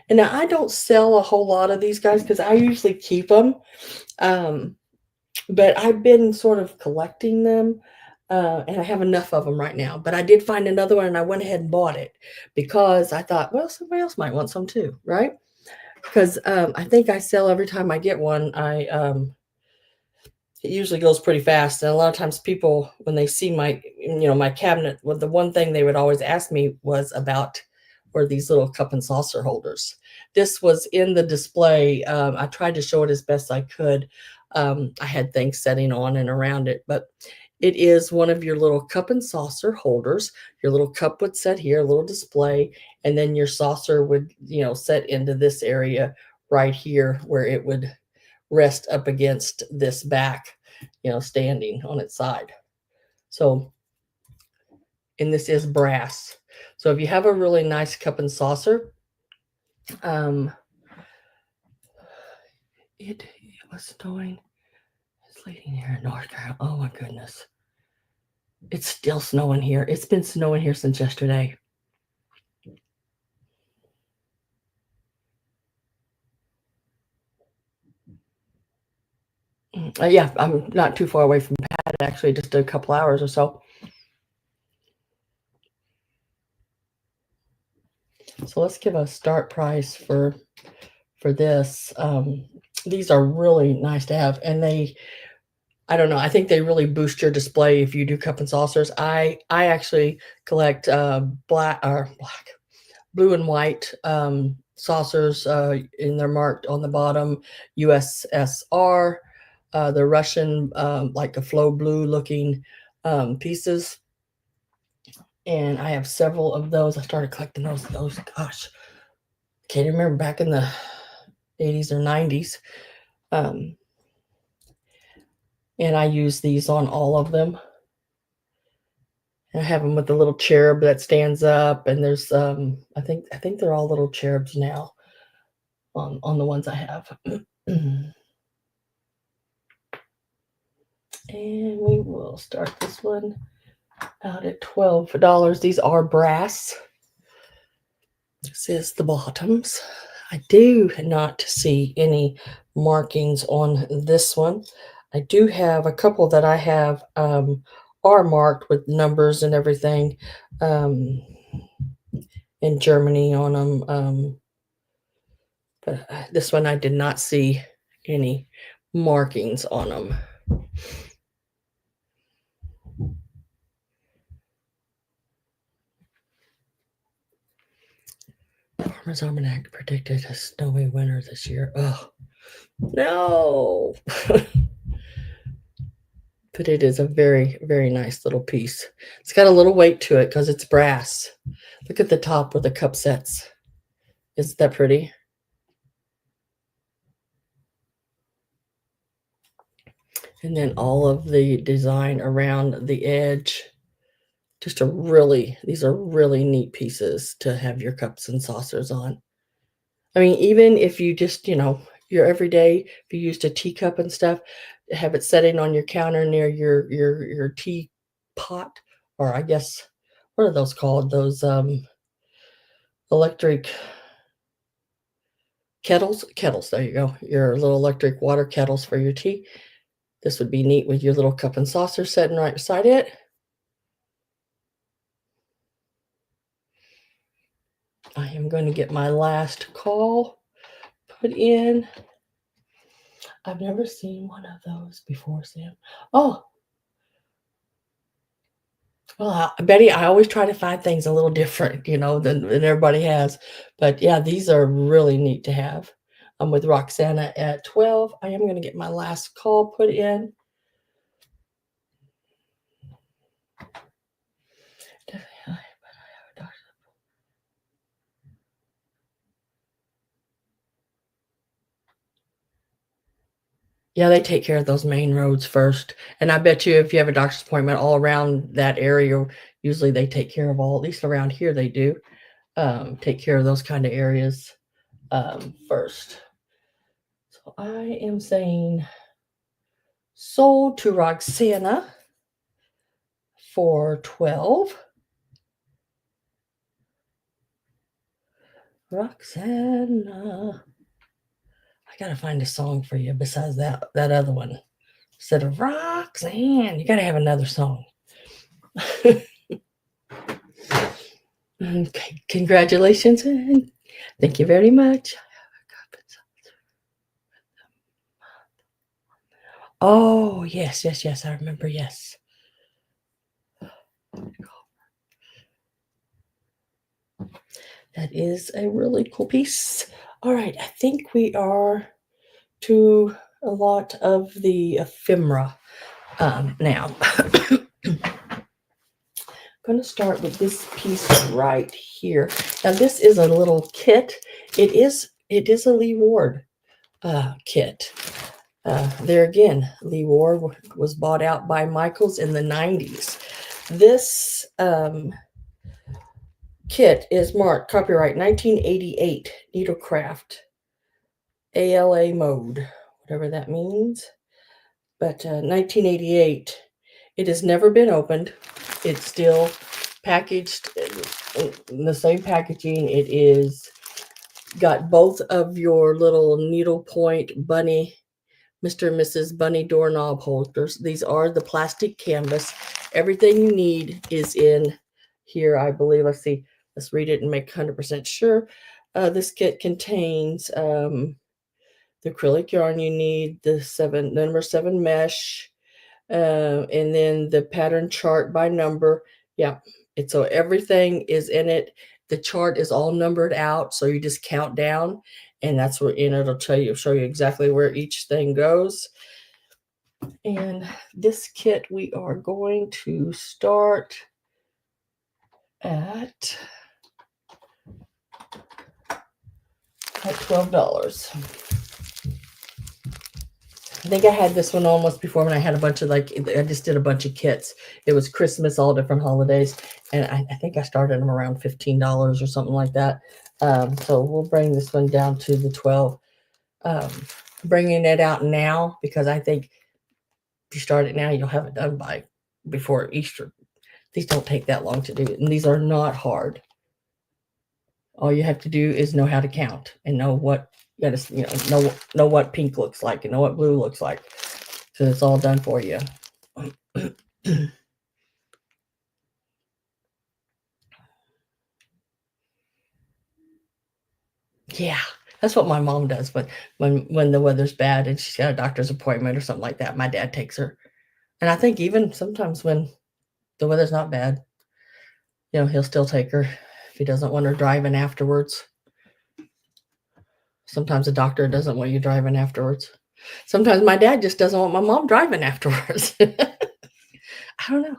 And now I don't sell a whole lot of these guys because I usually keep them. But I've been sort of collecting them. And I have enough of them right now. But I did find another one and I went ahead and bought it because I thought, well, somebody else might want some too, right? Because I think I sell every time I get one. It usually goes pretty fast. And a lot of times people, when they see my cabinet, well, the one thing they would always ask me were these little cup and saucer holders. This was in the display. I tried to show it as best I could. I had things setting on and around it, but it is one of your little cup and saucer holders. Your little cup would set here, a little display, and then your saucer would, set into this area right here where it would rest up against this back, standing on its side. So, and this is brass. So if you have a really nice cup and saucer, it was snowing. It's leading here in North Carolina. Oh my goodness. It's still snowing here. It's been snowing here since yesterday. Yeah, I'm not too far away from Pat, actually, just a couple hours or so. So let's give a start price for this. These are really nice to have, and I don't know, I think they really boost your display if you do cup and saucers. I actually collect blue and white saucers, and they're marked on the bottom USSR. The Russian, like the flow blue looking pieces. And I have several of those. I started collecting those, gosh, can't remember, back in the 80s or 90s. And I use these on all of them. And I have them with the little cherub that stands up, and there's I think they're all little cherubs now on the ones I have. And we will start this one out at $12. These are brass. This is the bottoms. I do not see any markings on this one. I do have a couple that I have are marked with numbers and everything in Germany on them. But this one I did not see any markings on them. Farmer's Almanac predicted a snowy winter this year. Oh, no. But it is a very, very nice little piece. It's got a little weight to it because it's brass. Look at the top where the cup sets. Isn't that pretty? And then all of the design around the edge. These are really neat pieces to have your cups and saucers on. I mean, even if you just, your everyday, if you used a teacup and stuff, have it setting on your counter near your tea pot, or I guess, what are those called? Those electric kettles. There you go. Your little electric water kettles for your tea. This would be neat with your little cup and saucer sitting right beside it. I am going to get my last call put in. I've never seen one of those before, Sam. Oh, well, Betty, I always try to find things a little different, than everybody has. But yeah, these are really neat to have. I'm with Roxana at 12. I am going to get my last call put in. Yeah, they take care of those main roads first. And I bet you if you have a doctor's appointment all around that area, usually they take care of all, at least around here they do, take care of those kind of areas first. So I am saying sold to Roxana for 12. Roxana. I gotta find a song for you besides that other one. Instead of Roxanne, you gotta have another song. Okay, congratulations and thank you very much. Oh, yes, yes, yes, I remember, yes. That is a really cool piece. All right, I think we are to a lot of the ephemera now. I'm going to start with this piece right here. Now, this is a little kit. It is a Lee Ward kit. There again, Lee Ward was bought out by Michaels in the 90s. This kit is marked copyright 1988 Needlecraft ALA mode, whatever that means. But 1988, it has never been opened. It's still packaged in the same packaging. It is got both of your little needlepoint bunny, Mr. and Mrs. Bunny doorknob holders. These are the plastic canvas. Everything you need is in here, I believe. Let's read it and make 100% sure. This kit contains the acrylic yarn you need, the number 7 mesh, and then the pattern chart by number. Yeah, so everything is in it. The chart is all numbered out, so you just count down, and that's where it'll show you exactly where each thing goes. And this kit we are going to start at $12. I think I had this one almost before when I had a bunch of I just did a bunch of kits. It was Christmas, all different holidays. And I think I started them around $15 or something like that. So we'll bring this one down to the 12. Bringing it out now because I think if you start it now, you'll have it done before Easter. These don't take that long to do. And these are not hard. All you have to do is know how to count and know what you got to know what pink looks like and know what blue looks like. So it's all done for you. Yeah, that's what my mom does. But when the weather's bad and she's got a doctor's appointment or something like that, my dad takes her. And I think even sometimes when the weather's not bad, he'll still take her if he doesn't want her driving afterwards. Sometimes the doctor doesn't want you driving afterwards. Sometimes my dad just doesn't want my mom driving afterwards. I don't know.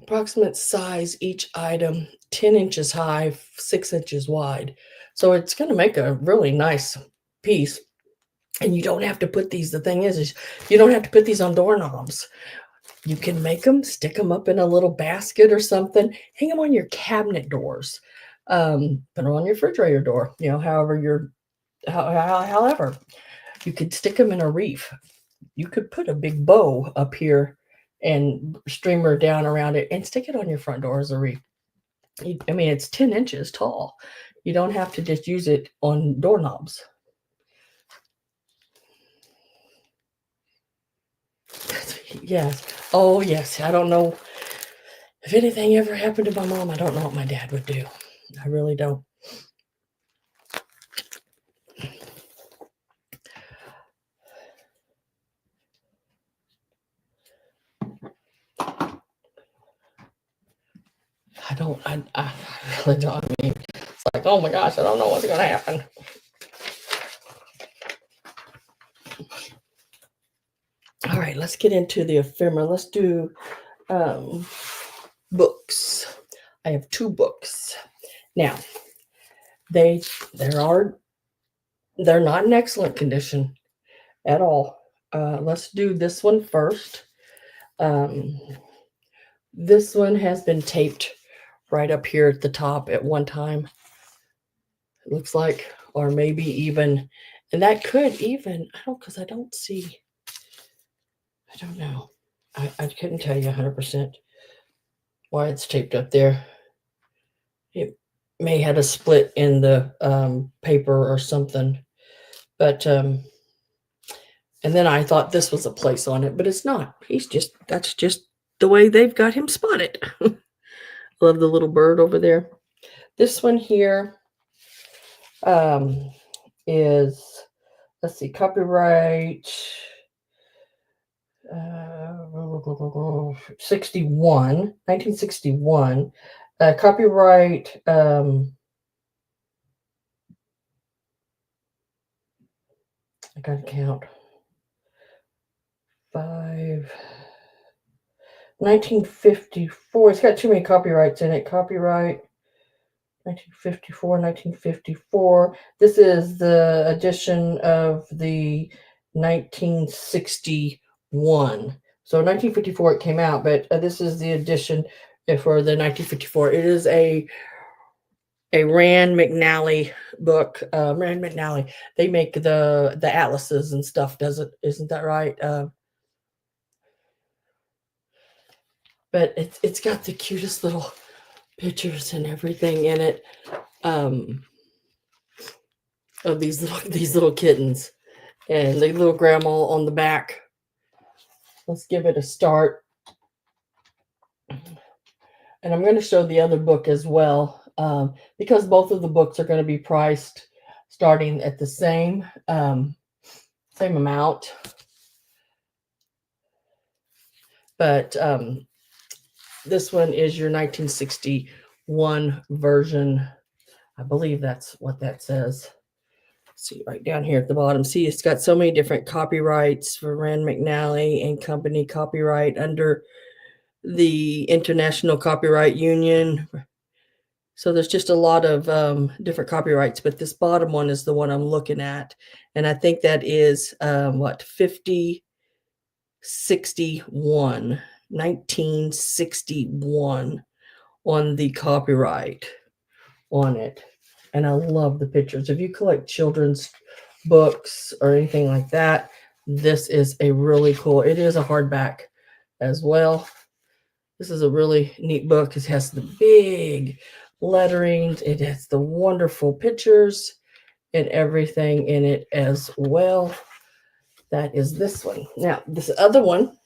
Approximate size each item 10 inches high, 6 inches wide. So it's going to make a really nice piece. And you don't have to put these. The thing is you don't have to put these on doorknobs. You can make them, stick them up in a little basket or something, hang them on your cabinet doors, put them on your refrigerator door, however you could stick them in a wreath. You could put a big bow up here and streamer down around it and stick it on your front door as a wreath. It's 10 inches tall. You don't have to just use it on doorknobs. Yes. Oh, yes. I don't know if anything ever happened to my mom. I don't know what my dad would do. I really don't. I really don't. I mean, it's like, oh my gosh, I don't know what's going to happen. All right, let's get into the ephemera. Let's do books. I have 2 books. Now, they're not in excellent condition at all. Let's do this one first. This one has been taped right up here at the top at one time. It looks like, or maybe even, and that could even, because I don't see, I don't know. I couldn't tell you 100% why it's taped up there. It may have a split in the paper or something, but and then I thought this was a place on it, but it's not. That's just the way they've got him spotted. Love the little bird over there. This one here is, let's see, copyright 1961. Copyright I gotta count. 1954. It's got too many copyrights in it. Copyright 1954. This is the edition of the 1961. So 1954 it came out, but this is the edition for the 1954. It is a Rand McNally book. Rand McNally. They make the atlases and stuff. Isn't that right? But it's got the cutest little pictures and everything in it. Of these little kittens and the little grandma on the back. Let's give it a start. And I'm going to show the other book as well, because both of the books are going to be priced starting at the same amount. But this one is your 1961 version. I believe that's what that says. See right down here at the bottom. See, it's got so many different copyrights for Rand McNally and Company, copyright under the International Copyright Union. So there's just a lot of different copyrights, but this bottom one is the one I'm looking at. And I think that is 1961 on the copyright on it. And I love the pictures. If you collect children's books or anything like that, this is a really cool, it is a hardback as well. This is a really neat book. It has the big lettering. It has the wonderful pictures and everything in it as well. That is this one. Now, this other one,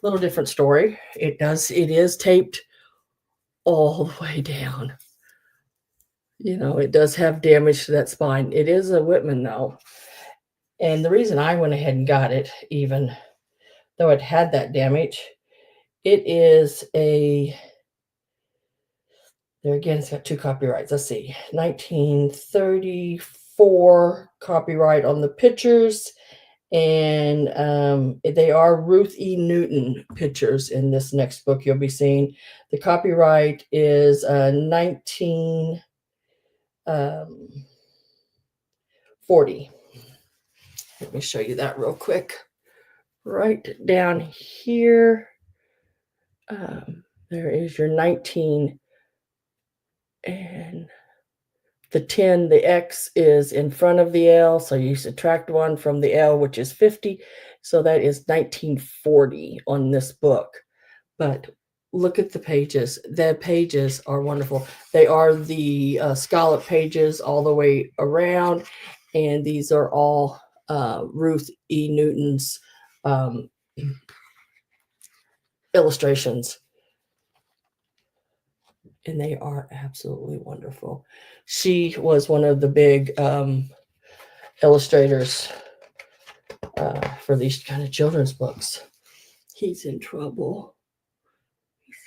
little different story. It is taped all the way down. It does have damage to that spine. It is a Whitman, though. And the reason I went ahead and got it, even though it had that damage, it is there again, it's got 2 copyrights. Let's see, 1934 copyright on the pictures. And they are Ruth E. Newton pictures in this next book you'll be seeing. The copyright is 1940. Let me show you that real quick. Right down here, there is your 19, and the 10, the X is in front of the L, so you subtract 1 from the L, which is 50. So that is 1940 on this book. But look at the pages. The pages are wonderful. They are the scallop pages all the way around, and these are all Ruth E. Newton's illustrations. And they are absolutely wonderful. She was one of the big illustrators for these kind of children's books. He's in trouble.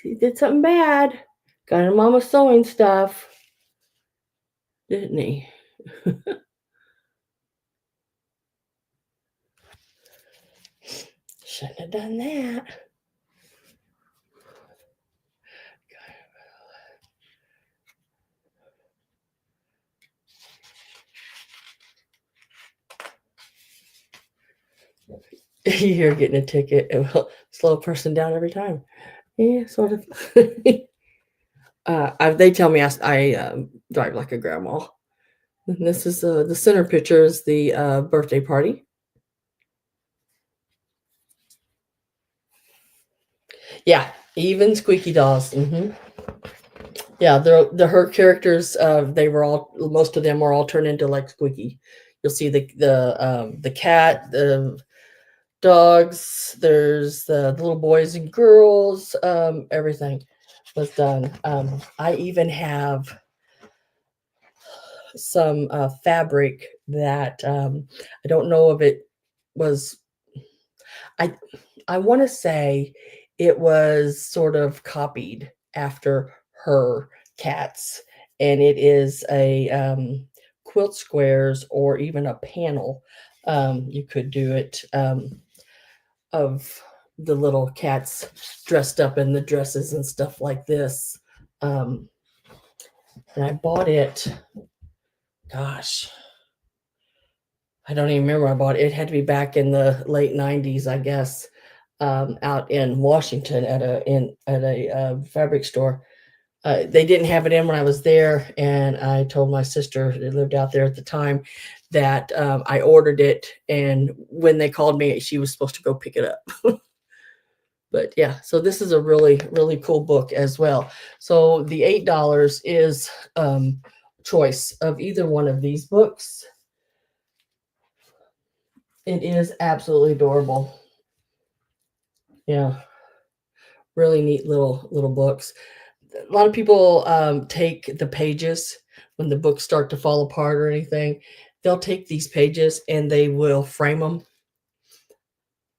He did something bad. Got him mama sewing stuff, didn't he? Shouldn't have done that. You're getting a ticket. It will slow a person down every time. Yeah, sort of. They tell me I drive like a grandma. And this is the center picture is the birthday party. Yeah, even squeaky dolls. Yeah, her characters. They were all most of them were all turned into like Squeaky. You'll see the cat, the dogs. There's the little boys and girls. Everything was done. I even have some fabric that I don't know if it was. I want to say it was sort of copied after her cats, and it is a quilt squares or even a panel. You could do it of the little cats dressed up in the dresses and stuff like this. And I bought it, gosh, I don't even remember. I bought it. It had to be back in the late 90s, I guess, out in Washington at a fabric store. They didn't have it in when I was there, and I told my sister who lived out there at the time that I ordered it, and when they called me, she was supposed to go pick it up. But yeah, so this is a really, really cool book as well. So the $8 is choice of either one of these books. It is absolutely adorable. Yeah, really neat little books. A lot of people take the pages when the books start to fall apart or anything. They'll take these pages and they will frame them.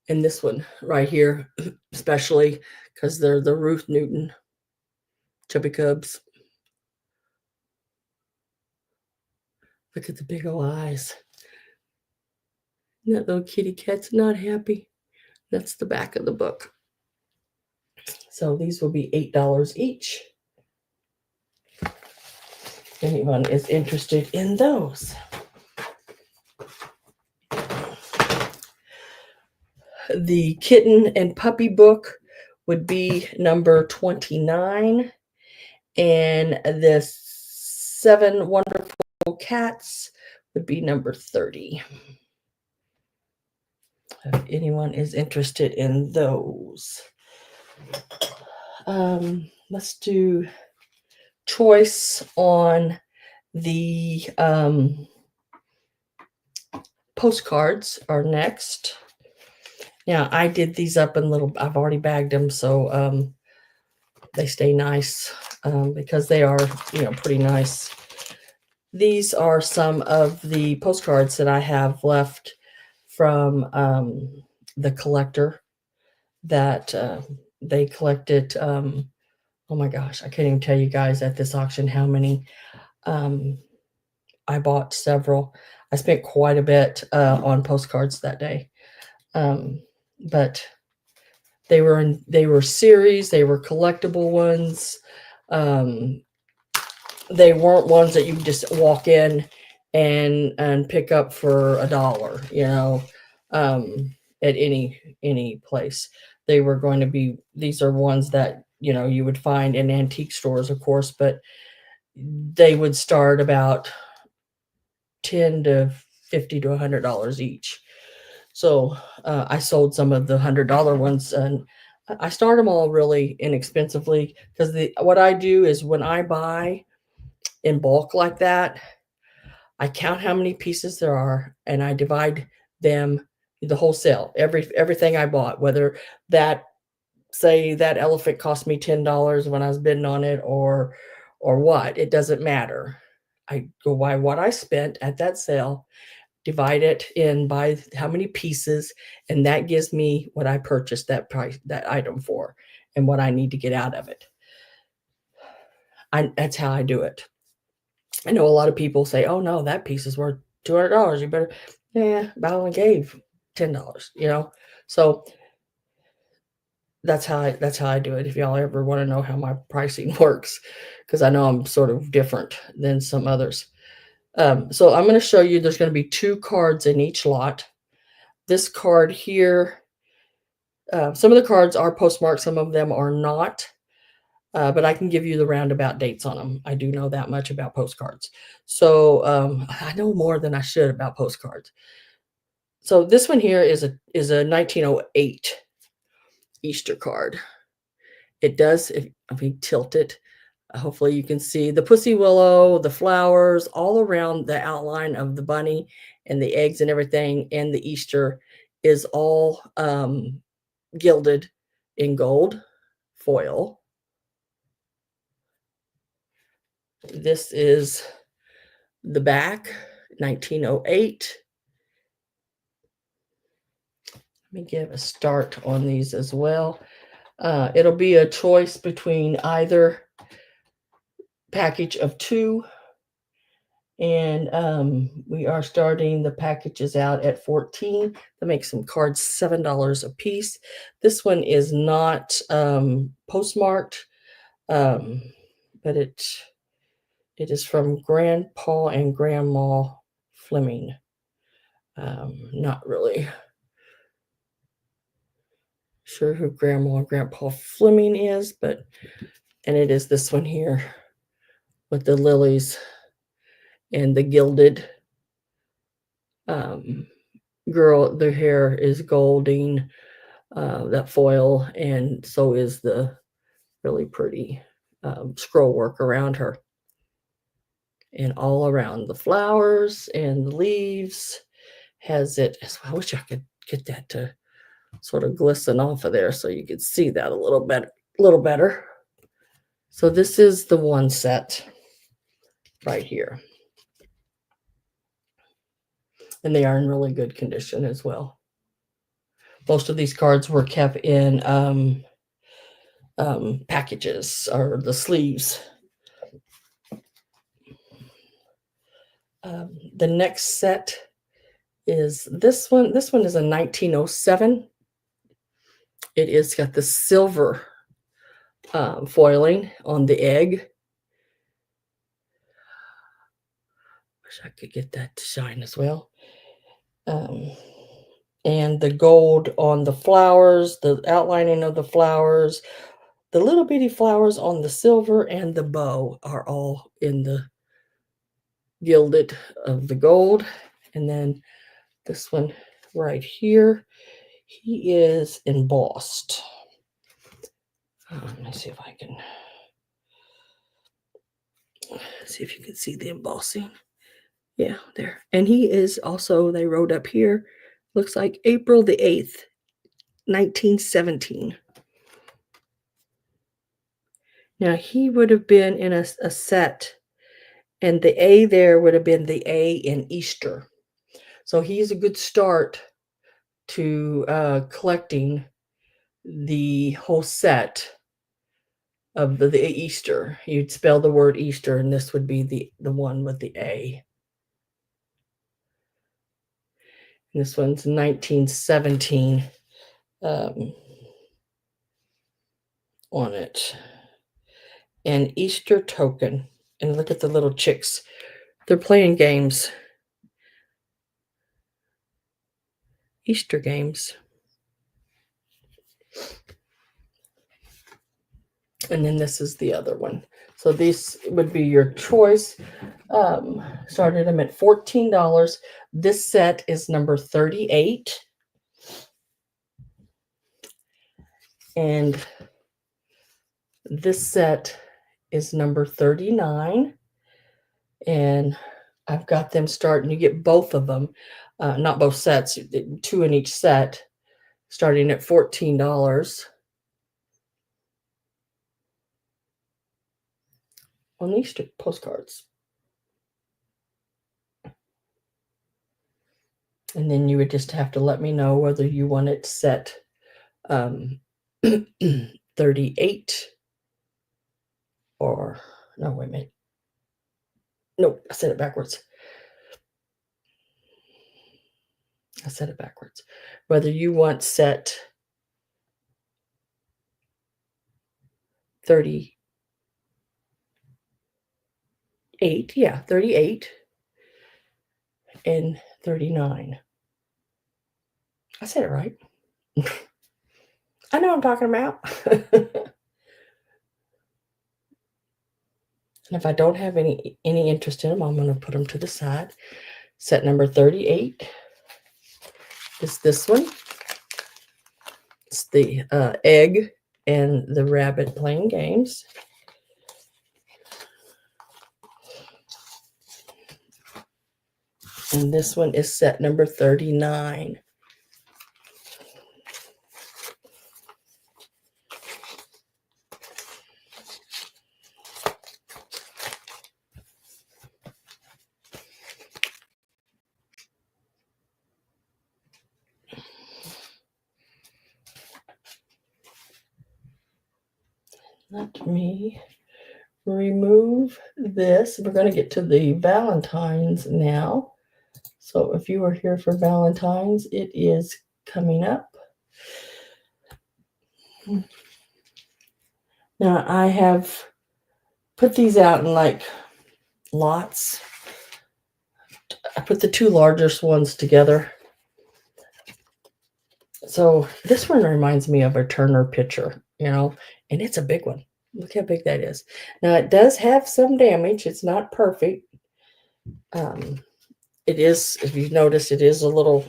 And this one right here, especially because they're the Ruth Newton Chubby Cubs. Look at the big old eyes. That little kitty cat's not happy. That's the back of the book. So these will be $8 each. If anyone is interested in those. The kitten and puppy book would be number 29. And the 7 Wonderful Cats would be number 30. If anyone is interested in those. Let's do choice on the postcards are next. Now I did these up in I've already bagged them, so they stay nice because they are, pretty nice. These are some of the postcards that I have left from the collector that they collected. Oh my gosh, I can't even tell you guys at this auction how many. I bought several. I spent quite a bit on postcards that day. But they were series, they were collectible ones. They weren't ones that you just walk in and pick up for $1, at any place. They were going to be, these are ones that, you would find in antique stores, of course, but they would start about $10 to $50 to $100 each. So I sold some of the $100 ones, and I start them all really inexpensively because what I do is when I buy in bulk like that, I count how many pieces there are and I divide them, the wholesale, everything I bought, whether that say that elephant cost me $10 when I was bidding on it, or what. It doesn't matter. I go by what I spent at that sale, divide it in by how many pieces, and that gives me what I purchased that item for, and what I need to get out of it. That's how I do it. I know a lot of people say, "Oh no, that piece is worth $200. You better," yeah, but I only gave $10. So that's how I do it. If y'all ever want to know how my pricing works, because I know I'm sort of different than some others. So I'm going to show you. There's going to be 2 cards in each lot. This card here, some of the cards are postmarked, some of them are not. But I can give you the roundabout dates on them. I do know that much about postcards. So I know more than I should about postcards. So this one here is a 1908 Easter card. It does, if we tilt it, hopefully you can see the pussy willow, the flowers all around the outline of the bunny and the eggs and everything, and the Easter is all gilded in gold foil. This is the back, 1908. Let me give a start on these as well. It'll be a choice between either package of 2, and we are starting the packages out at 14. That makes some cards $7 a piece. This one is not postmarked, but it is from Grandpa and Grandma Fleming. Not really sure who Grandma and Grandpa Fleming is, and it is this one here with the lilies and the gilded girl. Their hair is golding, that foil, and so is the really pretty scroll work around her. And all around the flowers and the leaves has it. I wish I could get that to sort of glisten off of there so you could see that a little better. So this is the one set right here. And they are in really good condition as well. Most of these cards were kept in packages, or the sleeves. The next set is this one. This one is a 1907. It is got the silver foiling on the egg. Wish I could get that to shine as well. And the gold on the flowers, the outlining of the flowers, the little bitty flowers on the silver, and the bow are all in the gilded of the gold. And then this one right here, he is embossed. Let me see if I can see if you can see the embossing. Yeah, there. And he is also, they wrote up here, looks like April the 8th, 1917. Now he would have been in a set, and the A there would have been the A in Easter. So he's a good start to collecting the whole set of the Easter. You'd spell the word Easter, and this would be the one with the A. And this one's 1917 on it. And Easter token. And look at the little chicks. They're playing games. Easter games. And then this is the other one. So these would be your choice. Started them at $14. This set is number 38. And this set is number 39. And I've got them starting. You get both of them, not both sets, 2 in each set, starting at $14. on these postcards. And then you would just have to let me know whether you want it set 38 or, no, wait a minute. Nope, I said it backwards. Whether you want set 38, yeah, 38 and 39. I said it right. I know what I'm talking about. And if I don't have any interest in them, I'm going to put them to the side. Set number 38 is this one. It's the egg and the rabbit playing games. And this one is set number 39. Let me remove this. We're going to get to the Valentines now. So if you are here for Valentines, it is coming up. Now I have put these out in like lots. I put the two largest ones together. So this one reminds me of a Turner picture, and it's a big one. Look how big that is. Now it does have some damage. It's not perfect. It is, if you notice, it is a little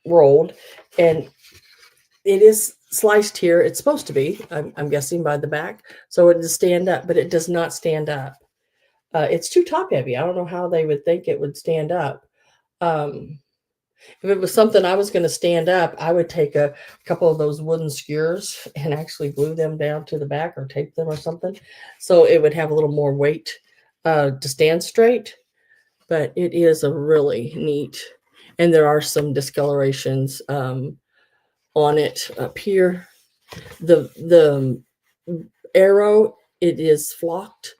rolled, and it is sliced here. It's supposed to be, I'm guessing, by the back, so it does stand up, but it does not stand up. It's too top heavy. I don't know how they would think it would stand up. If it was something I was going to stand up, I would take a couple of those wooden skewers and actually glue them down to the back or tape them or something, so it would have a little more weight to stand straight. But it is a really neat, and there are some discolorations on it up here. The arrow, it is flocked.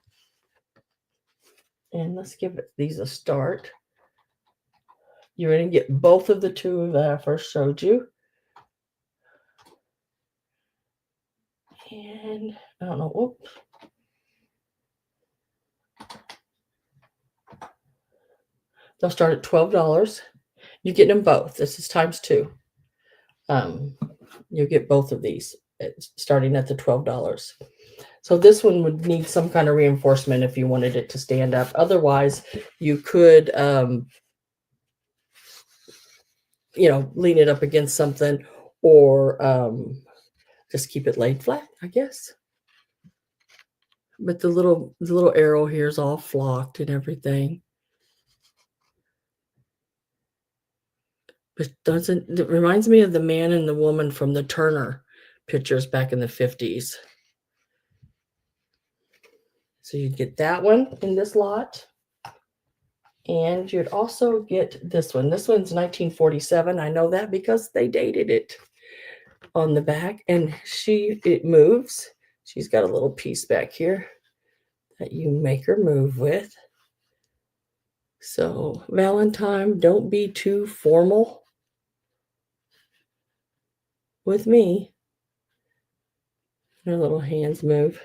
And let's give these a start. You're going to get both of the two that I first showed you. And I don't know. Whoop. They'll start at $12. You get them both. This is times 2. You'll get both of these starting at the $12. So this one would need some kind of reinforcement if you wanted it to stand up. Otherwise, you could, lean it up against something, or just keep it laid flat, I guess. But the little arrow here is all flocked and everything. But it reminds me of the man and the woman from the Turner pictures back in the 50s. So you get that one in this lot. And you'd also get this one. This one's 1947. I know that because they dated it on the back. And it moves. She's got a little piece back here that you make her move with. So Valentine, don't be too formal with me. Her little hands move.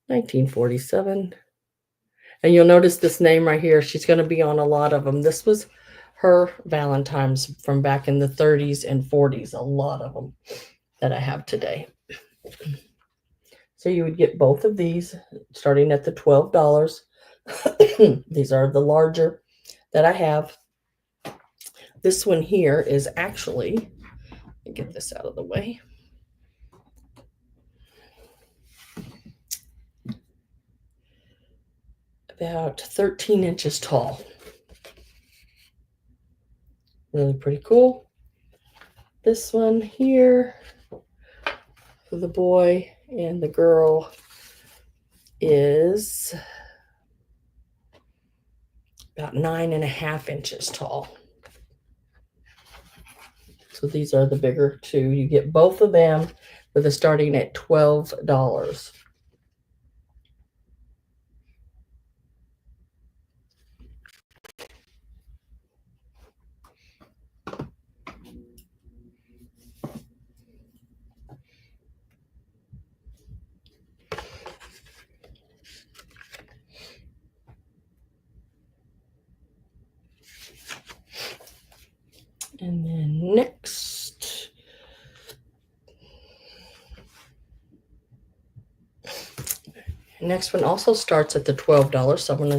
1947. And you'll notice this name right here. She's going to be on a lot of them. This was her Valentines from back in the 30s and 40s. A lot of them that I have today. So you would get both of these starting at the $12. These are the larger that I have. This one here is actually, let me get this out of the way. About 13 inches tall. Really pretty cool. This one here for the boy and the girl. is about 9.5 inches tall. So these are the bigger two. You get both of them with a starting at $12. And then next one also starts at the $12, so I'm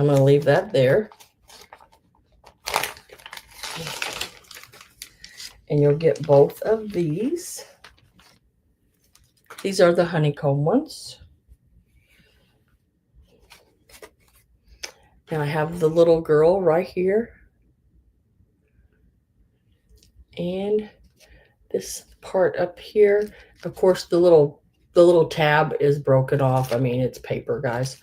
gonna leave that there. And you'll get both of these. These are the honeycomb ones. Now I have the little girl right here. And this part up here, of course, the little tab is broken off. I mean, it's paper, guys.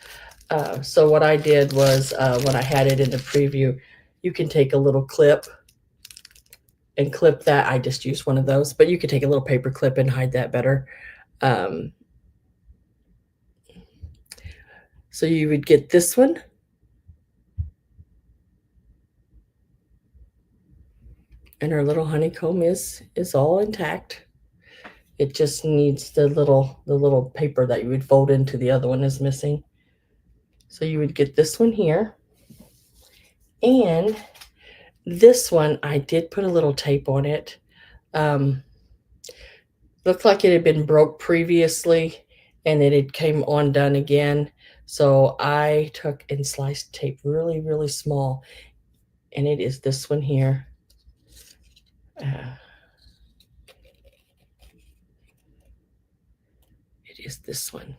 So what I did was when I had it in the preview, you can take a little clip and clip that. I just used one of those, but you could take a little paper clip and hide that better. So you would get this one. And our little honeycomb is all intact. It just needs the little paper that you would fold into the other one is missing. So you would get this one here. And this one, I did put a little tape on it. Looked like it had been broke previously and it came undone again. So I took and sliced tape really, really small. And it is this one here. It is this one.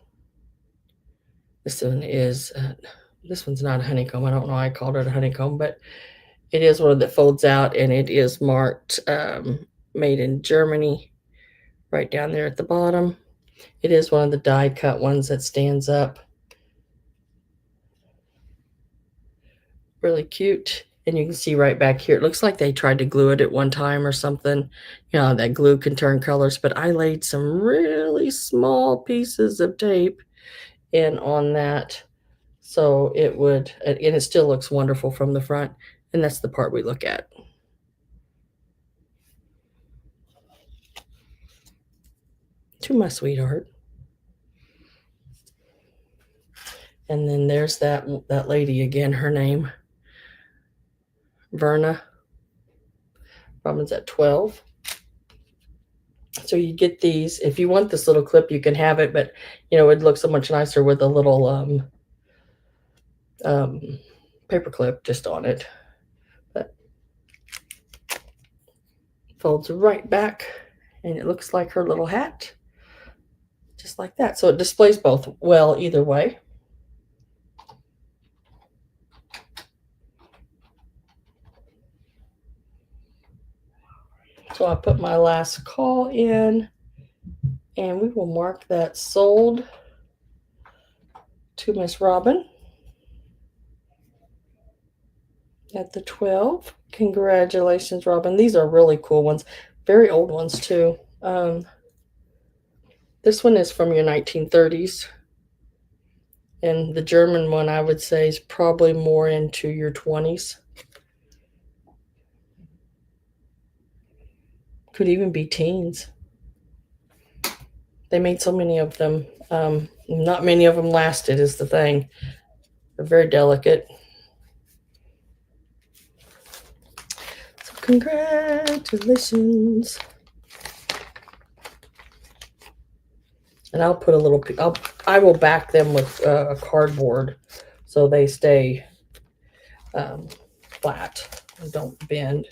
This one is, this one's not a honeycomb. I don't know why I called it a honeycomb, but it is one that folds out, and it is marked made in Germany right down there at the bottom. It is one of the die cut ones that stands up. Really cute. And you can see right back here, it looks like they tried to glue it at one time or something. You know, that glue can turn colors, but I laid some really small pieces of tape in on that. So it would, and it still looks wonderful from the front. And that's the part we look at. To my sweetheart. And then there's that lady again, her name, Verna. Robin's at 12. So you get these. If you want this little clip, you can have it, but you know, it'd look so much nicer with a little paper clip just on it. But folds right back, and it looks like her little hat, just like that. So it displays both well either way. So I put my last call in, and we will mark that sold to Miss Robin at the 12. Congratulations, Robin. These are really cool ones. Very old ones, too. This one is from your 1930s. And the German one, I would say, is probably more into your 20s. Could even be teens. They made so many of them. Not many of them lasted is the thing. They're very delicate. So congratulations. And I'll put a little, I will back them with a cardboard so they stay flat and don't bend.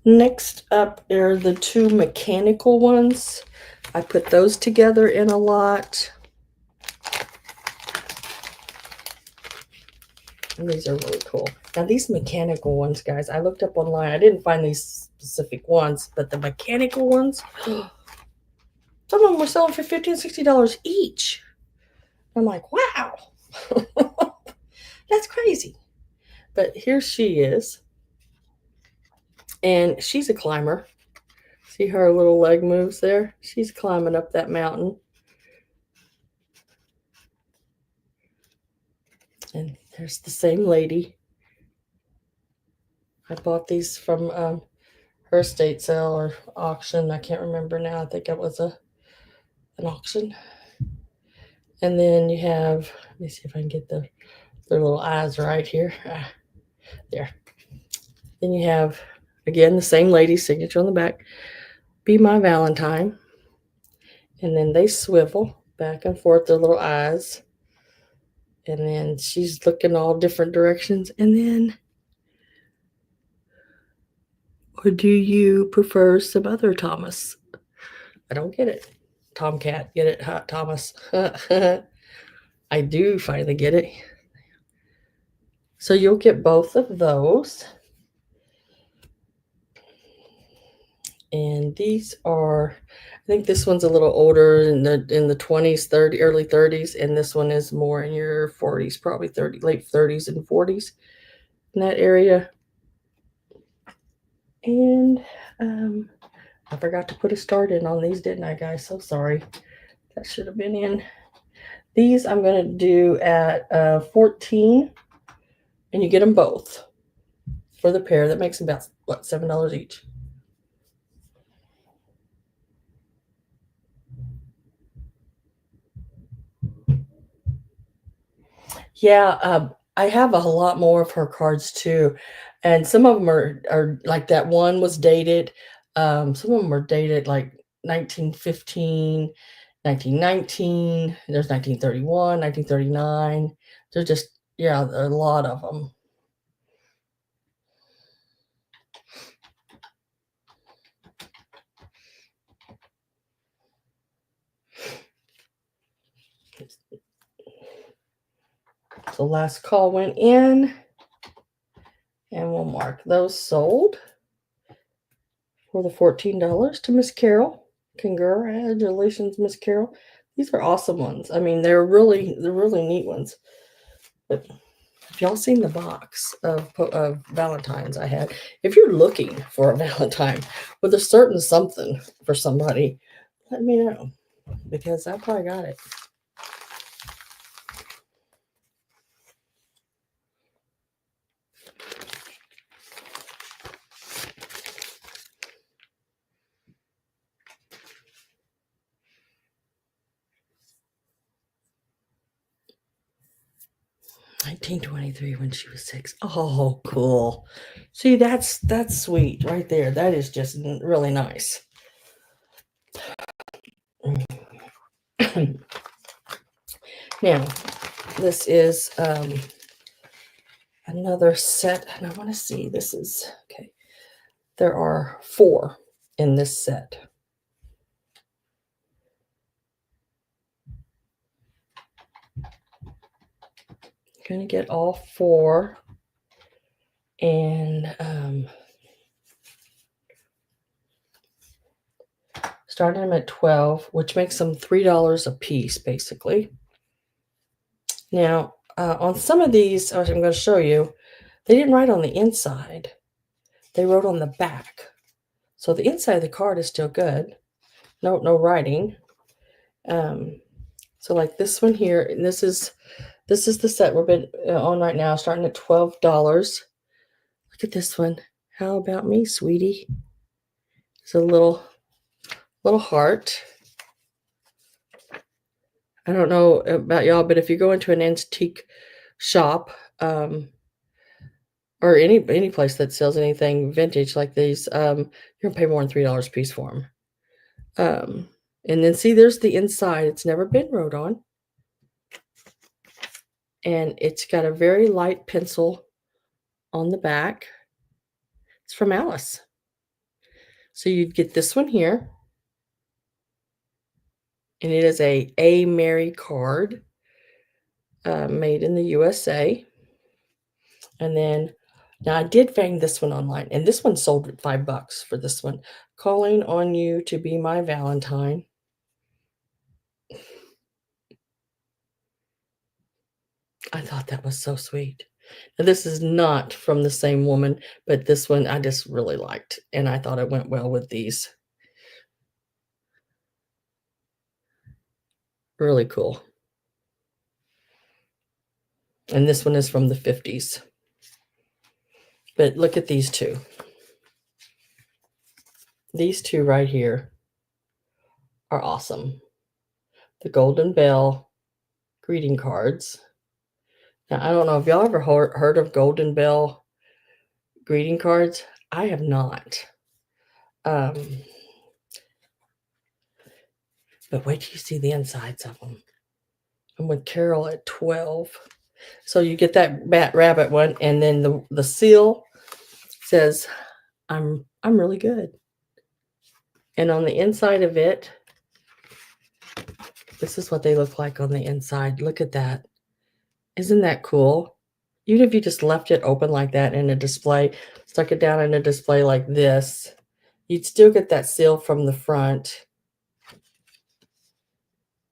Next up are the two mechanical ones. I put those together in a lot. And these are really cool. Now these mechanical ones, guys, I looked up online. I didn't find these specific ones, but the mechanical ones, some of them were selling for $50 and $60 each. I'm like, wow, that's crazy. But here she is, and she's a climber. See her little leg moves there? She's climbing up that mountain. And there's the same lady. I bought these from her estate sale or auction. I can't remember now. I think it was an auction. And then you have, let me see if I can get their little eyes right here. There. Then you have, again, the same lady's signature on the back. Be my Valentine. And then they swivel back and forth, their little eyes. And then she's looking all different directions. And then, or do you prefer some other Thomas? I don't get it. Tomcat, get it, huh, Thomas? I do finally get it. So you'll get both of those. And these are, I think this one's a little older in the 20s, early 30s, and this one is more in your 40s, probably late 30s and 40s in that area. And I forgot to put a start in on these, didn't I, guys? So sorry. That should have been in. These I'm going to do at 14, and you get them both for the pair. That makes about, what, $7 each. Yeah, I have a lot more of her cards too, and some of them are like that one was dated. Some of them are dated like 1915, 1919. There's 1931, 1939. They're just, yeah, a lot of them. So last call went in, and we'll mark those sold for the $14 to Miss Carol. Congratulations, Miss Carol. These are awesome ones. I mean, they're really neat ones. But if y'all seen the box of Valentines I had, if you're looking for a Valentine with a certain something for somebody, let me know, because I probably got it. (1923) when she was 6. Oh, cool. See, that's sweet right there. That is just really nice. Now, this is another set, and I want to see. This is okay. There are 4 in this set. Gonna get all 4, and starting them at 12, which makes them $3 a piece, basically. Now, on some of these, I'm going to show you, they didn't write on the inside. They wrote on the back. So the inside of the card is still good. No writing. So like this one here, and this is the set we're been on right now, starting at $12. Look at this one. How about me, sweetie? It's a little heart. I don't know about y'all, but if you go into an antique shop, or any place that sells anything vintage like these, you're gonna pay more than $3 a piece for them. And then see, there's the inside. It's never been wrote on, and it's got a very light pencil on the back. It's from Alice. So you'd get this one here, and it is a Mary card, made in the USA. And then Now I did find this one online, and this one sold at $5 for this one. Calling on you to be my Valentine. I thought that was so sweet. Now, this is not from the same woman, but this one I just really liked, and I thought it went well with these. Really cool. And this one is from the 50s. But look at these two. These two right here are awesome. The Golden Bell greeting cards. Now, I don't know if y'all ever heard of Golden Bell greeting cards. I have not. But wait till you see the insides of them. I'm with Carol at 12. So you get that rabbit one, and then the seal says, I'm really good. And on the inside of it, this is what they look like on the inside. Look at that. Isn't that cool? Even if you just left it open like that in a display, stuck it down in a display like this, you'd still get that seal from the front.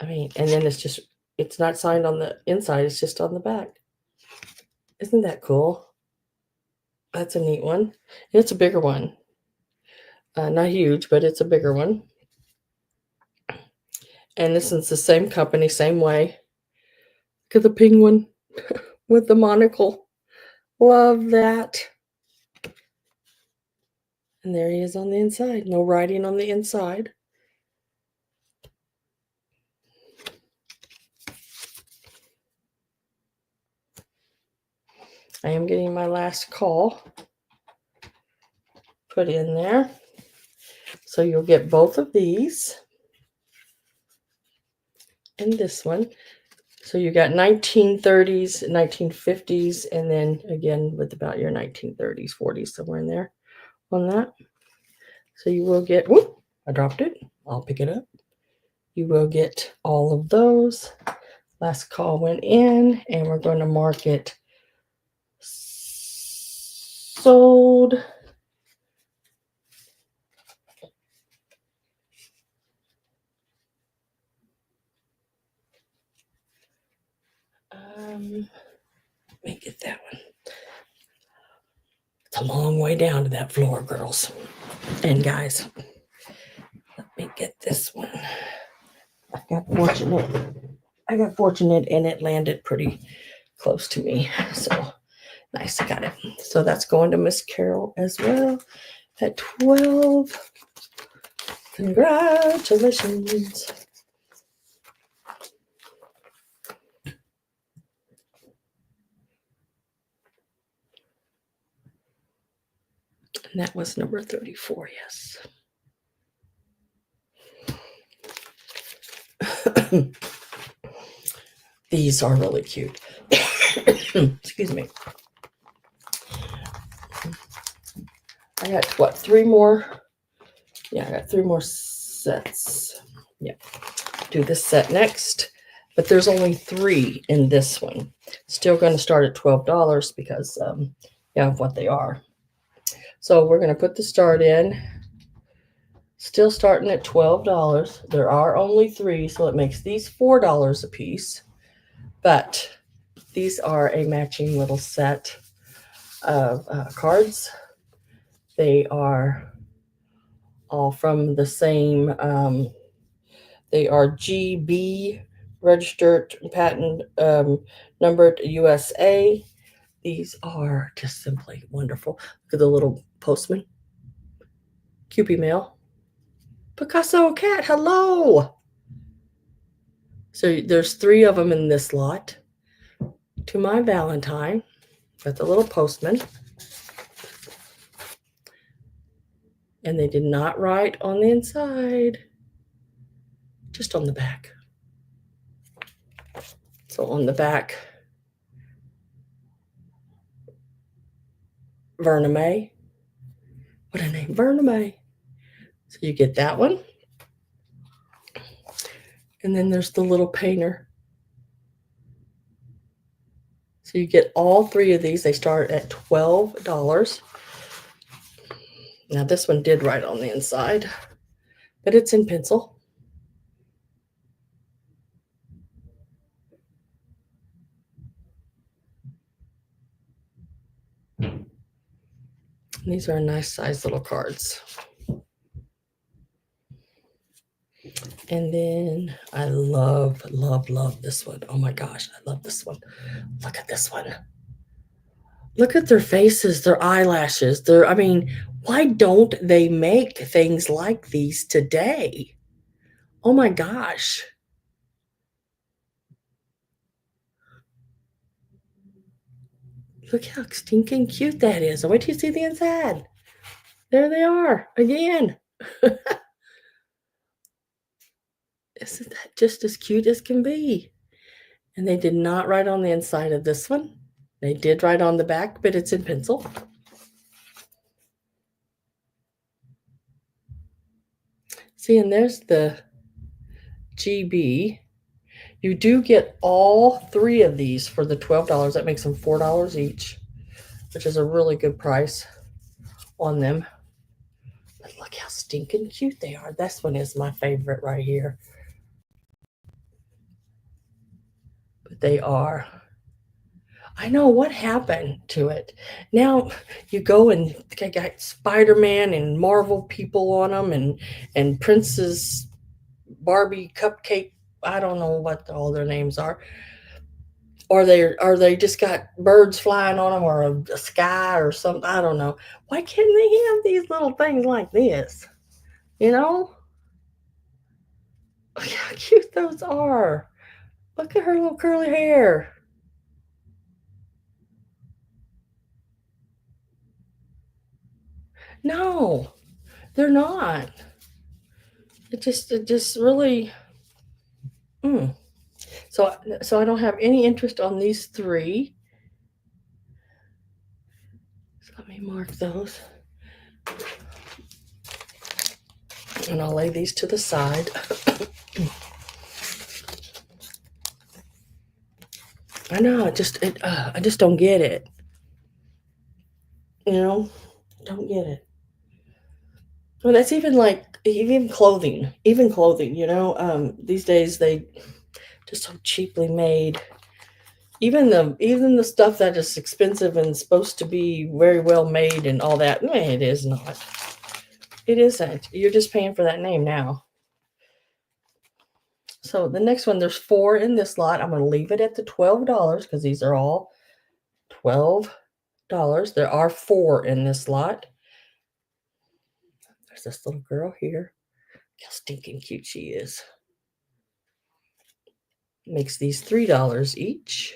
I mean, and then it's not signed on the inside, it's just on the back. Isn't that cool? That's a neat one. It's a bigger one. Not huge, but it's a bigger one. And this is the same company, same way. Look at the penguin with the monocle. Love that. And there he is on the inside. No writing on the inside. I am getting my last call put in there. So you'll get both of these and this one. So you got 1930s, 1950s, and then again with about your 1930s, 40s, somewhere in there on that. So you will get, whoop, I dropped it. I'll pick it up. You will get all of those. Last call went in, and we're going to mark it sold. Let me get that one. It's a long way down to that floor, girls and guys. Let me get this one. I got fortunate and it landed pretty close to me. So nice, I got it. So that's going to Miss Carol as well at 12. Congratulations. And that was number 34, yes. These are really cute. Excuse me. I got what, 3 more? Yeah, I got 3 more sets. Yeah, do this set next. But there's only 3 in this one. Still going to start at $12 because of what they are. So we're going to put the start in. Still starting at $12. There are only 3, so it makes these $4 a piece. But these are a matching little set of cards. They are all from the same, they are GB registered patent numbered USA. These are just simply wonderful. Look at the little postman. Kewpie mail. Picasso cat, hello. So there's 3 of them in this lot. To my Valentine. Got the little postman. And they did not write on the inside. Just on the back. So on the back, Verna May. What a name, Verna May. So you get that one. And then there's the little painter. So you get all 3 of these. They start at $12. Now this one did write on the inside, but it's in pencil. And these are nice size little cards. And then I love, love, love this one. Oh my gosh, I love this one. Look at this one. Look at their faces, their eyelashes. I mean, why don't they make things like these today? Oh my gosh. Look how stinking cute that is. Wait till you see the inside. There they are again. Isn't that just as cute as can be? And they did not write on the inside of this one. They did write on the back, but it's in pencil. See, and there's the GB. You do get all 3 of these for the $12. That makes them $4 each, which is a really good price on them. But look how stinking cute they are. This one is my favorite right here. But they are. I know what happened to it. Now you go and they got Spider-Man and Marvel people on them, and Princess Barbie Cupcake. I don't know what all their names are. Or they just got birds flying on them, or a sky or something. I don't know. Why can't they have these little things like this? You know? Look how cute those are. Look at her little curly hair. No, they're not. It just really. So I don't have any interest on these 3. So let me mark those. And I'll lay these to the side. I know, I just don't get it. You know, don't get it. Well, that's even clothing. Even clothing, these days they just so cheaply made. Even the stuff that is expensive and supposed to be very well made and all that, it is not. It isn't. You're just paying for that name now. So the next one, there's 4 in this lot. I'm going to leave it at the $12 because these are all $12. There are 4 in this lot. There's this little girl here. Look how stinking cute she is. Makes these $3 each.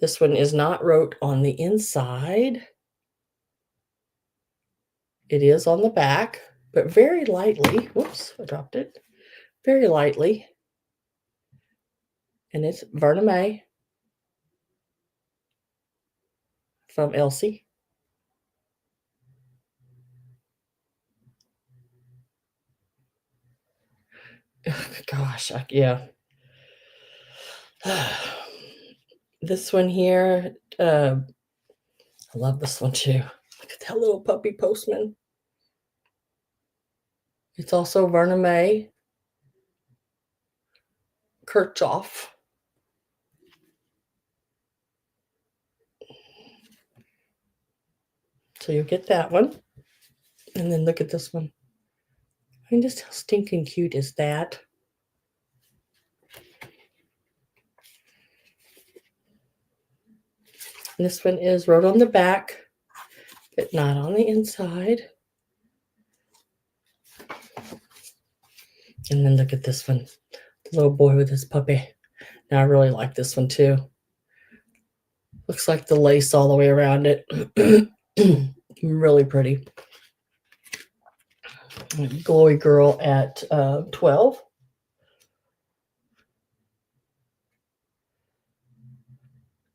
This one is not wrote on the inside. It is on the back, but very lightly. Whoops, I dropped it. Very lightly. And it's Verna May from Elsie. Gosh, yeah. This one here, I love this one too. Look at that little puppy postman. It's also Verna May Kirchhoff. So you'll get that one. And then look at this one. I mean, just how stinking cute is that? And this one is wrote on the back, but not on the inside. And then look at this one. The little boy with his puppy. Now I really like this one too. Looks like the lace all the way around it. Really pretty. Glowy Girl at 12.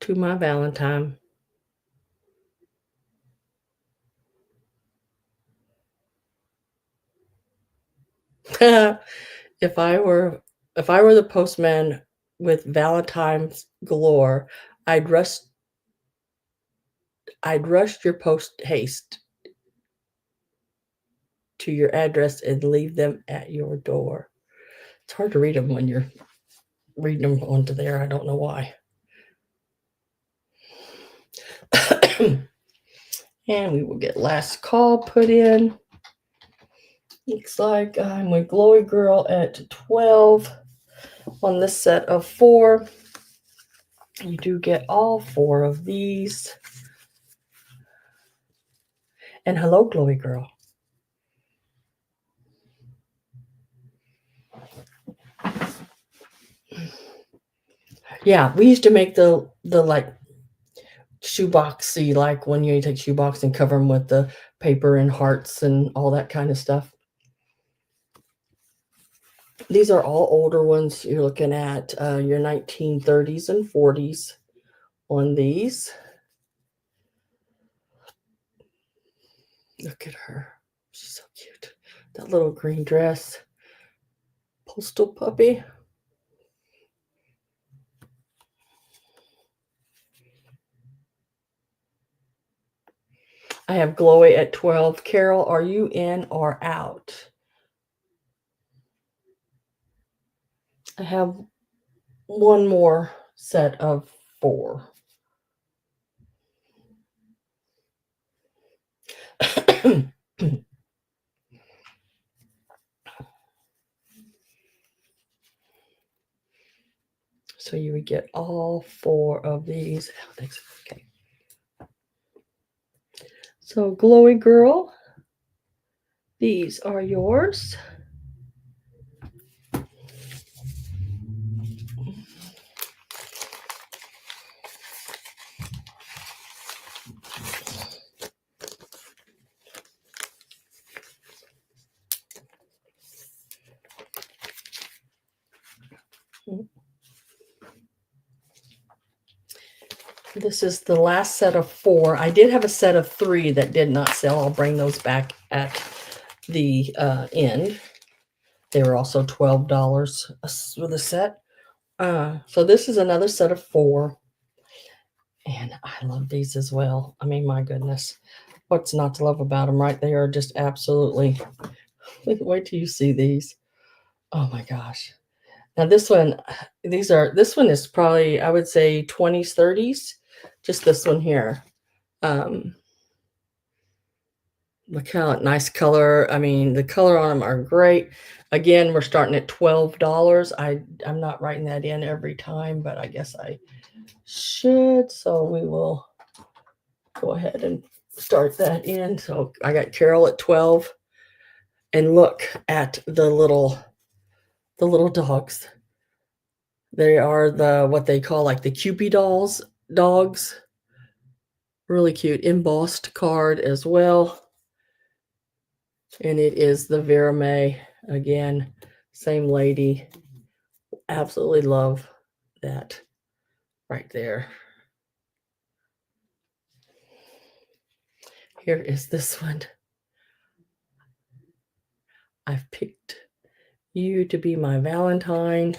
To my Valentine. If I were the postman with Valentine's galore, I'd rush I'd rush your post haste to your address and leave them at your door. It's hard to read them when you're reading them onto there. I don't know why. And we will get last call put in. Looks like I'm with Glowy Girl at 12 on this set of 4. You do get all 4 of these. And hello, Glowy Girl. Yeah, we used to make the like shoeboxy, like when you take shoebox and cover them with the paper and hearts and all that kind of stuff. These are all older ones. You're looking at your 1930s and 40s on these. Look at her. She's so cute. That little green dress. Postal puppy. I have Glowy at 12. Carol, are you in or out? I have one more set of 4. So you would get all 4 of these. Okay. So Glowy Girl, these are yours. This is the last set of 4. I did have a set of 3 that did not sell. I'll bring those back at the end. They were also $12 for the set. So this is another set of 4. And I love these as well. I mean, my goodness. What's not to love about them, right? They are just absolutely... Wait till you see these. Oh my gosh. Now this one, this one is probably, I would say 20s, 30s. Just this one here. Look how nice color. I mean, the color on them are great. Again, we're starting at $12. I'm not writing that in every time, but I guess I should. So we will go ahead and start that in. So I got Carol at 12. And look at the little dogs. They are what they call like the Kewpie dogs. Really cute. Embossed card as well. And it is the Vera May. Again, same lady. Absolutely love that right there. Here is this one. I've picked you to be my Valentine.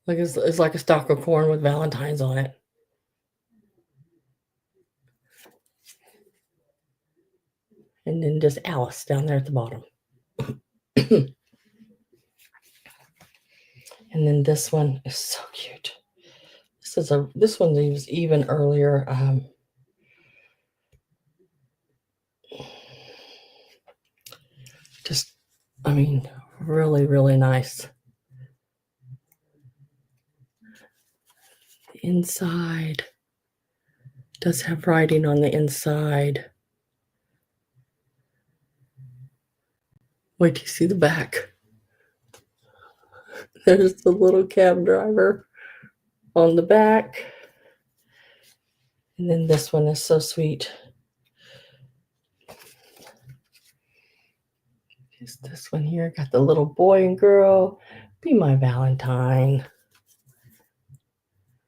Like it's like a stalk of corn with Valentines on it. And then just Alice down there at the bottom. And then this one is so cute. This one was even earlier. Just, I mean, really, really nice. The inside does have writing on the inside. Wait till you see the back. There's the little cab driver on the back. And then this one is so sweet. Is this one here. Got the little boy and girl. Be my Valentine.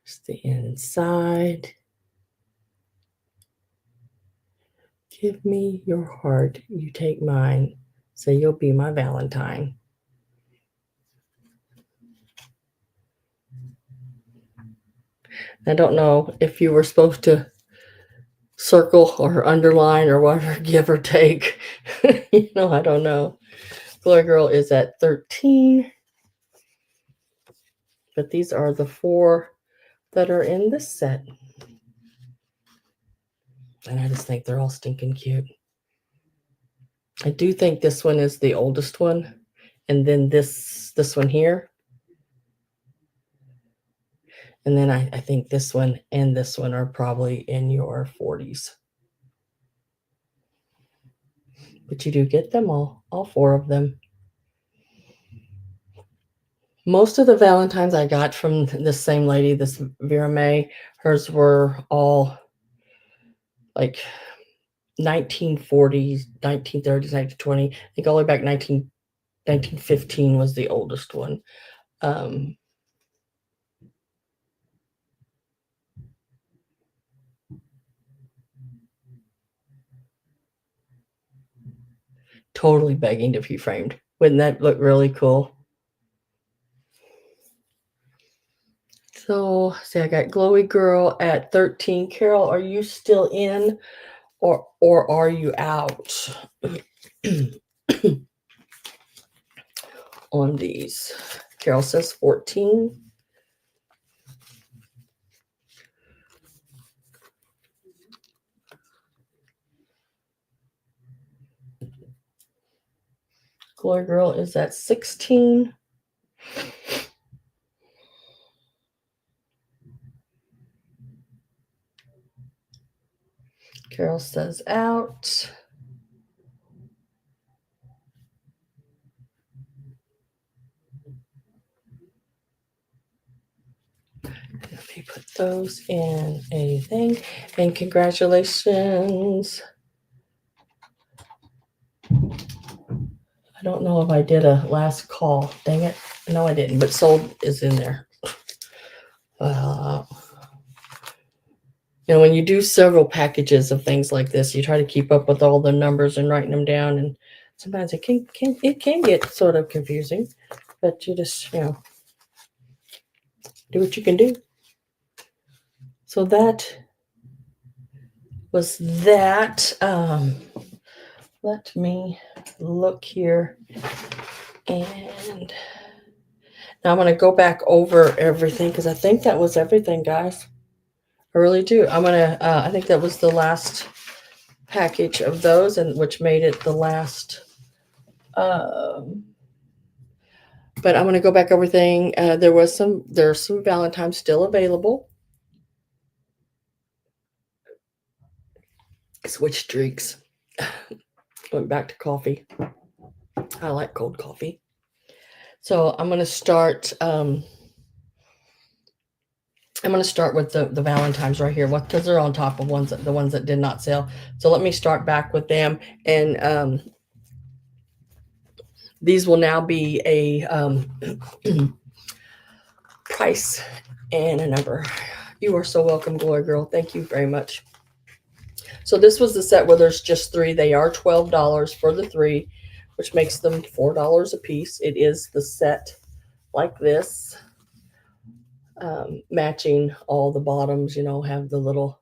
It's the inside. Give me your heart. You take mine. Say you'll be my Valentine. I don't know if you were supposed to circle or underline or whatever, give or take. I don't know. Glory Girl is at 13. But these are the 4 that are in this set. And I just think they're all stinking cute. I do think this one is the oldest one. And then this one here. And then I think this one and this one are probably in your 40s. But you do get them all 4 of them. Most of the Valentines I got from this same lady, this Vera May, hers were all like 1940s, 1930s, 1920. I think all the way back 1915 was the oldest one. Totally begging to be framed. Wouldn't that look really cool? So, see, I got Glowy Girl at 13. Carol, are you still in or are you out on these? Carol says 14. Glory Girl is at 16. Carol says out. Let me put those in a thing. And congratulations. I don't know if I did a last call. Dang it. No, I didn't, but sold is in there. When you do several packages of things like this, you try to keep up with all the numbers and writing them down. And sometimes it can get sort of confusing, but you just, do what you can do. So that was that. Let me look here. And now I'm going to go back over everything because I think that was everything, guys. I really do. I'm going to, I think that was the last package of those, and which made it the last. But I'm going to go back over everything. There's some Valentines still available. Switch drinks. Went back to coffee. I like cold coffee. So I'm going to start. I'm going to start with the Valentines right here, because they're on top of the ones that did not sell. So let me start back with them, and these will now be a price and a number. You are so welcome, Glory Girl. Thank you very much. So this was the set where there's just 3. They are $12 for the 3, which makes them $4 a piece. It is the set like this. Matching all the bottoms, have the little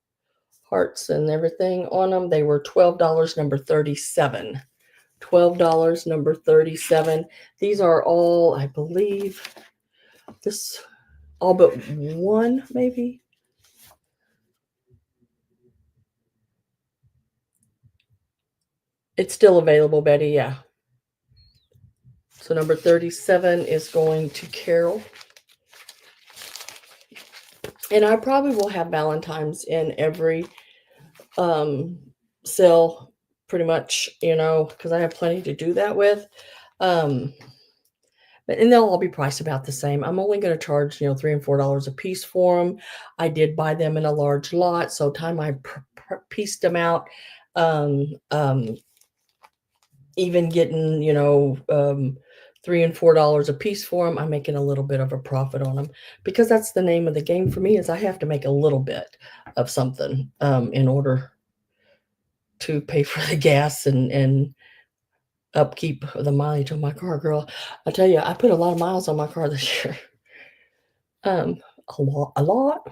hearts and everything on them. They were $12, number 37. $12, number 37. These are all, I believe, this all but one, maybe. It's still available, Betty, yeah. So number 37 is going to Carol. And I probably will have Valentines in every sale, pretty much, because I have plenty to do that with. And they'll all be priced about the same. I'm only going to charge, $3 and $4 a piece for them. I did buy them in a large lot, so time I pieced them out, even getting, $3 and $4 a piece for them, I'm making a little bit of a profit on them, because that's the name of the game for me, is I have to make a little bit of something in order to pay for the gas and upkeep the mileage on my car. Girl, I tell you, I put a lot of miles on my car this year. A lot.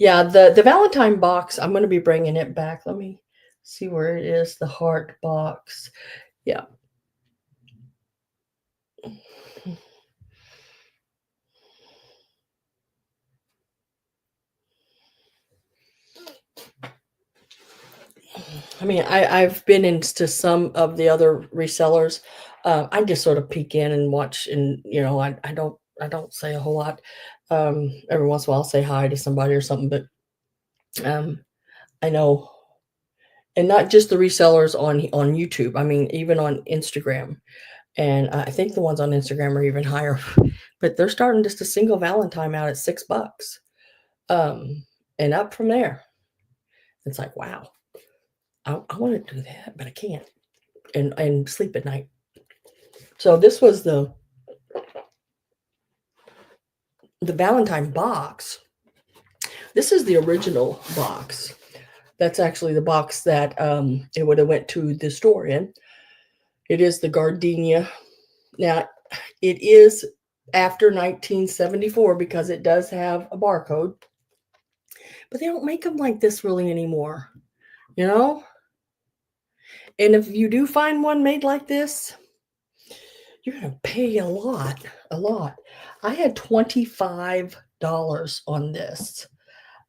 Yeah, the Valentine box, I'm going to be bringing it back. Let me see where it is, the heart box. Yeah. I mean, I've been into some of the other resellers. I just sort of peek in and watch, and I don't say a whole lot. Every once in a while, I'll say hi to somebody or something, but um, I know, and not just the resellers on YouTube. I mean, even on Instagram, and I think the ones on Instagram are even higher. But they're starting just a single Valentine out at $6, and up from there. It's like, wow, I want to do that, but I can't, and sleep at night. So this was the Valentine box. This is the original box. That's actually the box that it would have went to the store in. It is the gardenia. Now, it is after 1974 because it does have a barcode, but they don't make them like this really anymore, you know? And if you do find one made like this, you're going to pay a lot, a lot. I had $25 on this.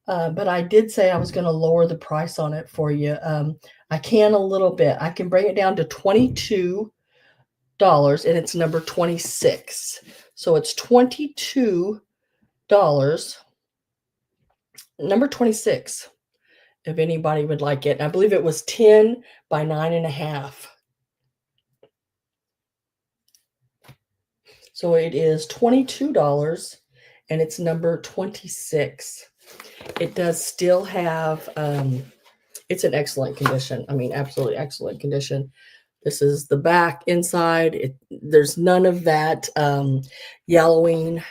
But I did say I was going to lower the price on it for you. I can a little bit. I can bring it down to $22, and it's number 26. So it's $22, number 26, if anybody would like it. I believe it was 10 by 9.5. So it is $22, and it's number 26. It does still have, it's in excellent condition. I mean, absolutely excellent condition. This is the back inside. There's none of that yellowing.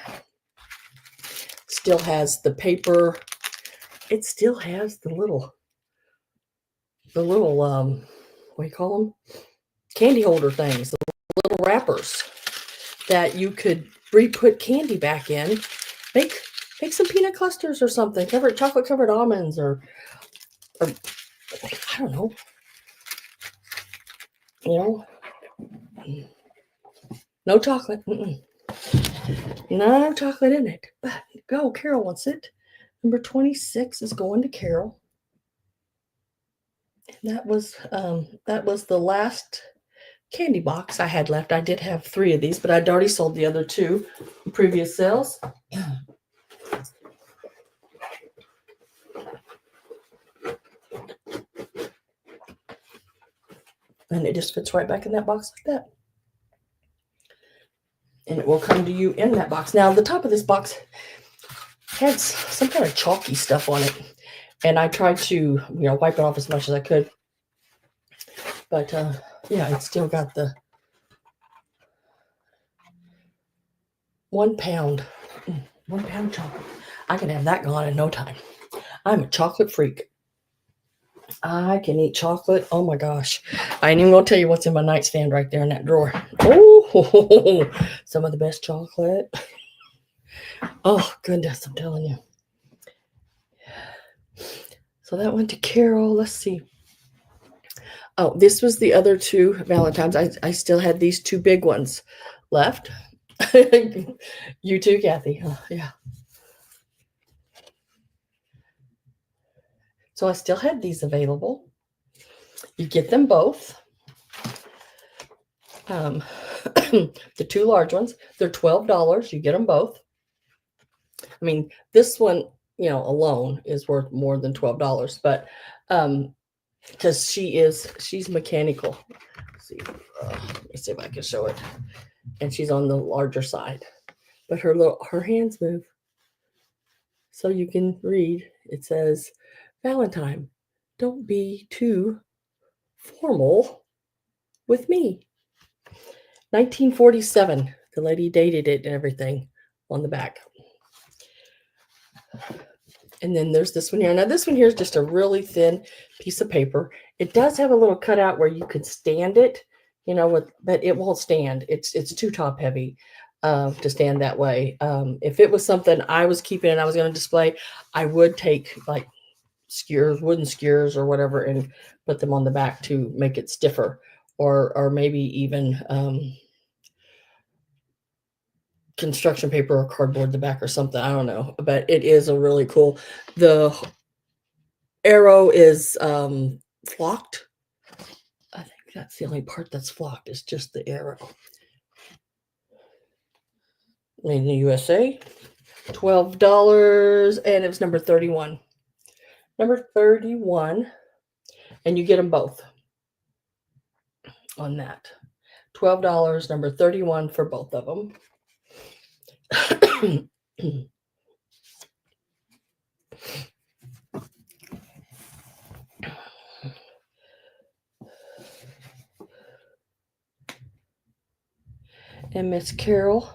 Still has the paper. It still has the little, what do you call them? Candy holder things, the little wrappers that you could re-put candy back in. Make some peanut clusters or something. Chocolate covered almonds or I don't know. No chocolate. No chocolate in it. But go, Carol wants it. Number 26 is going to Carol. And that was the last candy box I had left. I did have 3 of these, but I'd already sold the other 2 in previous sales. And it just fits right back in that box like that. And it will come to you in that box. Now, the top of this box had some kind of chalky stuff on it. And I tried to, wipe it off as much as I could. But, yeah, it's still got the 1 pound. 1 pound chocolate. I can have that gone in no time. I'm a chocolate freak. I can eat chocolate. Oh my gosh. I ain't even going to tell you what's in my nightstand right there in that drawer. Oh, some of the best chocolate. Oh, goodness, I'm telling you. So that went to Carol. Let's see. Oh, this was the other 2 Valentines. I still had these 2 big ones left. You too, Kathy. Yeah. So I still had these available. You get them both. The 2 large ones, they're $12. You get them both. I mean, this one, alone is worth more than $12, but because she's mechanical. Let's see, let me see if I can show it. And she's on the larger side, but her hands move, so you can read. It says, "Valentine, don't be too formal with me." 1947. The lady dated it and everything on the back. And then there's this one here. Now, this one here is just a really thin piece of paper. It does have a little cutout where you could stand it, but it won't stand. It's too top heavy. to stand that way. If it was something I was keeping and I was going to display, I would take like skewers, wooden skewers or whatever, and put them on the back to make it stiffer, or maybe even construction paper or cardboard the back or something. I don't know, but it is a really cool. The arrow is flocked. I think that's the only part that's flocked. Is just the arrow. Made in the USA. $12, and it was number 31. Number 31, and you get them both on that. $12, number 31 for both of them. And Miss Carol,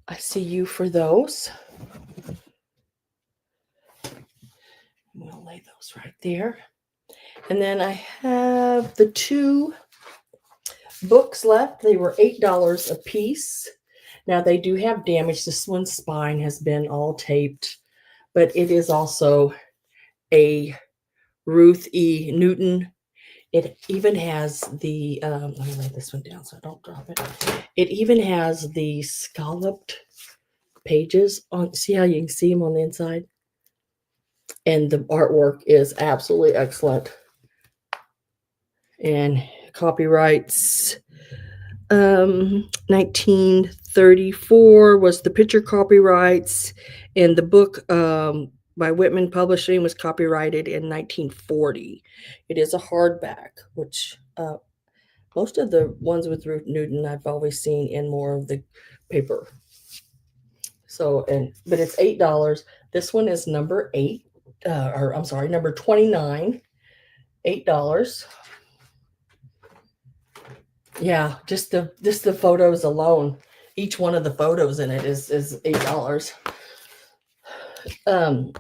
I see you for those. We'll lay those right there. And then I have the 2 books left. They were $8 a piece. Now they do have damage. This one's spine has been all taped, but it is also a Ruth E. Newton. It even has the, let me lay this one down so I don't drop it. It even has the scalloped pages on, see how you can see them on the inside? And the artwork is absolutely excellent. And copyrights, 1934 was the picture copyrights, and the book by Whitman Publishing was copyrighted in 1940. It is a hardback, which most of the ones with Ruth Newton I've always seen in more of the paper. So, but it's $8. This one is number 8, or I'm sorry, number 29, $8. Yeah, just the photos alone. Each one of the photos in it is $8. And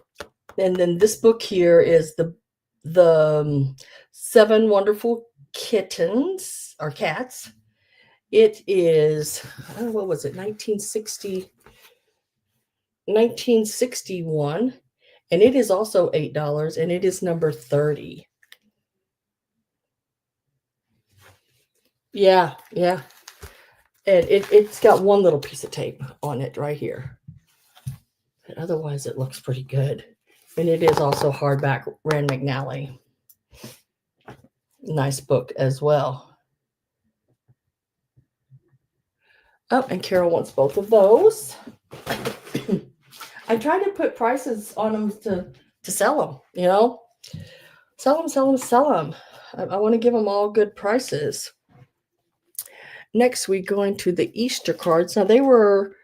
then this book here is the 7 Wonderful Kittens or Cats. It is, what was it, 1961, and it is also $8, and it is number 30. Yeah. And it's got one little piece of tape on it right here. But otherwise, it looks pretty good. And it is also hardback, Rand McNally. Nice book as well. Oh, and Carol wants both of those. I try to put prices on them to sell them, you know? Sell them. I want to give them all good prices. Next, we go into the Easter cards. Now, they were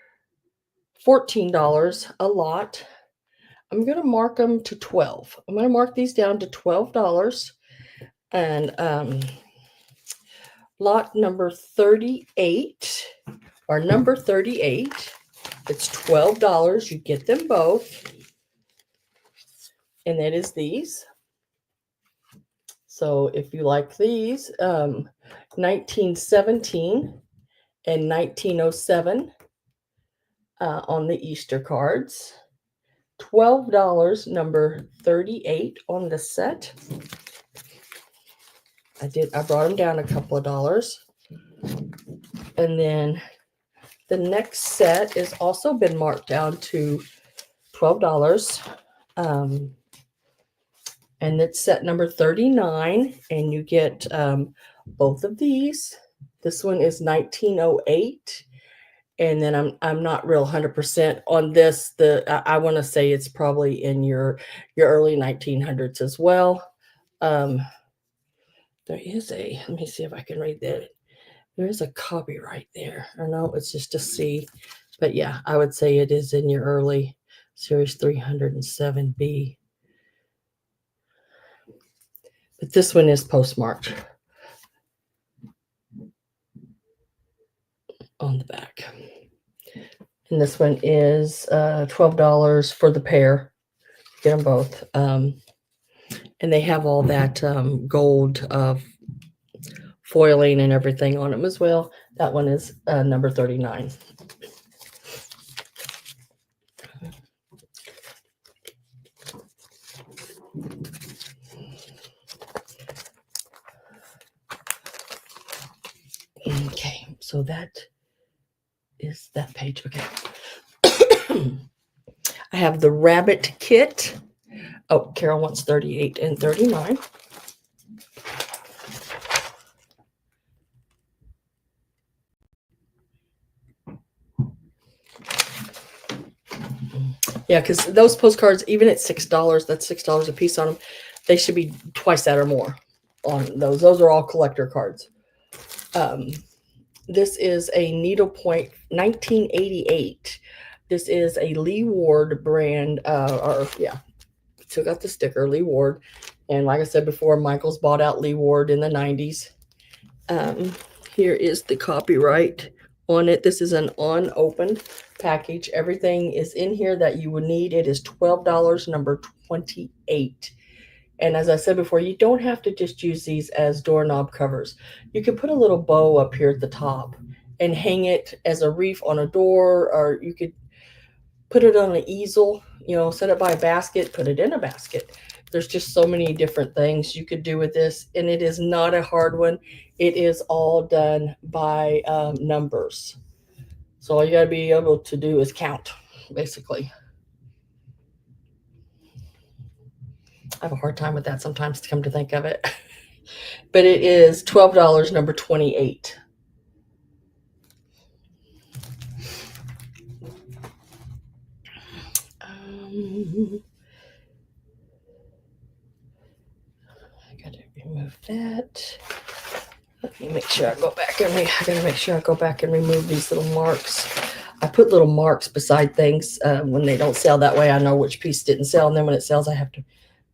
$14 a lot. I'm going to mark them to $12. I'm going to mark these down to $12. And lot number 38, or number 38, it's $12. You get them both. And that is these. So if you like these, 1917 and 1907 on the Easter cards. $12, number 38 on the set. I brought them down a couple of dollars. And then the next set is also been marked down to $12. And it's set number 39, and you get both of these. This one is 1908, and then I'm not real 100% on this. I want to say it's probably in your early 1900s as well. There is let me see if I can read that. There is a copyright there. I know it's just a C, but yeah, I would say it is in your early series 307B. But this one is postmarked on the back. And this one is $12 for the pair. Get them both. And they have all that gold foiling and everything on them as well. That one is number 39. Okay, so that is that page. Okay. I have the rabbit kit. Oh, Carol wants 38 and 39. Yeah, because those postcards, even at $6, that's $6 a piece on them. They should be twice that or more on those. Those are all collector cards. This is a needlepoint 1988. This is a Lee Ward brand, still got the sticker, Lee Ward. And like I said before, Michael's bought out Lee Ward in the 90s. Here is the copyright on it. This is an unopened package. Everything is in here that you would need. It is $12, number 28. And as I said before, you don't have to just use these as doorknob covers. You can put a little bow up here at the top and hang it as a wreath on a door, or you could put it on an easel, set it by a basket, put it in a basket. There's just so many different things you could do with this, and it is not a hard one. It is all done by numbers. So all you got to be able to do is count, basically. I have a hard time with that sometimes, to come to think of it. But it is $12, number 28. I gotta remove that. Let me make sure I go back and I gotta make sure I go back and remove these little marks. I put little marks beside things when they don't sell. That way I know which piece didn't sell, and then when it sells, I have to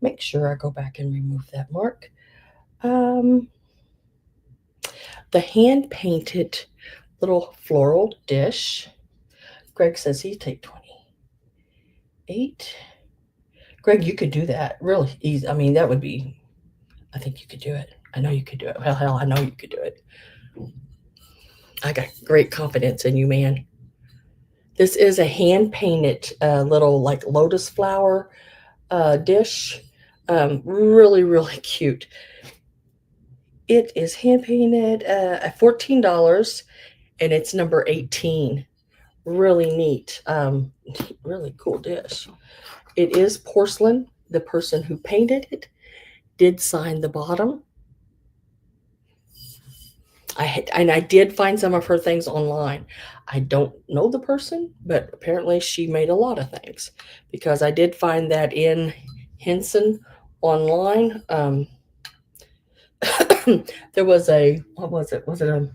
make sure I go back and remove that mark. The hand painted little floral dish. Greg says he'd take 28. Greg, you could do that really easy. I mean, that would be, I think you could do it. I know you could do it. Well, hell, I know you could do it. I got great confidence in you, man. This is a hand painted little like lotus flower dish. Really, really cute. It is hand painted at $14, and it's number 18. Really neat. Really cool dish. It is porcelain. The person who painted it did sign the bottom. I did find some of her things online. I don't know the person, but apparently she made a lot of things, because I did find that in Henson online. There was what was it? Was it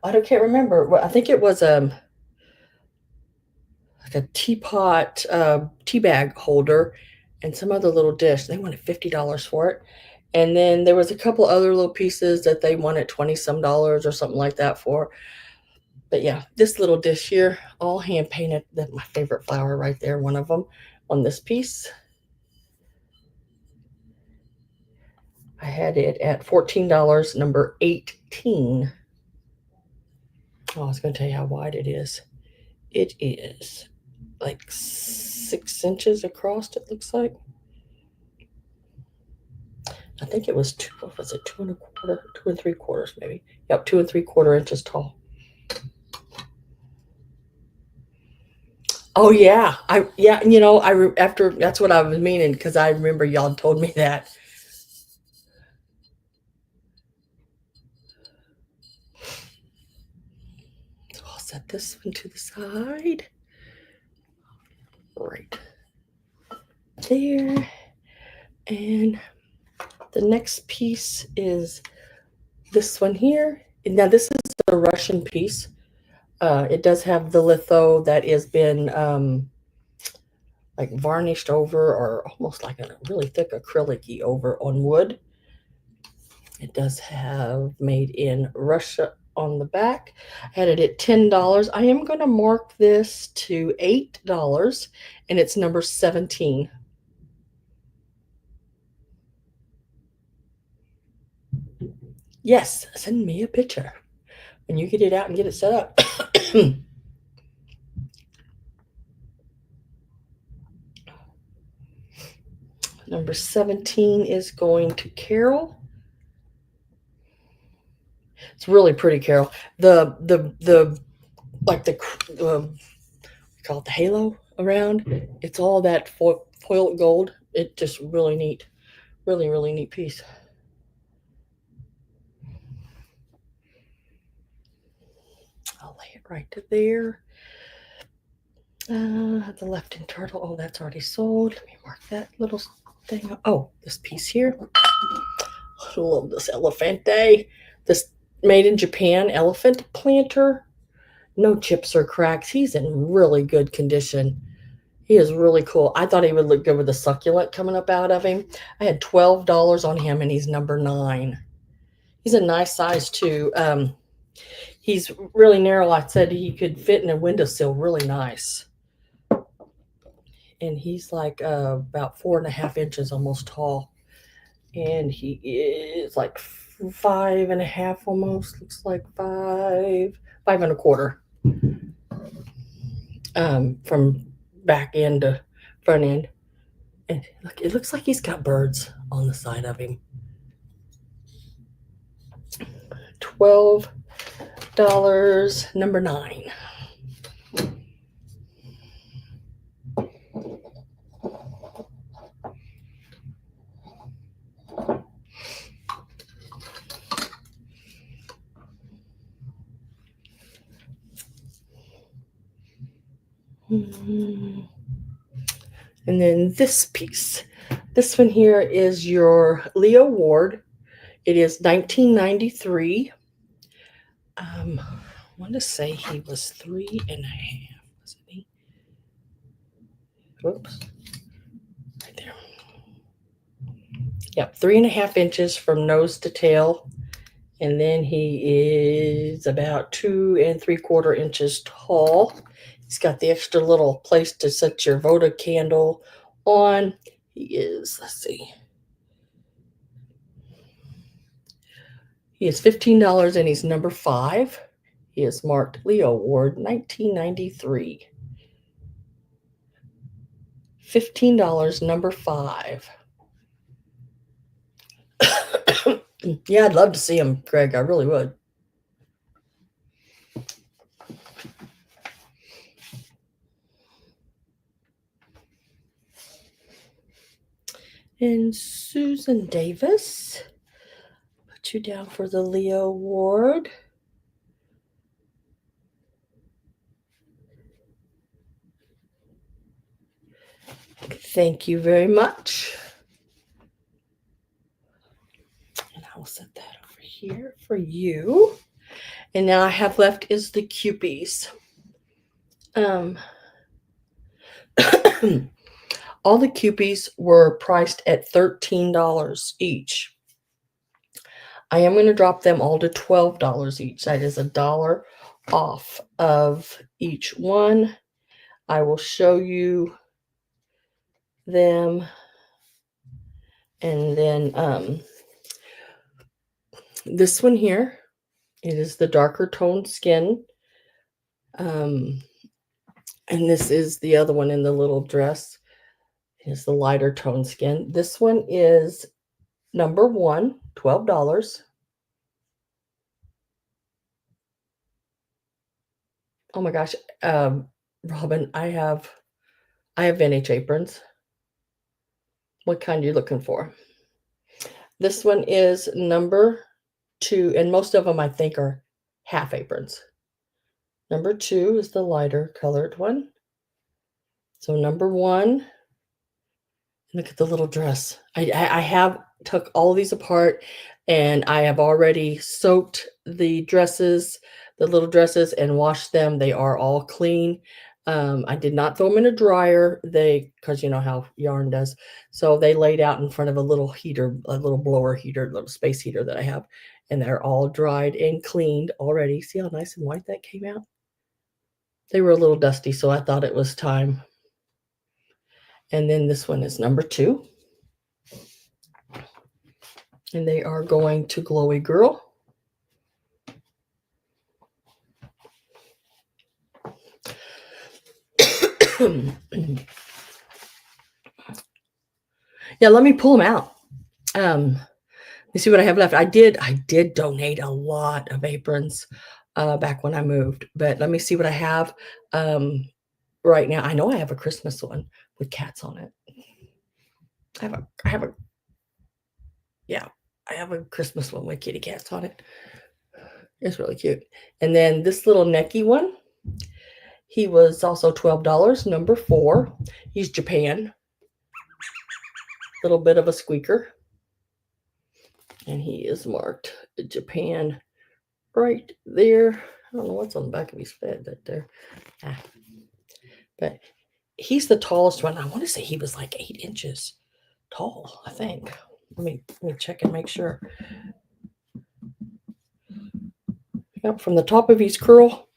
I can't remember. I think it was like a teapot, tea bag holder, and some other little dish. They wanted $50 for it. And then there was a couple other little pieces that they wanted 20 some dollars or something like that for. But yeah, this little dish here, all hand painted. That's my favorite flower right there, one of them on this piece. I had it at $14, number 18. Oh, I was going to tell you how wide it is. It is like 6 inches across, it looks like. I think it was what was it, 2 3/4, maybe. Yep, 2 3/4 inches tall. Oh yeah, after that's what I was meaning, because I remember y'all told me that. So I'll set this one to the side, right there, and the next piece is this one here. Now this is the Russian piece. It does have the litho that has been like varnished over, or almost like a really thick acrylic-y over on wood. It does have made in Russia on the back. I had it at $10. I am going to mark this to $8, and it's number 17. Yes, send me a picture when you get it out and get it set up. Number 17 is going to Carol. It's really pretty, Carol. The like the we call it the halo around. It's all that foil gold. It just really neat, really neat piece. I'll lay it right to there. The left-in turtle. Oh, that's already sold. Let me mark that little thing. Oh, this piece here. I love this elephante. This made in Japan elephant planter. No chips or cracks. He's in really good condition. He is really cool. I thought he would look good with the succulent coming up out of him. I had $12 on him, and he's number 9. He's a nice size too. He's really narrow. I said he could fit in a windowsill really nice. And he's like about 4.5 inches almost tall. And he is like 5.5 almost. Looks like 5.25. From back end to front end. And look, it looks like he's got birds on the side of him. $12, number 9. And then this piece. This one here is your Leo Ward. It is 1993. I want to say he was 3.5, wasn't he? Whoops. Right there. Yep, 3.5 inches from nose to tail. And then he is about 2.75 inches tall. He's got the extra little place to set your Voda candle on. He is, let's see. He is $15 and he's number 5. He is marked Leo Ward 1993. $15, number 5. Yeah, I'd love to see him, Greg. I really would. And Susan Davis, put you down for the Leo Ward. Thank you very much. And I will set that over here for you. And now I have left is the Kewpies. All the Kewpies were priced at $13 each. I am going to drop them all to $12 each. That is $1 off of each one. I will show you them. And then this one here, it is the darker toned skin. And this is the other one in the little dress. It's the lighter toned skin. This one is number 1, $12. Oh my gosh, Robin, I have vintage aprons. What kind are you looking for? This one is number 2, and most of them I think are half aprons. Number 2 is the lighter colored one. So number 1, look at the little dress. I have took all these apart, and I have already soaked the dresses, the little dresses, and washed them. They are all clean. I did not throw them in a dryer. Because you know how yarn does. So they laid out in front of a little heater, a little blower heater, little space heater that I have, and they're all dried and cleaned already. See how nice and white that came out? They were a little dusty, so I thought it was time. And then this one is number 2. And they are going to Glowy Girl. Yeah, let me pull them out. Let me see what I have left. I did donate a lot of aprons back when I moved, but let me see what I have right now. I know I have a Christmas one with cats on it. Yeah, I have a Christmas one with kitty cats on it. It's really cute. And then this little necky one, he was also $12, number 4. He's Japan. Little bit of a squeaker. And he is marked Japan right there. I don't know what's on the back of his head that there. But he's the tallest one. I want to say he was like 8 inches tall, I think. Let me check and make sure. Yep, from the top of his curl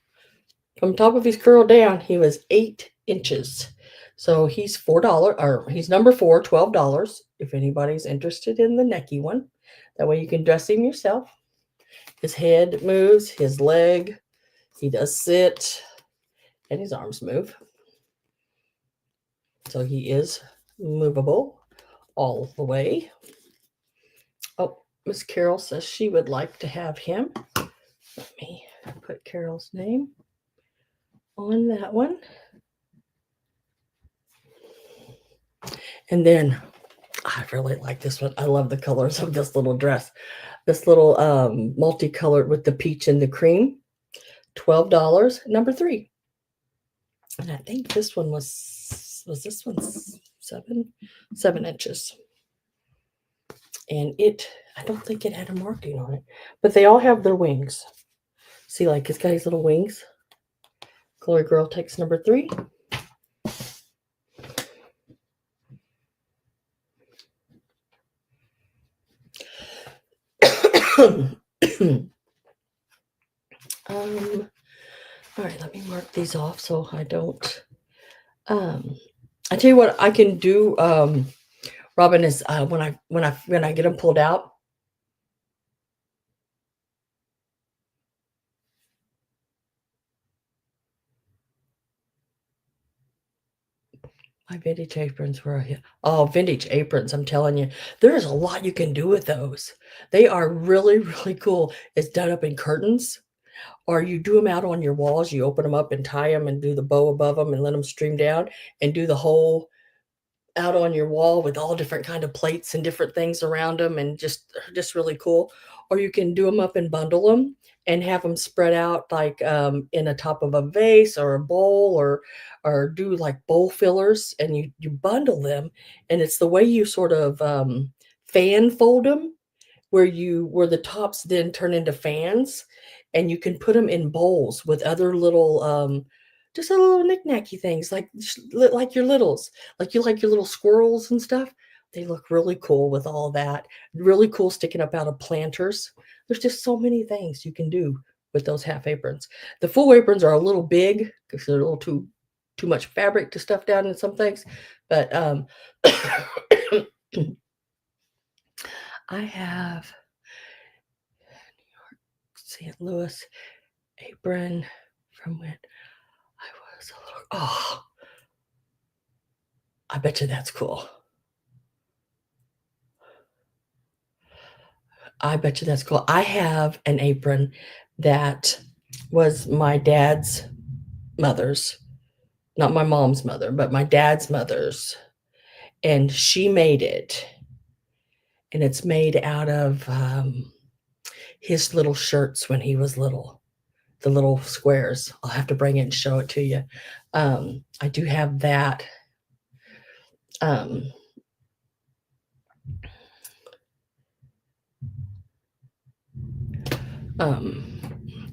down, he was 8 inches. So he's $4, or he's number 4, $12. If anybody's interested in the necky one, that way you can dress him yourself. His head moves, his leg, he does sit, and his arms move. So he is movable all the way. Oh, Miss Carol says she would like to have him. Let me put Carol's name on that one. And then I really like this one. I love the colors of this little dress. This little multicolored with the peach and the cream. $12, number 3. And I think this one was this one 7 inches. And I don't think it had a marking on it, but they all have their wings. See, like it's got these little wings. Glory Girl takes number 3. All right, let me mark these off so I don't. I tell you what I can do, Robin, is when I get them pulled out. My vintage aprons were here. Oh, vintage aprons! I'm telling you, there's a lot you can do with those. They are really, really cool. It's done up in curtains. Or you do them out on your walls. You open them up and tie them and do the bow above them and let them stream down and do the whole out on your wall with all different kind of plates and different things around them, and just really cool. Or you can do them up and bundle them and have them spread out like in a top of a vase or a bowl, or do like bowl fillers, and you bundle them, and it's the way you sort of fan fold them, where the tops then turn into fans, and you can put them in bowls with other little just a little knick-knacky things, like your littles, like your little squirrels and stuff. They look really cool with all that. Really cool sticking up out of planters. There's just so many things you can do with those half aprons. The full aprons are a little big because they're a little too much fabric to stuff down in some things, but I have New York, St. Louis apron from when I was a little. Oh, I bet you that's cool. I bet you that's cool. I have an apron that was my dad's mother's, not my mom's mother, but my dad's mother's, and she made it. And it's made out of his little shirts when he was little, the little squares. I'll have to bring it and show it to you. I do have that.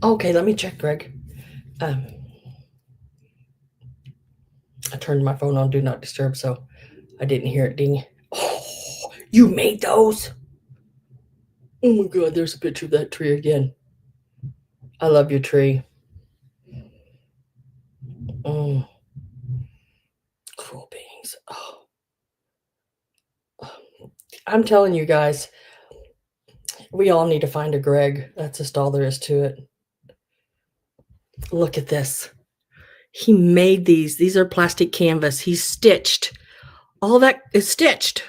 Okay, let me check, Greg. I turned my phone on Do Not Disturb, so I didn't hear it ding. Oh, you made those? Oh my God, there's a picture of that tree again. I love your tree. Cool beans. Oh. I'm telling you guys, we all need to find a Greg. That's just all there is to it. Look at this. He made these. These are plastic canvas. He's stitched. All that is stitched.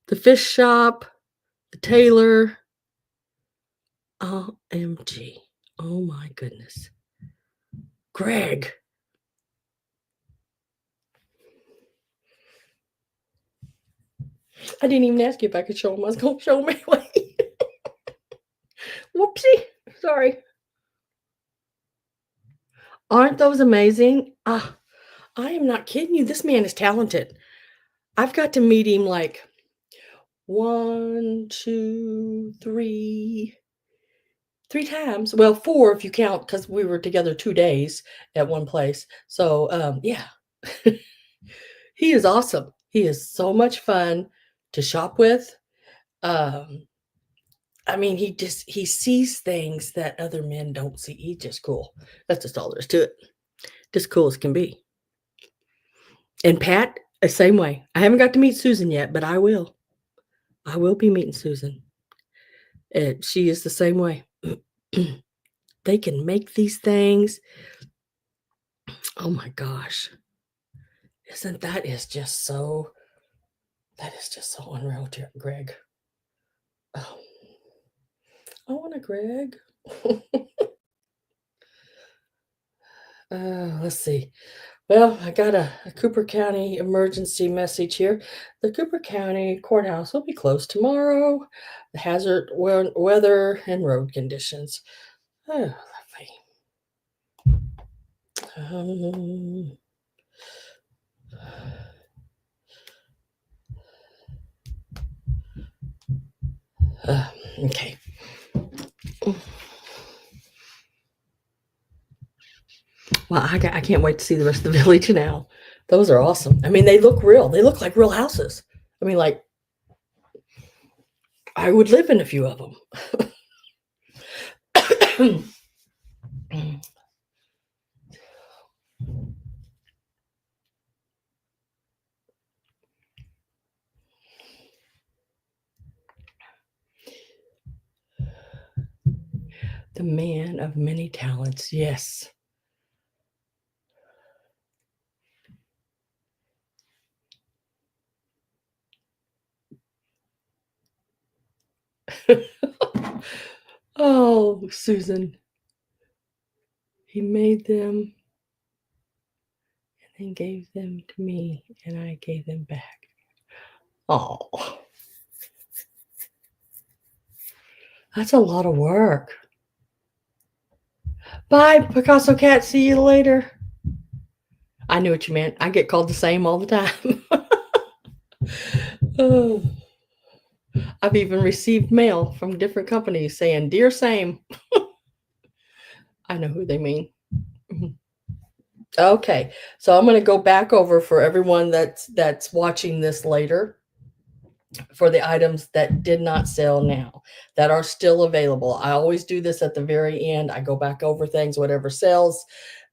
The fish shop, the tailor. OMG. Oh my goodness. Greg. I didn't even ask you if I could show him. I was going to show him anyway. Whoopsie. Sorry. Aren't those amazing? I am not kidding you. This man is talented. I've got to meet him like 1, 2, 3 times. Well, 4 if you count, because we were together 2 days at one place. So, yeah. He is awesome. He is so much fun to shop with. I mean, he sees things that other men don't see. He's just cool. That's just all there is to it. Just cool as can be. And Pat, the same way. I haven't got to meet Susan yet, but I will. I will be meeting Susan. And she is the same way. They can make these things. Oh my gosh. That is just so unreal, Greg. Oh, I want a Greg. Let's see. Well, I got a Cooper County emergency message here. The Cooper County courthouse will be closed tomorrow. The hazard weather and road conditions. Oh, lovely. Okay. Well, I can't wait to see the rest of the village now. Those are awesome. I mean, they look real. They look like real houses. I mean, like, I would live in a few of them. The man of many talents. Yes. Oh, Susan. He made them and then gave them to me, and I gave them back. Oh, that's a lot of work. Bye, Picasso Cat. See you later. I knew what you meant. I get called the same all the time. Oh. I've even received mail from different companies saying, "Dear same." I know who they mean. Okay, so I'm going to go back over for everyone that's watching this later for the items that did not sell now that are still available. I always do this at the very end. I go back over things, whatever sells,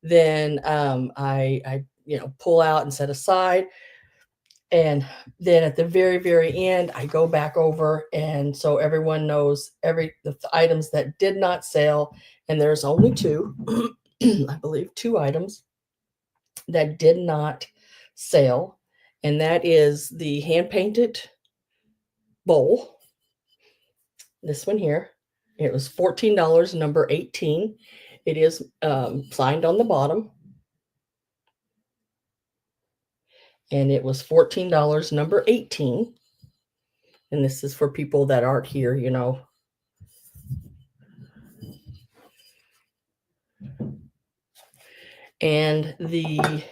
then I pull out and set aside. And then at the very, very end, I go back over, and so everyone knows the items that did not sell. And there's only 2, I believe, 2 items that did not sell, and that is the hand-painted bowl. This one here. It was $14, number 18. It is signed on the bottom. And it was $14, number 18. And this is for people that aren't here, And the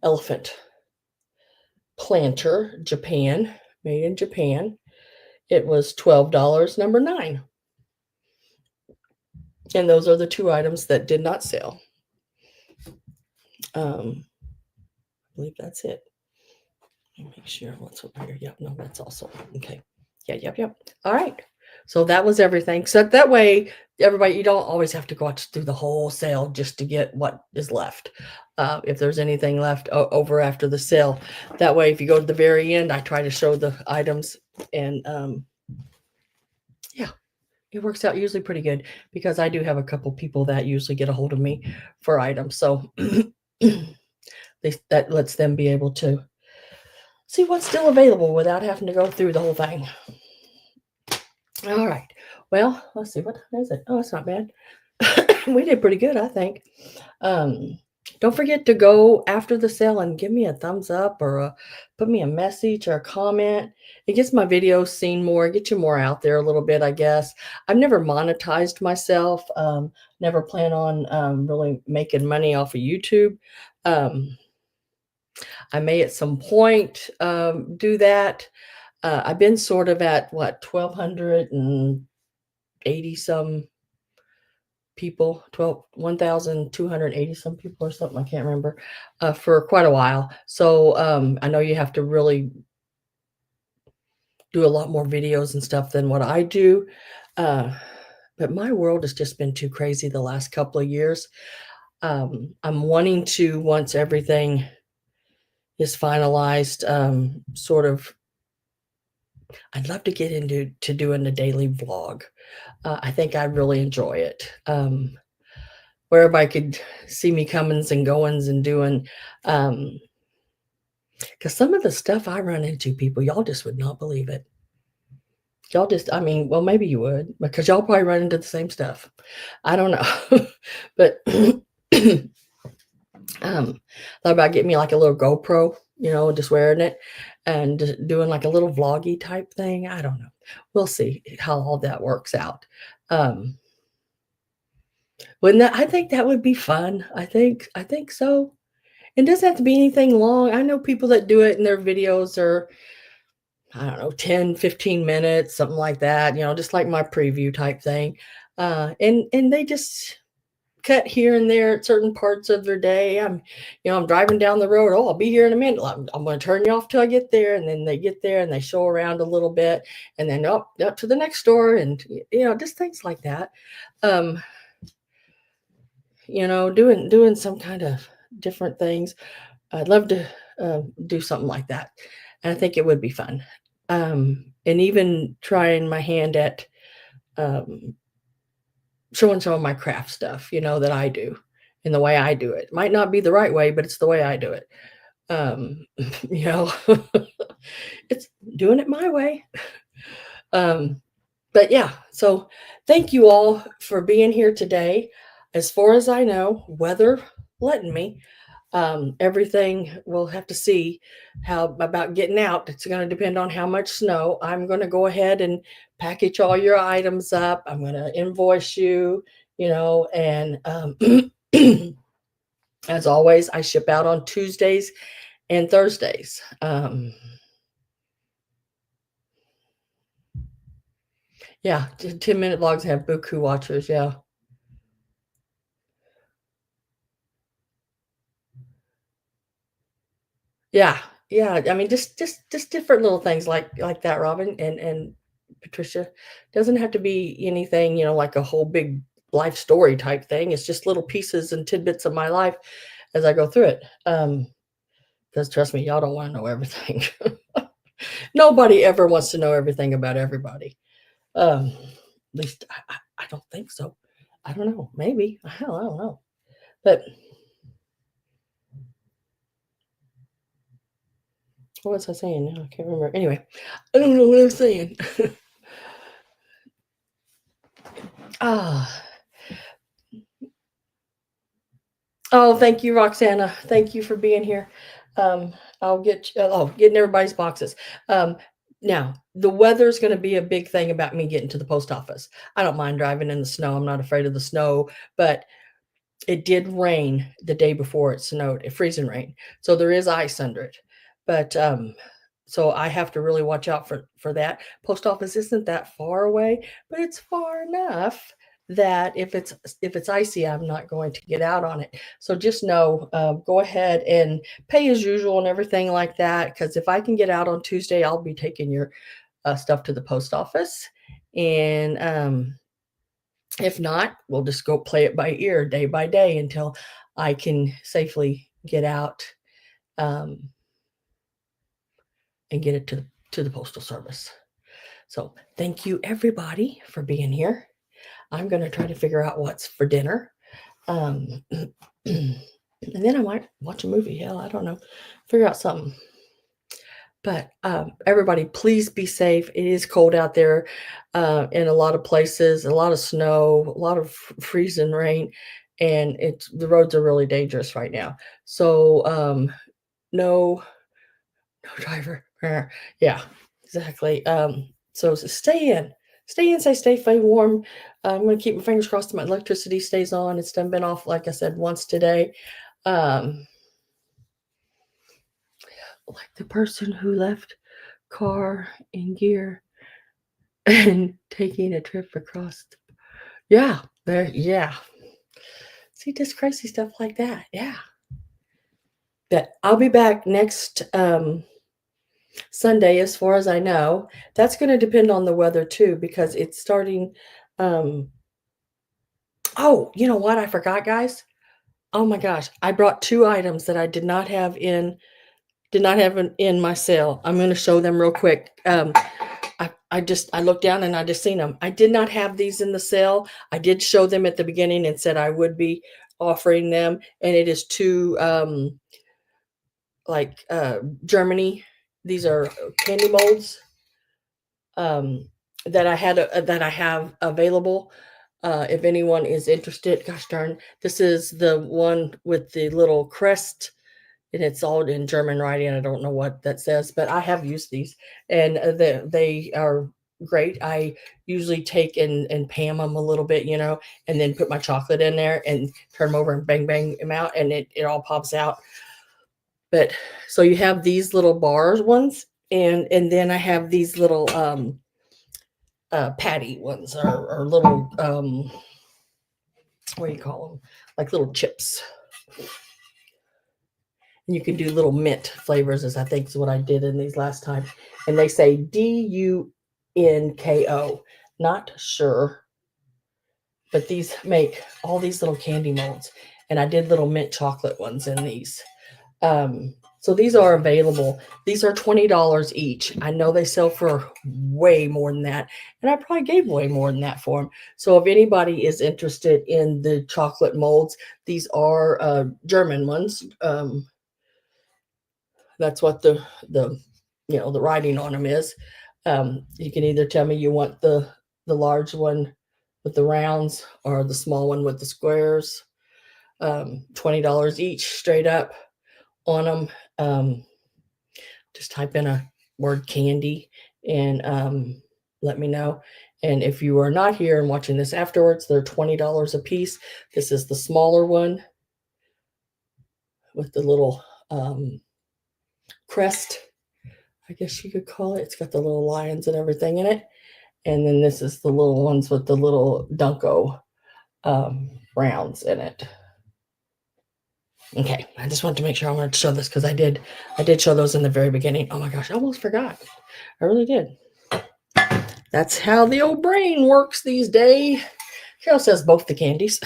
elephant planter, Japan, made in Japan. It was $12, number 9. And those are the 2 items that did not sell. I believe that's it. Let me make sure what's over here. Yep, no, that's also okay. Yeah, yep. All right. So that was everything. So that way, everybody, you don't always have to go through the whole sale just to get what is left. If there's anything left over after the sale, that way, if you go to the very end, I try to show the items, and yeah. It works out usually pretty good because I do have a couple people that usually get a hold of me for items, so that lets them be able to see what's still available without having to go through the whole thing. All right. Well, let's see. What time is it? Oh, it's not bad. We did pretty good, I think. Um, don't forget to go after the sale and give me a thumbs up or put me a message or a comment. It gets my videos seen more, get you more out there a little bit, I guess. I've never monetized myself. Never plan on really making money off of YouTube. Um, I may at some point do that. I've been sort of at what 1,280 some people, 1,280 some people or something. I can't remember for quite a while. So I know you have to really do a lot more videos and stuff than what I do. Uh, but my world has just been too crazy the last couple of years. I'm wanting to, once everything is finalized, sort of, I'd love to get into doing a daily vlog. I think I'd really enjoy it. Where everybody could see me comings and goings and doing, because some of the stuff I run into, people, y'all just would not believe it. Y'all just, I mean, well, maybe you would, because y'all probably run into the same stuff. I don't know. But thought about getting me like a little GoPro, just wearing it and just doing like a little vloggy type thing. I don't know. We'll see how all that works out. Wouldn't that, I think that would be fun. I think so. It doesn't have to be anything long. I know people that do it and their videos are, I don't know, 10, 15 minutes, something like that, just like my preview type thing. And they just cut here and there at certain parts of their day. I'm driving down the road. Oh, I'll be here in a minute. I'm going to turn you off till I get there. And then they get there and they show around a little bit and then up to the next store and, just things like that. Doing some kind of different things. I'd love to do something like that. And I think it would be fun. And even trying my hand at showing some of my craft stuff, that I do and the way I do it. Might not be the right way, but it's the way I do it. Um, you know, it's doing it my way. But yeah, so thank you all for being here today. As far as I know, weather letting me, everything we'll have to see how about getting out. It's going to depend on how much snow. I'm going to go ahead and package all your items up. I'm going to invoice you, and as always, I ship out on Tuesdays and Thursdays. Yeah, 10-minute vlogs have buku watchers. Yeah. Yeah, yeah. I mean, just different little things like that, Robin and Patricia. Doesn't have to be anything, like a whole big life story type thing. It's just little pieces and tidbits of my life as I go through it. Because trust me, y'all don't want to know everything. Nobody ever wants to know everything about everybody. At least I don't think so. I don't know. Maybe. Hell, I don't know. But what was I saying? I can't remember. Anyway, I don't know what I'm saying. Ah. Oh, thank you, Roxana. Thank you for being here. I'll getting everybody's boxes. Now, the weather's going to be a big thing about me getting to the post office. I don't mind driving in the snow. I'm not afraid of the snow, but it did rain the day before it snowed, freezing rain. So there is ice under it. But so I have to really watch out for that. Post office isn't that far away, but it's far enough that if it's icy, I'm not going to get out on it. So just know, go ahead and pay as usual and everything like that. Because if I can get out on Tuesday, I'll be taking your stuff to the post office, and if not, we'll just go play it by ear day by day until I can safely get out um, and get it to the postal service. So thank you everybody for being here. I'm going to try to figure out what's for dinner. And then I might watch a movie. Hell, I don't know. Figure out something. But everybody, please be safe. It is cold out there in a lot of places, a lot of snow, a lot of freezing rain, and the roads are really dangerous right now. So no, no driver. Yeah, exactly. So stay in, stay warm. I'm going to keep my fingers crossed that my electricity stays on. It's been off, like I said, once today. Like the person who left car and gear and taking a trip across. Yeah, there. Yeah. See, just crazy stuff like that. Yeah. But I'll be back next Sunday, as far as I know. That's going to depend on the weather too, because it's starting. Um, oh, you know what? I forgot, guys. Oh my gosh, I brought 2 items that I did not have in my sale. I'm going to show them real quick. I looked down and I just seen them. I did not have these in the sale. I did show them at the beginning and said I would be offering them, and it is 2 Germany. These are candy molds that I have available. If anyone is interested, gosh darn, this is the one with the little crest, and it's all in German writing. I don't know what that says, but I have used these, and they are great. I usually take and pan them a little bit, and then put my chocolate in there and turn them over and bang them out, and it all pops out. But so you have these little bars ones, and then I have these little patty ones, or little what do you call them? Like little chips. And you can do little mint flavors, as I think is what I did in these last time. And they say DUNKO. Not sure. But these make all these little candy molds. And I did little mint chocolate ones in these. So these are available. These are $20 each. I know they sell for way more than that. And I probably gave way more than that for them. So if anybody is interested in the chocolate molds, these are German ones. That's what the writing on them is. You can either tell me you want the large one with the rounds or the small one with the squares. $20 each straight up on them. Just type in a word candy and let me know. And if you are not here and watching this afterwards, they're $20 a piece. This is the smaller one with the little crest, I guess you could call it. It's got the little lions and everything in it. And then this is the little ones with the little Dunko rounds in it. Okay, I just wanted to make sure I wanted to show this because I did show those in the very beginning. Oh my gosh, I almost forgot. I really did. That's how the old brain works these days. Carol says both the candies.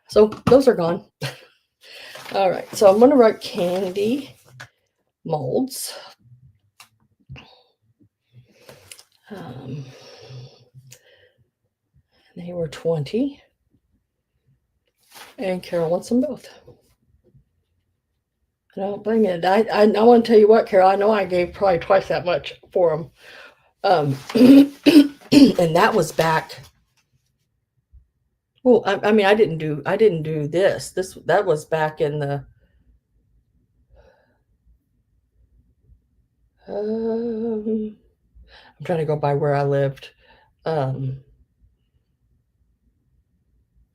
So those are gone. All right, so I'm going to write candy molds. They were 20. And Carol wants them both. I don't blame you. I want to tell you what, Carol, I know I gave probably twice that much for them. And that was back. Well, I mean, I didn't do this. That was back in the. I'm trying to go by where I lived. In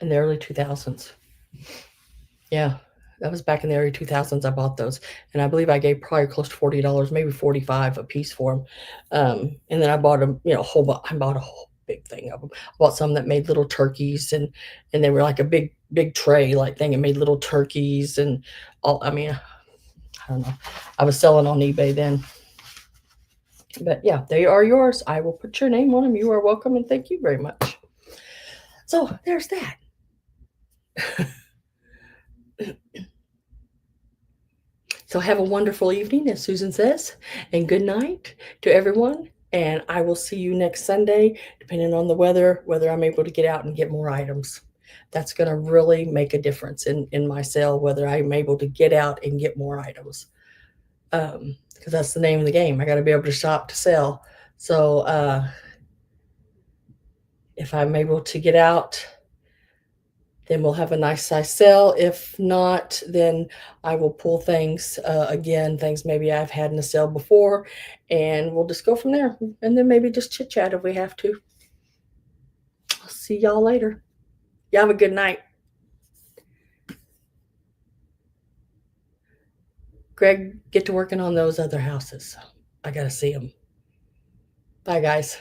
the early 2000s. Yeah, that was back in the early 2000s. I bought those, and I believe I gave probably close to $40, maybe $45 a piece for them. And then I bought them, I bought a whole big thing of them. I bought some that made little turkeys, and they were like a big tray like thing, and made little turkeys and all. I mean, I don't know. I was selling on eBay then. But yeah, they are yours. I will put your name on them. You are welcome, and thank you very much. So there's that. So have a wonderful evening, as Susan says, and good night to everyone. And I will see you next Sunday, depending on the weather, whether I'm able to get out and get more items. That's going to really make a difference in my sale, whether I'm able to get out and get more items. Because that's the name of the game. I got to be able to shop to sell. So if I'm able to get out, then we'll have a nice size sale. If not, then I will pull things again, things maybe I've had in a sale before, and we'll just go from there. And then maybe just chit chat if we have to. I'll see y'all later. You have a good night. Greg, get to working on those other houses. I got to see them. Bye, guys.